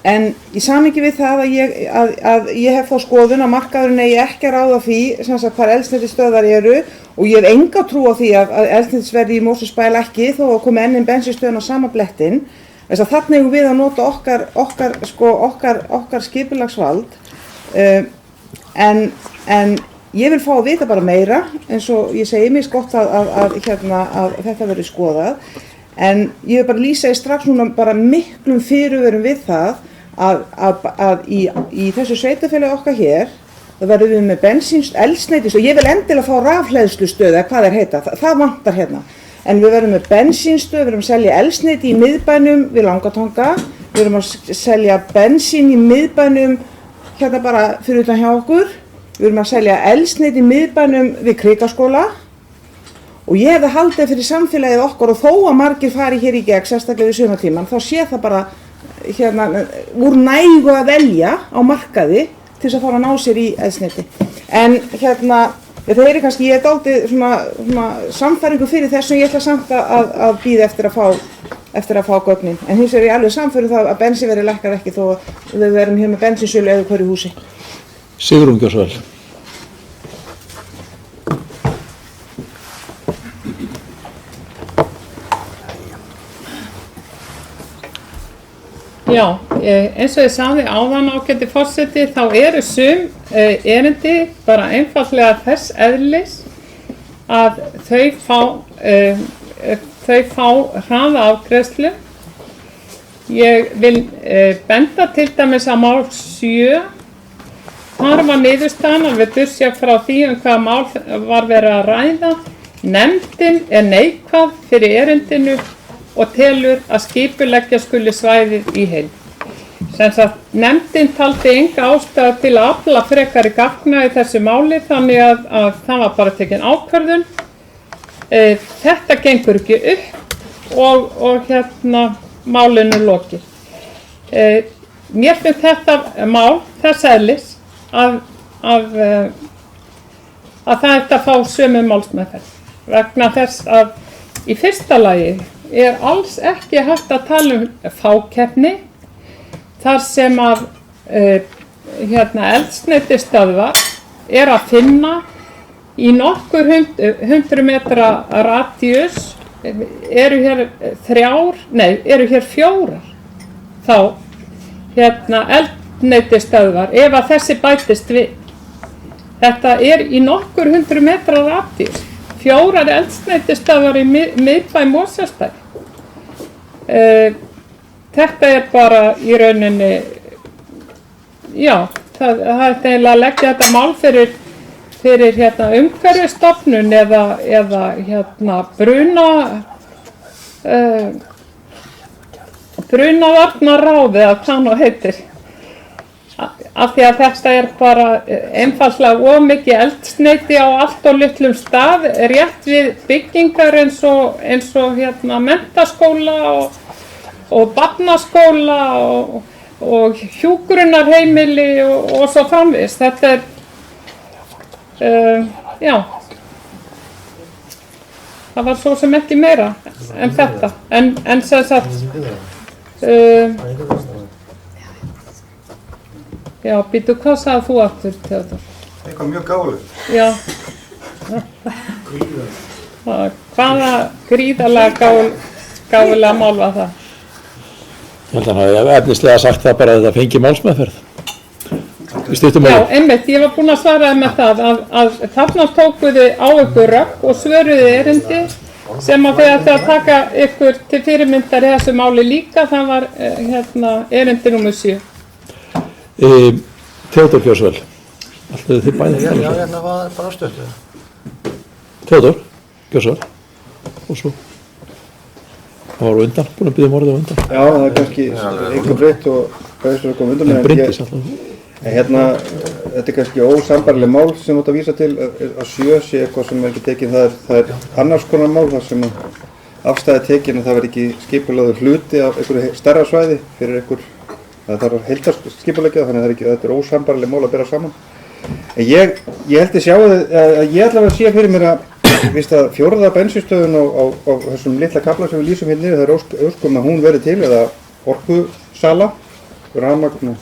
En í samhengi við það að ég hef þá skoðun að markaðurinn eigi ekki að ráða því sem sagt hvar eldsneytisstöðvar eru og ég hef enga trú á því að eldsneytisverði í Mosfellsbæ lækki þó að komi enn bensínstöðin á sama blettin. Þess að þarna eigum við að nota okkar skipulagsvald en ég vil fá að vita bara meira eins og ég segi mér gott að þetta verði skoðað en ég vil bara lýsa strax núna bara miklum fyrirvörum við það að í þessu sveitarfélagi okkar hér það verðum við með eldsneytis og ég vil endilega fá rafhleðslustöð eða hvað heita, það vantar hérna en við verðum með bensínstöð, við verðum að selja eldsneyti í miðbænum við Langatanga, við verðum að selja bensín í miðbænum hérna bara fyrir utan hjá okkur, við verðum að selja eldsneyti í miðbænum við Krikaskóla og ég hefði haldið fyrir samfélagið okkar og þó að margir fari hér í gegn sérstaklega við sumartíman þá sé það bara hérna úr nægu að velja á markaði til þess að fara að ná sér í eldsneyti en hérna það er kannski ég dálítið svona samfæringu fyrir þessu en ég ætla samt að bíða eftir að fá gögnin en hins vegar er ég alveg samfæring það að bensínverðið lækkar ekki þó að við verum hér með bensínsölu eða hverju húsi. Sigrún Björnsson. Já, eins og ég sagði áðan ágæti forseti þá eru sum erindi bara einfaldlega þess eðlis að þau fá hraða afgreiðslu. Ég vil benda til dæmis að mál 7 þar var niðurstaðan að við burtséð frá því hvaða mál var verið að ræða. Nefndin er neikvæð fyrir erindinu og telur að skipuleggja skuli svæðið í heild. Sem sagt, nefndin taldi enga ástæðu til að afla frekari gagna í þessu máli þannig að það var bara tekin ákvörðun. Þetta gengur ekki upp og hérna málinu lokið. Mér finnst þetta mál þess eðlis að það ætti að fá sömu málsmeðferð vegna þess að í fyrsta lagi er alls ekki hægt að tala fákeppni þar sem að eldsneytisstöðvar er að finna í nokkur 100 metra radíus eru hér 4 þá eldsneytisstöðvar ef að þessi bætist við. Þetta er í nokkur 100 metra radíus. 4 eldsneytisstöðvar í miðbæ Mosfellsbæ. Þetta er bara í rauninni, já, það er eiginlega að leggja þetta mál fyrir umhverfisstofnun eða brunavarnaráð eða hvað nú heitir. Af því að þetta er bara einfaldlega of mikið eldsneyti á allt og litlum stað, rétt við byggingar eins og menntaskóla og barnaskóla og hjúkrunarheimili og svo framvegis. Þetta er, já, það var svo sem ekki meira en þetta. En sem sagt, já, býtu, hvað sagði þú aftur, Theodór? eitthvað mjög gáfulegt. Já. Hvaða gríðarlega gáfulega mál var það? Ég held að hann hafi efnislega sagt það bara að þetta fengi málsmeðferð. Í stuttum Já, máli. einmitt, ég var búin að svara með það að þarna tókuðu á ykkur rögg og svöruðu erindi sem að þegar að taka ykkur til fyrirmyndar í þessu máli líka, það var erindi nr. 7. Theodór Gjörsvel. Alltaf þið bæðið. Já, hérna var bara stöttu. Theodór Gjörsvel. Og svo. Það var á undan, búin að biðja orðið á undan. Já, það er kannski einhver breytt og bæðistur að koma undan En Bryndís alltaf. Hérna, þetta er kannski ósambarleg mál sem þú átt að vísa til að 7 sé eitthvað sem er ekki tekin, það er annars konar mál þar sem afstæði tekin og það verður ekki skipulagður hluti af einhverju stærra svæði fyrir einhver, það þarf heildarskipuleggja þannig að þetta er ósambarleg mál að bera saman. En ég held að sjá að ég allavega sé fyrir mér að fjórða bensinstöðun á þessum litla kafla sem við lýsum hérna niður, það er óskum að hún verði til eða orkusala, rafmagn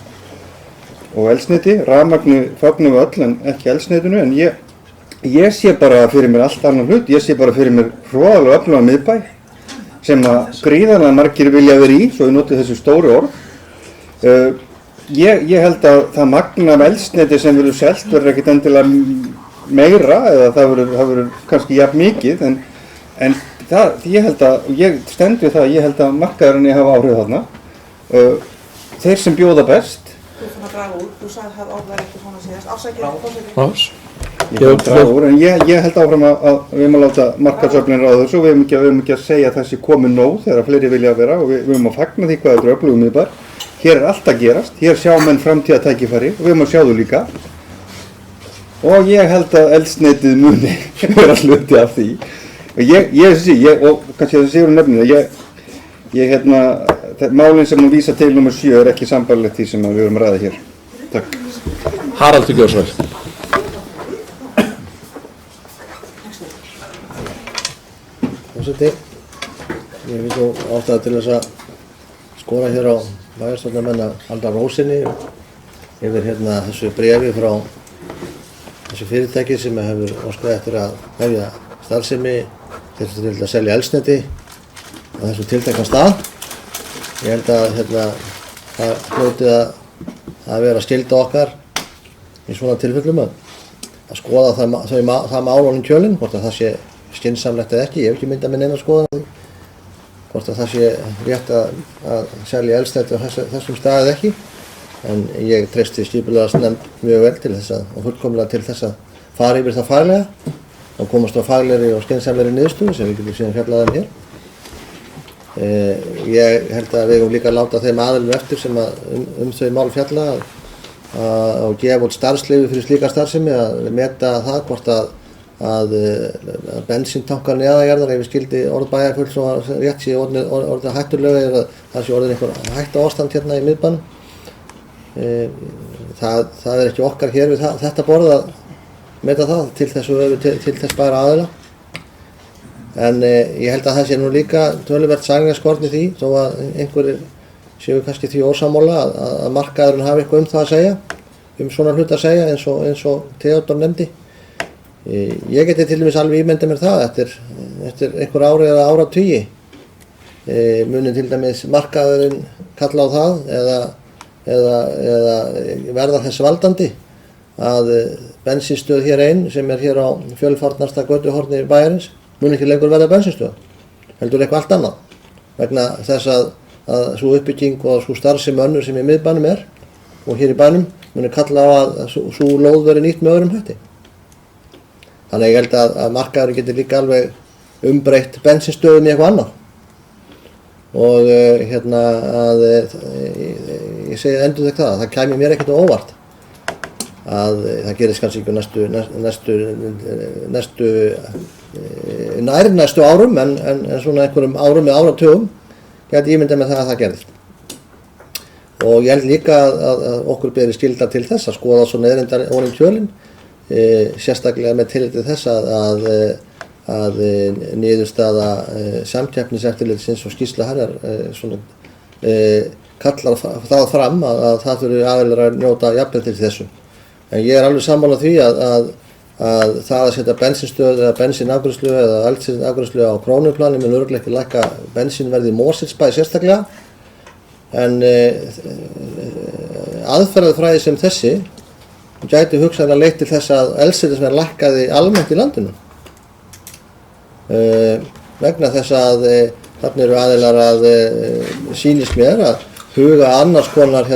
og eldsneyti. Rafmagnu fagnum við öll en ekki eldsneytinu, en ég sé bara fyrir mér allt annan hlut, ég sé bara fyrir mér hroðalega öfluga miðbæ sem að gríðarlega margir vilja vera í, svo ég noti þessi stóru orð. Ég held að það magn af eldsneyti sem verður selt verður ekkert endilega meira eða það verður kannski jafn mikið, en það, ég held að, ég stend við það að ég held að markaðurinn hafa áhrif þarna. Þeir sem bjóða best. Þú fann að draga úr, þú sagði að orð væri ekki svona síðast. Afsækjum, fórseti. Rás. Ég fann að draga úr, en ég held áfram að við erum að láta markaðsöflin ráða þessu og við erum ekki að segja að þessi komi nóg þegar fleiri vilja að vera og við erum að fagna því hvað þetta er öflugum miðbær. Hér er allt að gerast, hér sjá menn framtíðatækifæri og við erum að sjá þau líka. Og ég held að eldsneytið muni vera hluti af því. Og kannski það séur nefnir, málinn sem hún vísa til nr. 7 er ekki sambærilegt því sem við erum að ræða hér. Takk. Haraldur Gjörsvel. Forseti, ég finnst nú ástæða til þess að skora hér á bæjarstjórnarmenn að halda ró sinni yfir þessu bréfi frá þessu fyrirtæki sem hefur óskað eftir að hefja starfsemi til að selja eldsneyti á þessum tiltekna stað. Ég held að það hljóti að vera skylda okkar í svona tilfellum að skoða það mál ofan í kjölinn, hvort að það sé skynsamlegt eða ekki. Ég hef ekki myndað með neina skoðun á því hvort að það sé rétt að selja eldsneyti á þessum stað eða ekki. En ég treysti skipulagsnefnd mjög vel til þess og fullkomlega til þess að fara yfir það faglega og komast á faglegri og skynsamlegri niðurstöðu sem við getum síðan fjallað hér. Ég held að við eigum líka að láta þeim aðilum eftir sem þau mál fjalla og gefa út starfsleyfi fyrir slíka starfsemi að meta það hvort að bensíntankar neðanjarðar, ef við skildi orð bæjarfulls og rétt sé orðið hættulega eða það sé orðið einhver hættuástand hérna í miðbænum. Það er ekki okkar hér við þetta borð að meta það, til þess bæra aðila. En ég held að það sé nú líka töluvert sannleikskorn í því, þó að einhverjir séu kannski því ósammála að markaðurinn hafi eitthvað það að segja, svona hlut að segja eins og Theodór nefndi. Ég geti til dæmis alveg ímyndað mér það eftir einhver ári eða áratugi muni til dæmis markaðurinn kalla á það eða verða þess valdandi að bensínstöð hér einn sem er hér á fjölfarnasta götuhorni bæjarins mun ekki lengur verða bensinstöð, heldur eitthvað allt annað, vegna þess að svo uppbygging og svo starfsemi önnur sem í miðbænum er og hér í bænum muni kalla á að svo lóð verði nýtt með öðrum hætti. Þannig ég held að markaðurinn getur líka alveg umbreytt bensinstöðum í eitthvað annað. Og ég segi endurtek það kæmi mér ekkert á óvart að það gerist kannski ekki næstu árum en svona einhverjum árum eða áratugum gæti ímyndað með það að það gerðist. Og ég held líka að okkur beri skylda til þess að skoða svona erindar ofan í kjölinn, sérstaklega með tilliti til þess að niðurstaða samkeppniseftirlitsins og skýrsla hennar kallar það fram að það þurfi aðilar að njóta jafnréttis þessu. En ég alveg sammála því að það að setja bensínstöð eða bensínafgreiðslu eða eldsneytisafgreiðslu á krónuplani mun örugglega ekki lækka bensínverð í Mosfellsbæ sérstaklega. En aðferðafræði sem þessi gæti hugsanlega leitt til þess að eldsneytisverð lækkaði almennt í landinu. Vegna þess að þarna eru aðilar að sýnist mér að huga annars konar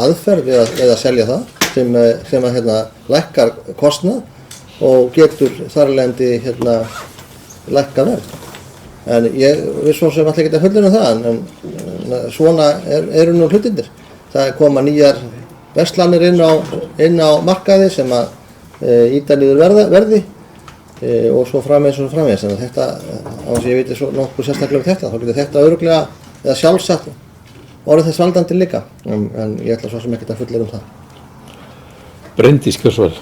aðferð við að selja það sem að lækkar kostnað og getur þar af leiðandi lækka verð. En við svo sem alltaf geta fullur það, en svona eru nú hlutinir. Það koma nýjar verslanir inn á markaði sem að ýta niður verði og svo framvegis og framvegis. Þannig að þetta, á þess að ég veit nokkuð sérstaklega um þetta, þá getur þetta örugglega eða sjálfsagt orðið þess valdandi líka. En ég ætla svo sem ekkert að fullur það. Bryndís Kjörsvæl.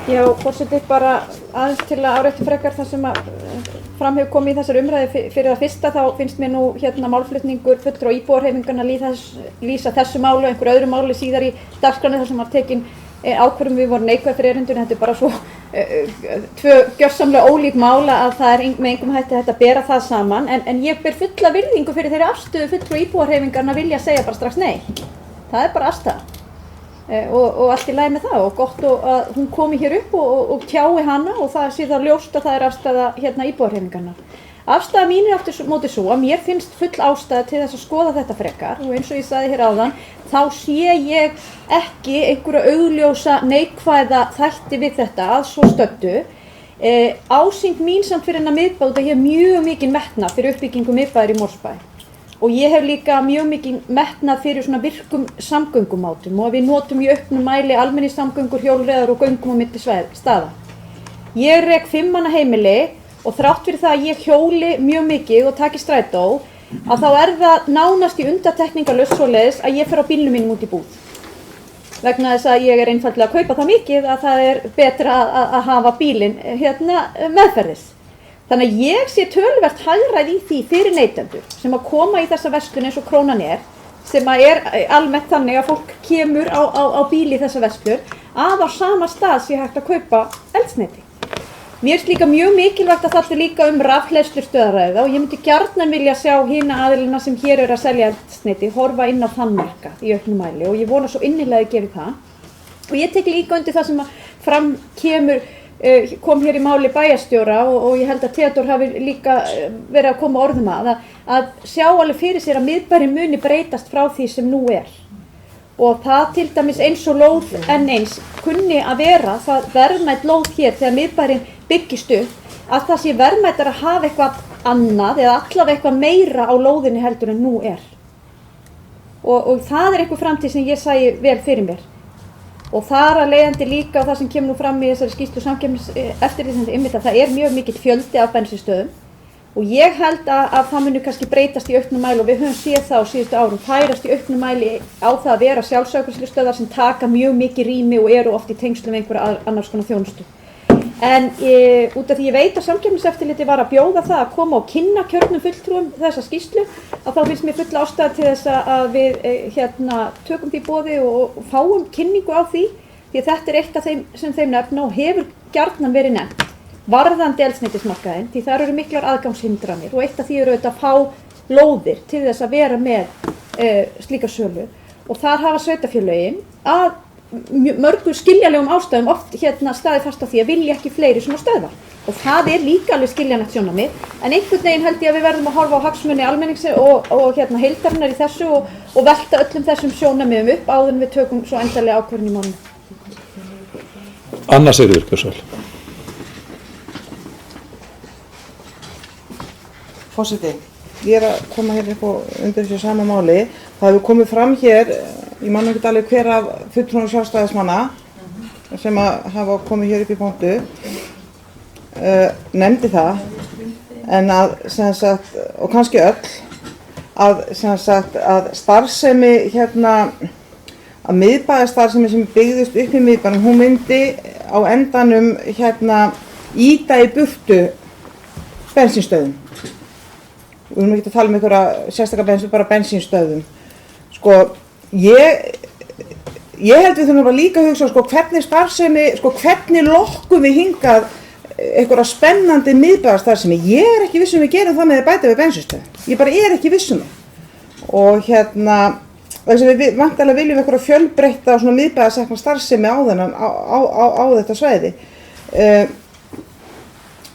Já, forseti, bara aðeins til að árétta frekar það sem fram hefur komið í þessari umræðu fyrir það fyrsta, þá finnst mér nú málflutningur fulltrúa íbúarhreyfinganna lýsa þessu máli og einhverju öðru máli síðar í dagskránni þar sem var tekin ákvörðun við vorum neikvæð fyrir erindunni. Þetta bara svo tvö gjörsamlega ólík mála að það með engum hætti hægt að bera það saman, en ég ber fulla virðingu fyrir þeirri afstöðu fulltrúa íbúarhreyfinganna vilja segja bara strax nei. Það bara afstaða. Og allt í lagi með það og gott að hún komi hér upp og tjái hana og það sé það ljóst að það afstaða íbúarhreyfinganna. Afstaða mín aftur móti svo að mér finnst full ástæða til þess að skoða þetta frekar og eins og ég sagði hér áðan þá sé ég ekki einhverja augljósa neikvæða þætti við þetta að svo stöddu. Ásýnd mín samt fyrir hennar miðbæ út að ég hef mjög mikinn metnað fyrir uppbyggingu miðbæjar í Mosfellsbæ. Og ég hef líka mjög mikið metnað fyrir svona virkum samgöngumátum og að við notum í auknum mæli almenningssamgöngur, hjólreiðar og göngum á milli staða. Ég rek 5 manna heimili og þrátt fyrir það að ég hjóli mjög mikið og taki strætó, að þá það nánast í undantekningarlaust svoleiðis að ég fer á bílnum mínum út í búð. Vegna þess að ég einfaldlega að kaupa það mikið að það betra að hafa bílinn meðferðis. Þannig að ég sé töluvert hagræði í því fyrir neytendur sem að koma í þessa verslun eins og Krónan sem að almennt þannig að fólk kemur á bíl í þessa verslun að á sama stað sé hægt að kaupa eldsneyti. Mér finnst líka mjög mikilvægt að þetta líka rafhleðslustöðvar og ég myndi gjarnan vilja sjá hina aðilina sem hér eru að selja eldsneyti horfa inn á þann markað í auknum mæli og ég vona svo innilega að gefa það. Og ég tek líka undir það sem að fram kom hér í máli bæjarstjóra og ég held að Theodór hafi líka verið að koma orðum að sjá alveg fyrir sér að miðbærinn muni breytast frá því sem nú og það til dæmis eins og lóð enn eins kunni að vera það verðmætt lóð hér þegar miðbærinn byggist upp að það sé verðmættar að hafa eitthvað annað eða allavega eitthvað meira á lóðinni heldur en nú og það einhver framtíð sem ég sæi vel fyrir mér. Og þar að leiðandi líka og það sem kemur nú fram í þessari skýrslu samkeppniseftirlitsins að það mjög mikill fjöldi af bensínstöðum og ég held að það muni kannski breytast í auknum mæli og við höfum séð það á síðustu árum færast í auknum mæli á það að vera sjálfsafgreiðslustöðvar sem taka mjög mikið rými og eru oft í tengslum við einhverja annars konar þjónustu. En út af því ég veit að samkeppniseftirlitið var að bjóða það að koma og kynna kjörnum fulltrúum þessa skýrslu að þá finnst mér full ástæða til þess að við tökum því boði og fáum kynningu á því að þetta eitt af þeim sem þeim nefna og hefur gjarnan verið nefnt varðandi eldsneytismarkaðinn því þar eru miklar aðgangshindranir og eitt af því eru auðvitað að fá lóðir til þess að vera með slíka sölu og þar hafa sveitarfélögin að mörgur skiljanlegum ástæðum oft staðið fast á því að vilja ekki fleiri svona stöðvar og það líka alveg skiljanlegt sjónarmið en einhvern veginn held ég að við verðum að horfa á hagsmuni almennings og heildarinnar í þessu og velta öllum þessum sjónarmiðum upp áður en við tökum svo endanlega ákvörðun í málinu. Anna Sigríður Kjörsvæl. Forseti, ég að koma hér upp undir þessu sama máli. Það hefur komið fram hér, ég man ekki alveg hver af fulltrúum sjálfstæðismanna sem að hafa komið hér upp í pontu, nefndi það, en að, og kannski öll, að starfsemi að miðbæjarstarfsemi sem byggðist upp í miðbænum, hún myndi á endanum ýta í burtu bensínstöðum. Við erum ekki að tala um einhverja sérstaklega bara bensínstöðum. Sko, ég held við þurfum bara líka að hugsa, sko, hvernig starfsemi, sko, hvernig lokkum við hingað einhverja spennandi miðbæðarstarfsemi. Ég er ekki viss við gerum það með að bæta við bensínstöðum. Ég bara er ekki viss það. Og þess að við vantarlega viljum einhverja fjölbreytta og svona miðbæðarstarfsemi starfsemi á þetta svæði.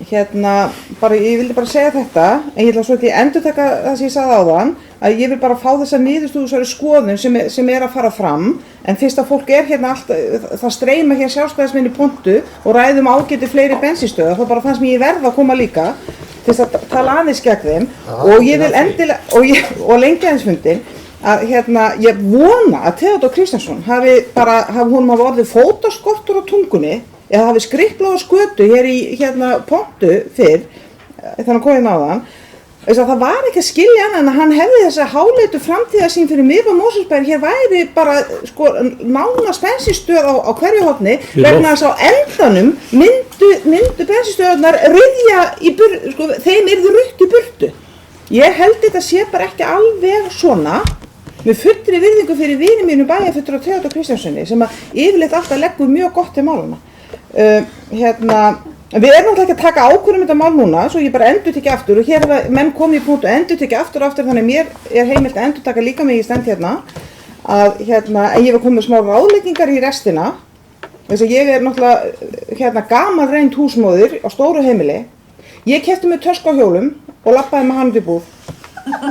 Ég vildi bara segja þetta, en ég ætla svo ekki að endurtaka það sem ég sagði áðan, að ég vil bara fá þessa niðurstöðu skoðun sem er að fara fram, en fyrst að fólk er hérna alltaf, það streyma hér sjálfstæðismenn í pontu og ræðum ágæti fleiri bensínstöða, þá bara fannst mér ég verða að koma líka til þess að tala aðeins gegn þeim, og ég vil endilega, og lengjaðinsfundin, að ég vona að Theodór Kristjánsson hafi orðið fótaskortur á tungunni, eða hafi skriplað á skötu hér í pontu fyrr, þannig að komið náðan, þess að það var ekki að skilja annað en að hann hefði þessa háleitu framtíðarsýn fyrir miðbæ Mosfellsbæjar, hér væri bara sko nánast bensínstöð á hverju horni, vegna þess að á endanum myndu bensínstöðarnar ryðja í burtu, sko, þeim yrði rutt í burtu. Ég held þetta sé bara ekki alveg svona, með fullri virðingu fyrir vini mínu bæjarfulltrúa Theodór Kristjánssoni, sem að yfirleitt alltaf leggur mjög gott til málana. Við erum náttúrulega ekki að taka ákvörðum þetta mál núna, svo ég bara endurtekja aftur, og hér hafa menn komið í punkt og endurtekja aftur, þannig að mér er heimilt að endurtaka líka mig í stend hérna, að en ég var komið með smá ráðleggingar í restina, þess að ég er náttúrulega gamal reynd húsmóðir á stóru heimili. Ég keypti mér tösku á hjólum og labbaði með hann út í búð.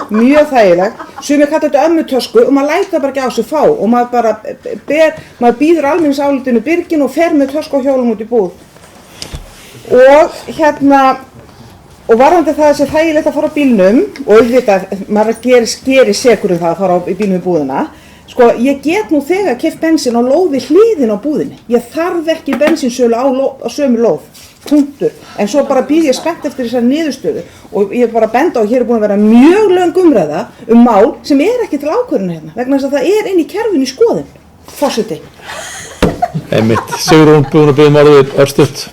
Mjög þægilegt, sumir kalla þetta ömmutösku og maður lætur það bara ekki á sig fá og maður býður almenningsálitinu byrgin og fer með tösku á hjólum út í búð. Og varðandi það sé þægilegt að fara á bílnum, og auðvitað, maður gerir sekur það að fara í bílnum í búðina, sko, ég get nú þegar keypt bensín á lóð við hliðin á búðinni. Ég þarf ekki bensínsölu á sömu lóð. Punktur. En svo bara býð ég spennt eftir þessari niðurstöðu og ég bara benda á að hér er búin að vera mjög löng umræða mál sem er ekki til ákvörðunar hérna, vegna þess að það er inn í kerfinu í skoðun. Forseti. Einmitt. Sigrún, búin að biðja orðið örstutt.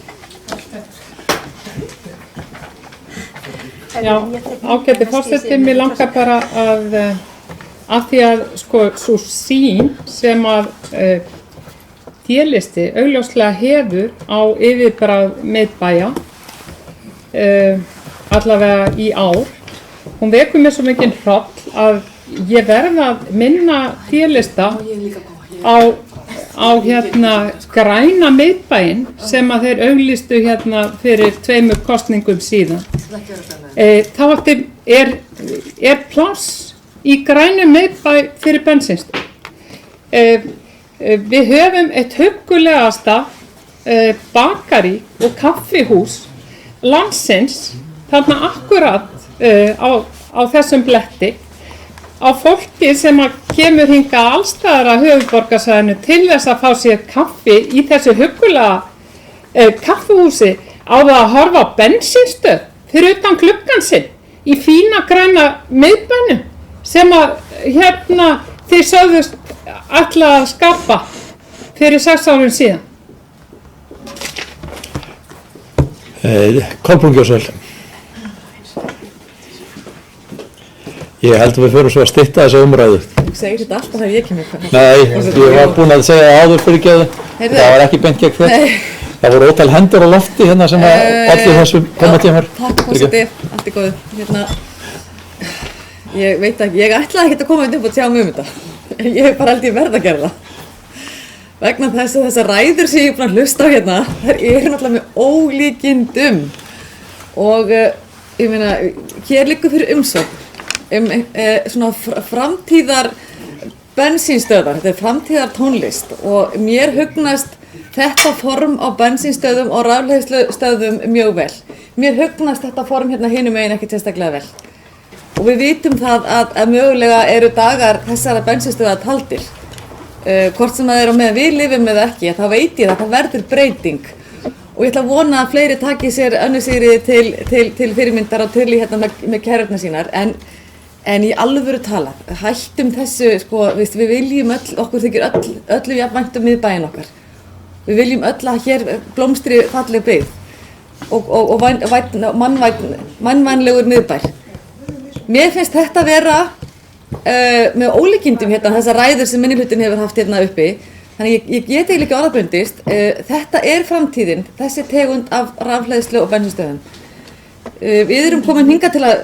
Já, ágæti forseti, mér langar bara að því að sko svo sýn sem að D-listi augljóslega hefur á yfirbragð miðbæja, allavega í ár. Hún vekur mér svo mikinn hroll að ég verð að minna D-lista á græna miðbæinn sem að þeir auglýstu fyrir 2 kosningum síðan. Þá er pláss í grænum miðbæ fyrir bensínstöð. Við höfum eitt huggulegasta bakari og kaffihús landsins þarna akkurat á þessum bletti, á fólki sem kemur hingað allstaðar að höfuðborgarsvæðinu til þess að fá sér kaffi í þessu huggulega kaffihúsi, á það að horfa á bensínstöð fyrir utan gluggann sinn í fína græna miðbænum sem að þið sögðust ætla að skapa fyrir 6 árum síðan. Kolbrún Gjörsvel. Ég held að við förum svo að stytta þessa umræðu. Þú segir þetta alltaf þegar ég kemur. Nei, ég var búinn að segja það áður fyrir geðu. Það var ekki beint gegn þér. Það voru ótal hendur á lofti hérna sem að allir þessum kommentíum. Takk forseti, allt í góðu. Ég veit ekki, ég ætlaði ekki að koma upp og tjá mig þetta. Ég hef bara held ég verð að gera það. Vegna þess að þessar ræður sem ég er búin að hlusta á hérna, þær eru náttúrulega með ólíkindum. Og ég meina, hér liggur fyrir umsögn svona framtíðar bensínstöðar, þetta er framtíðar tónlist og mér hugnast þetta form á bensínstöðum og rafleiðslustöðum mjög vel. Mér hugnast þetta form hérna hinum megin ekki sérstaklega vel. Og við vitum það að mögulega eru dagar þessara bensínstöða taldir. Hvort sem það er á meðan við lifum eða ekki, þá veit ég að það verður breyting. Og ég ætla að vona að fleiri taki sér önnur sigri til fyrirmyndar og til í hérna með kærurnar sínar. En í alvöru tala, hættum þessu, sko, við viljum okkur þykir öllu jafnvænt miðbæinn okkar. Við viljum öll að hér blómstri falleg byggð. og mannvænlegur miðbær. Mér finnst þetta vera með ólíkindum hérna, þessar ræður sem minnihlutin hefur haft hérna uppi. Þannig ég get eiginlega ekki orðabundist. Þetta er framtíðin, þessi tegund af rafhleðslu og bensinstöðum. Við erum komin hingað til að,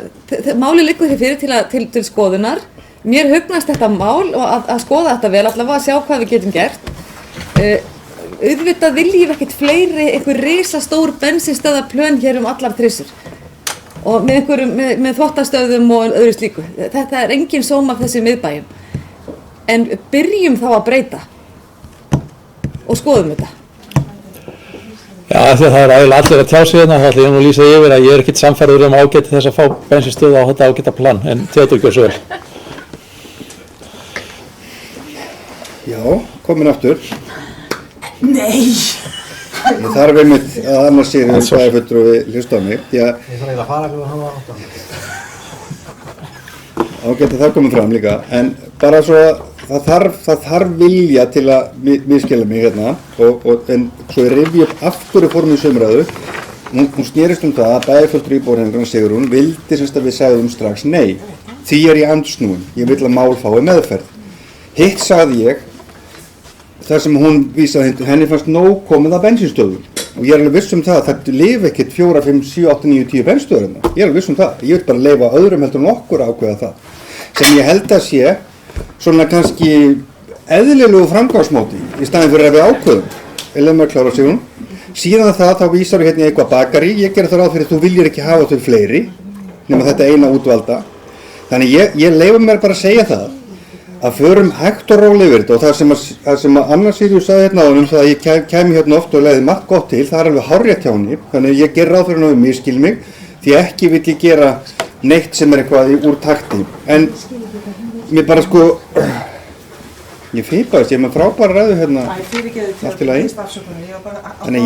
máli liggur hér fyrir til skoðunar. Mér hugnast þetta mál og að skoða þetta vel, allavega að sjá hvað við getum gert. Auðvitað viljum ekkert fleiri einhver risastór bensinstöðaplön hér allar trissur. Og með þvottastöðum og öðru slíku. Þetta er engin sóma af þessi miðbæjum. En byrjum þá að breyta og skoðum þetta. Já, því að það er eiginlega allir að tjá sig hérna, þá ætla ég nú að lýsa yfir að ég er ekkert sannfærður ágæti þess að fá bensinstöð á þetta ágæta plan, en Theodór gjör svo vel. Já, komin aftur. Nei! Ég þarf einmitt að annars sér bæjarfulltrúi við hlusta á mig, því að Ég þarf eiginlega að fara fyrir að hann var átt. ágætt að það komið fram líka, en bara svo að það þarf vilja til að misskilja mig hérna, en svo ég rifja upp af hverju fórum í sumræðu, hún snerist það að bæjarfulltrúi Íbúðarhreyfingarinnar Sigrún vildi semst að við sagðum strax nei. Því er ég andsnúin, ég vil að mál fái meðferð. Hitt sagði ég, þar sem hún vísaði henni fannst nóg komið að bensinstöðum og ég er alveg viss það að það lifi ekkert 4, 5, 7, 8, 9, 10 bensinstöður hérna. Ég er alveg viss það. Ég vil bara leyfa öðrum heldur en okkur að ákveða það. Sem ég held að sé svona kannski eðlilegu framgangsmóti í staðinn fyrir að við ákveðum. Eða maður klára sig hún. Síðan það þá vísar hérna í eitthvað bakari. Ég ger það ráð fyrir að þú viljir ekki hafa þau fleiri nema þetta eina útvalda. Þannig ég leyfa mér bara að segja það að förum hægt og rólega yfir þetta og það sem að Anna Sirius sagði hérna áðan það að ég kemi hérna oft og leiði margt gott til, það er alveg hárrétt hjá henni, þannig að ég ger ráð fyrir henni misskil mig, því ekki vill ég gera neitt sem er eitthvað úr takti, en mér bara sko, ég fýpaðist, ég er með frábæra ræðu hérna, allt í lagi, þannig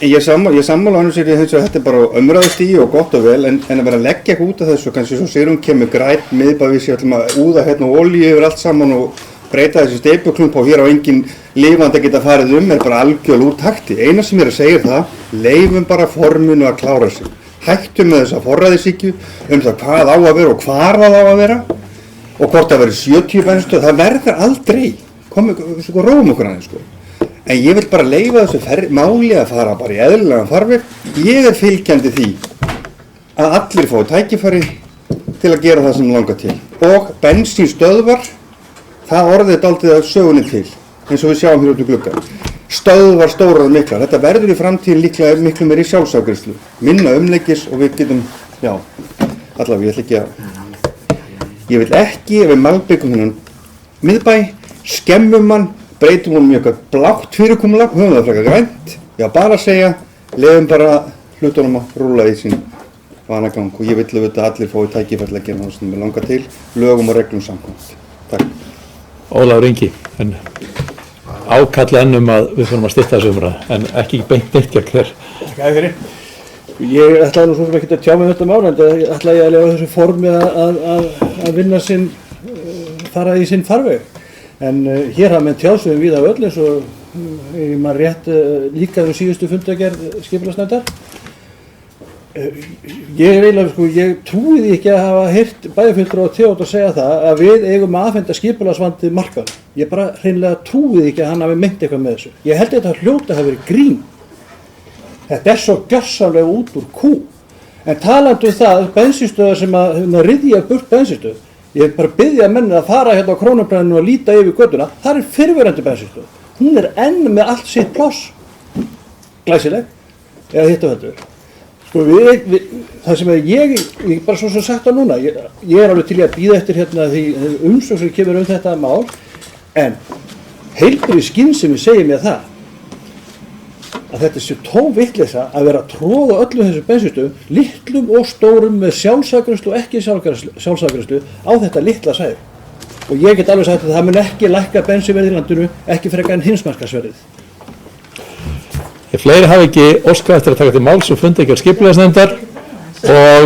ég sammála hann sér að þetta er bara umræðustígi og gott og vel, en að vera að leggja eitthvað út af þessu, kannski svo sér kemur grænt miðbævis, ég ætlum að úða hérna olíu yfir allt saman og breyta þessi steypuklump og hér á engin lifandi að geta farið er bara algjörl úr takti. Eina sem ég er að segja það, leifum bara forminu að klára sig. Hættum með þessa forræðishyggju það hvað á að vera og hvar það á að vera og hvort það verður 70 bensinstöð, það verður aldrei. Róum okkur aðeins sko. En ég vil bara leyfa þessu máli að fara bara í eðlilegan farveg. Ég er fylgjandi því að allir fái tækifæri til að gera það sem langar til. Og bensínstöðvar, það orðið dálítið af sögunni til, eins og við sjáum hér út í glugga. Stöðvar stórar og miklar. Þetta verður í framtíðin líklega miklu meiri sjálfsafgreiðslu. Minna umleikis og við getum, já, allavega ég vil ekki ef við malbyggum hennan miðbæ, skemmum hann, breytum honum í eitthvað blátt fyrirkomulag, höfum það frekar grænt, já bara að segja, lefum bara hlutunum að rúla í sín vanagang og ég vil auðvitað allir fái tækifæri að gera það sem við langar til, lögum og reglum samkvæmt. Takk. Ólafur Ingi, en ákall enn að við fyrir að stytta þessu umræðu, en ekki beint neitt gegn þér. Takk fyrir. Ég ætlaði nú svo sem ekki að tjá mig þetta mál, en ætlaði ég að lefa þessu formi að vinna sinn, fara í sinn farveg. En hér hafa menn tjásum við af öll eins og ég maður rétt líka um síðustu fundagerð skipulagsnefndar. Ég trúi því ekki að hafa heyrt bæjarfulltrúa og Theodór segja það að við eigum að afhenda skipulagsvandið markað. Ég bara hreinlega trúi því ekki að hann hafi meint eitthvað með þessu. Ég held þetta hljóta hafi verið grín. Þetta er svo gjörsamlega út úr kú. En talandi það, bensinstöðar sem að ryðja burt bensinstöð, ég bara biðja menn að fara hérna á Krónubræðinu og líta yfir götuna, það er fyrrverandi bensinstöð. Hún er enn með allt sitt pláss. Glæsileg, eða hitt og heldur. Sko það sem ég bara svo sagt á núna, ég er alveg til að bíða eftir hérna því umsókn sem kemur þetta mál, en heilbrigð skynsemi segir mér það, að þetta sé tómvitleysa að vera að tróða öllum þessum bensinstöðum, litlum og stórum með sjálfsafgreiðslu og ekki sjálfsafgreiðslu á þetta litla svæði. Og ég get alveg sagt að það mun ekki lækka bensínverð í landinu, ekki frekar en heimsmarkaðsverðið. Fleiri hafa ekki óskað eftir að taka til máls og funda ekki á skipulagsnefndar og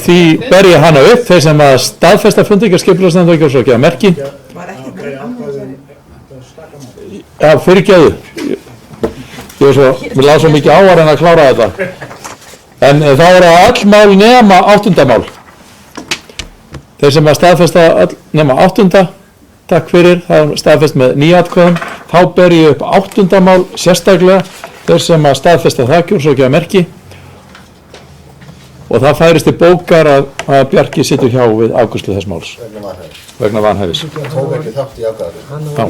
því ber ég hana upp, þeir sem að staðfesta funda ekki á skipulagsnefndar og ekki á svo ekki að merki. Já, fyrirgefðu. Ég svo, mér lág svo mikið á að reyna að klára þetta. En það voru öll mál nema 8. mál. Þeir sem að staðfesta öll nema 8. Takk fyrir, það er staðfest með 9 atkvæðum. Þá ber ég upp 8. mál sérstaklega, þeir sem að staðfesta það kjósargjafamerki. Og það færist til bókar að Bjarki situr hjá við afgreiðslu þess máls. Vegna vanhæfis. Tók ekki þátt í afgreiðslu. Já.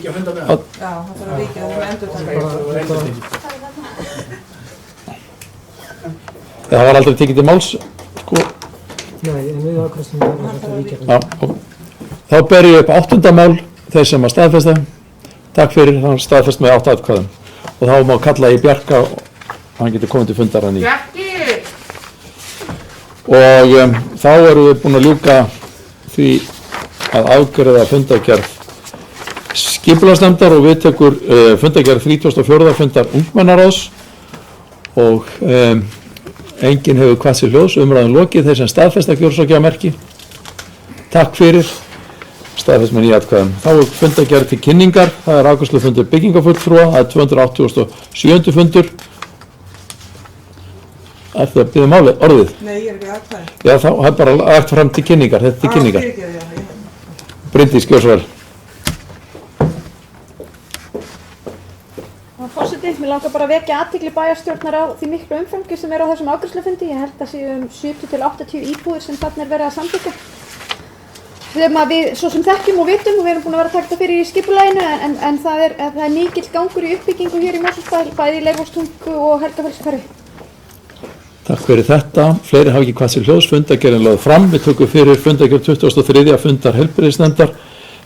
Já, það þarf að ríkja, það er endurtaka. Það var aldrei tekið til máls, sko. Nei, en við afgreiðslum þetta ríkja. Já, og þá ber ég upp 8. mál, þeir sem að staðfesta. Takk fyrir, hann staðfest með 8 atkvæðum. Og þá má kalla í Bjarka og hann getur komið til fundar hann í. Bjarki! Og þá erum við búin að ljúka því að afgreiða fundargerð skipulagsnefndar og við tekur fundargerð 34. fundar ungmennaráðs og enginn hefur kvatt sér hljóðs, umræðum lokið, þeir sem staðfesta kjósargjafamerki. Takk fyrir, staðfest með 9 atkvæðum. Þá er fundargerð til kynningar, það er afgreiðslufundur byggingafulltrúa, það er 287. fundur. Ætti að biðja máli, orðið? Nei, ég er ekki aðkvæði. Já, þá er bara lagt fram til kynningar, þetta er til kynningar. Bryndís, gjör svo vel. Forseti, mér langar bara að vekja athygli bæjarstjórnar á því miklu umfangi sem er á þessum afgreiðslufundi. Ég held að séu 70 til 80 íbúðir sem þarna er verið að samþykkja. Þegar við svo sem þekkjum og vitum og við erum búin að vera að taka þetta fyrir í skipulaginu en það er mikill gangur í uppbyggingu hér í Mosfellsbæ, bæði í Leirvogstungu og Helgafellshverfi. Takk fyrir þetta. Fleiri hafa ekki hvað sér hljóðs, fundargerðin lögð fram. Við tökum fyrir fundargerð 23. fundar heilbrigðisnefndar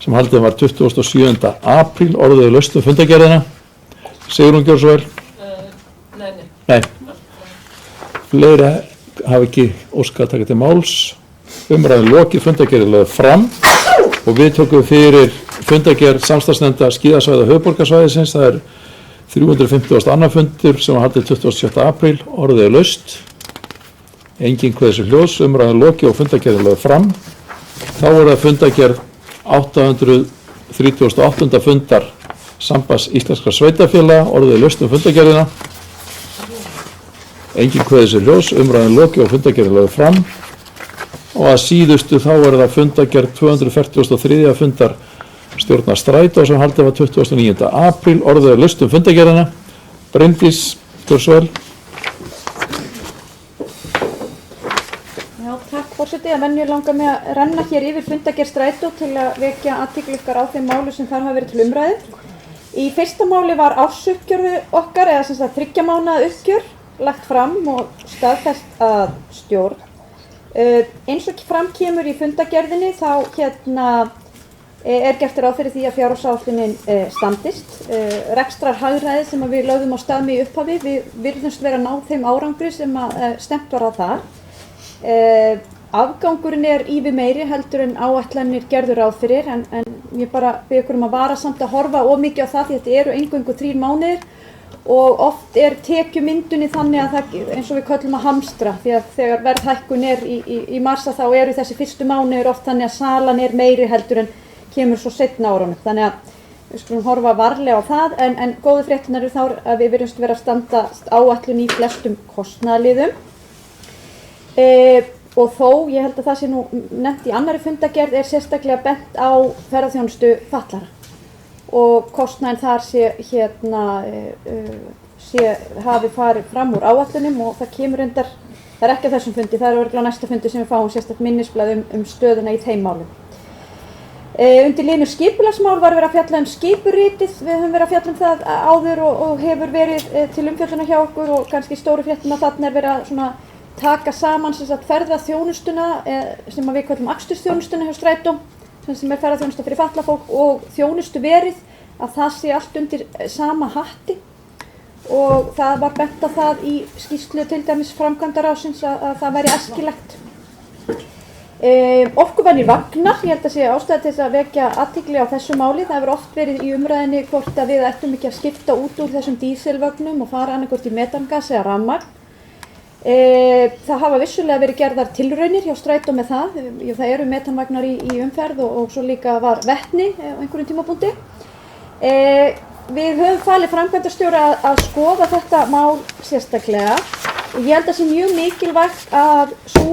sem haldið var 27. apríl, orðuðu lausn fundargerðina. Sigrún, gjör svo vel. Nei. Fleiri hafa ekki óskað að taka til máls. Umræðin lokið, fundargerðin lögð fram og við tökum fyrir fundargerð samstarfsnefnda skíðasvæða höfuðborgarsvæðisins. Það er 352. fundur sem var haldið 27. apríl, orðið er laust. Enginn kveður sér hljóðs, umræðin lokið og fundargerðin lögð fram. Þá er það fundargerð 838. fundar Sambands íslenskra sveitarfélaga, orðið er laust fundargerðina. Enginn kveður sér hljóðs, umræðin lokið og fundargerðin lögð fram. Og að síðustu þá er það fundargerð 243. fundar stjórnar Strætó sem haldið var 29. apríl, orðið er laust fundargerðina. Bryndís, gjör svo vel. Já, takk forseti, að venju langar mig að renna hér yfir fundargerð Strætó til að vekja athygli ykkar á þeim málu sem þar hafa verið til umræðu. Í fyrsta máli var ársuppgjörðu okkar, eða sem sagt 3 mánaða uppgjör, lagt fram og staðfest að stjórn. Eins og fram kemur í fundargerðinni þá er gert ráð fyrir því að fjárhagsáætlunin standist. Rekstrarhagræði sem við lögðum á stað með í upphafi, við virðumst vera að ná þeim árangri sem stefnt var á það. Afgangurinn er ívið meiri heldur en áætlanir gerðu ráð fyrir en ég bara bið ykkur að vara samt að horfa of mikið á það því þetta eru eingöngu 3 mánuðir og oft er tekjumyndunni þannig að það, eins og við köllum að hamstra, því að þegar verðhækkun er í marsa þá eru þessi fyrstu mánuðir oft þannig að salan er meiri heldur en kemur svo seinna árunum. Þannig að við skulum horfa varlega á það en góðu fréttirnar eru þá að við virðumst vera að standa áætlun í flestum kostnaðarliðum. Og þó, ég held að það sé nú nefnt í annarri fundargerð, er sérstaklega bent á ferðaþjónustu fatlara og kostnaðin þar hafi farið fram úr áætlunum og það kemur reyndar, það er ekki á þessum fundi, það er örugglega á næsta fundi sem við fáum sérstakt minnisblað stöðuna í þeim málum. Undir liðnum skipulagsmál var verið að fjalla skipuritið, við höfum verið að fjalla það áður og hefur verið til umfjöllunar hjá okkur og kannski stóru fréttina þarna er verið að svona taka saman ferðaþjónustuna sem við kallum akstursþjónustuna hjá Strætó sem er ferðaþjónusta fyrir fatlað fólk og þjónustuverið að það sé allt undir sama hatti og það var bent á það í skýrslu til dæmis framkvæmdaráðsins að það væri æskilegt. Orkuvanir vagnar, ég held að sé ástæða til þess að vekja athygli á þessu máli. Það hefur oft verið í umræðinni hvort að við ættum ekki að skipta út úr þessum dísilvögnum og fara annarkvort í metangas eða rafmagn. Það hafa vissulega verið gerðar tilraunir hjá Strætó með það. Það eru metanvagnar í umferð og svo líka var vetni á einhverjum tímapunkti. við höfum falið framkvæmdastjóra að skoða þetta mál sérstaklega. Ég held að sé mjög mikilvægt að sú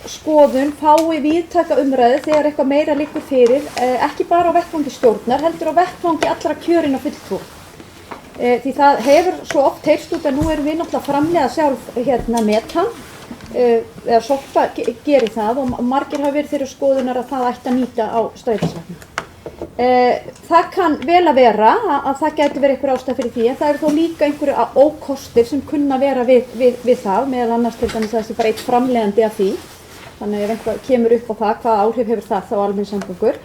skoðun fái víðtæka umræðu þegar eitthvað meira liggur fyrir, ekki bara á vettvangi stjórnar, heldur á vettvangi allra kjörinna fulltrúa. Því það hefur svo oft heyrst út að nú erum við náttúrulega að framleiða sjálf metan, eða Sorpa gerir það og margir hafa verið þeirri skoðunar að það ætti að nýta á strætisvagna. Það kann vel að vera að það gæti verið einhver ástæða fyrir því, en það eru þó líka einhverju ókostir sem kunna vera við það, meðal annars til dæmis að það sé bara eitt framleiðandi af því. Þannig ef einhver kemur upp á það, hvaða áhrif hefur það þá á almenningssamgöngur.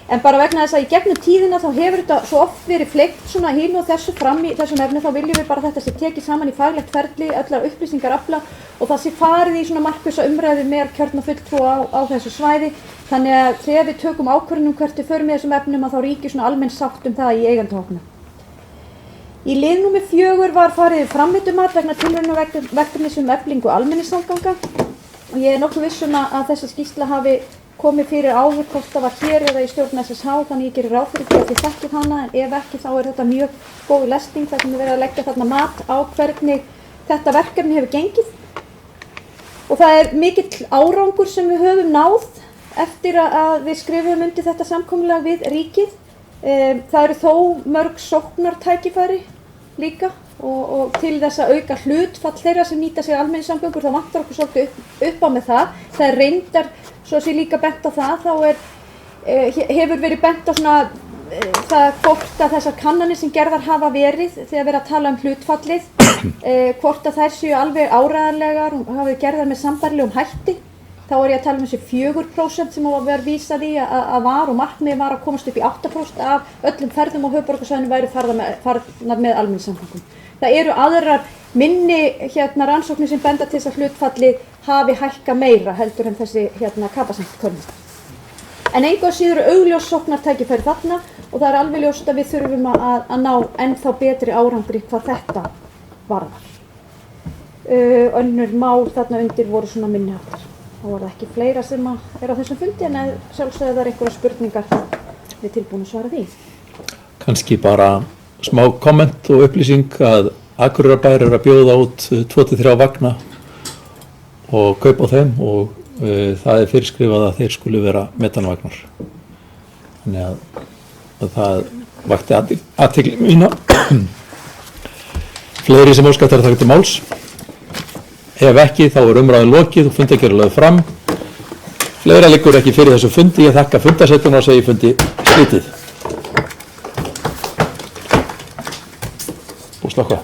En bara vegna þess að í gegnum tíðina þá hefur þetta svo oft verið fleygt svona hínu og þessu fram í þessum efni, þá viljum við bara þetta sé tekið saman í faglegt ferli, öllar upplýsingar afla og það sé farið í svona markvissa umræðu með kjörna fulltrúa á þessu svæði. Þannig að þegar við tökum ákvörðun hvert við förum með þessum efnum að þá ríkir svona almenn sátt það í eigandahópnum. Í lið númer 4 var farið framvindumat vegna tilraunaverkefnis eflingu almenningssamganga og ég nokkuð viss að þessi skýrsla hafi komið fyrir áður hvort það var hér eða í stjórn SSH, þannig ég gerir ráð fyrir því að þið þekkið hana, en ef ekki þá þetta mjög góð lesning þar sem við verðum að leggja þarna mat á hvernig þetta verkefni hefur gengið. Og það mikill árangur sem við höfum náð eftir að við skrifum undir þetta samkomulag við ríkið. Það eru þó mörg sóknartækifæri líka og til þess að auka hlutfall þeirra sem nýta sér almenningssamgöngur þá vantar okkur svolítið upp á með það. Það er reyndar, svo sé líka bent á það, þá hefur verið bent á það hvort að þessar kannanir sem gerðar hafa verið þegar verið að tala hlutfallið, hvort að þær séu alveg áreiðanlegar og hafa verið gerðar með sambærilegum hætti. Þá ég að tala þessi 4% sem var verið vísað í að var og markmiðið var að komast upp í 8% af öllum ferðum á höfuðborgarsvæðinu væru farnar með almenningssamgöngum. Það eru aðrar minni rannsóknir sem benda til þess að hlutfallið hafi hækkað meira heldur en þessi Capacent-könnun. En engu að síður augljós sóknartækifæri þarna og það alveg ljóst að við þurfum að ná ennþá betri árangri hvað þetta varðar. Önnur mál þarna undir voru svona minni háttar. Þá var það ekki fleira sem er á þessum fundi en sjálfsögðu það einhverja spurningar við tilbúin að svara því. Kannski bara smá komment og upplýsing að Akureyrarbær að bjóða út 2-3 vagna og kaupa á þeim og það er fyrirskrifað að þeir skulu vera metanvagnar. Þannig að það vakti athygli mína. Fleiri sem óska eftir að taka til máls. Ef ekki, þá er umræðin lokið og fundargerð lögð fram. Fleira liggur ekki fyrir þessu fundi. Ég þakka fundarsetuna og segi fundi slitið. Og slokka.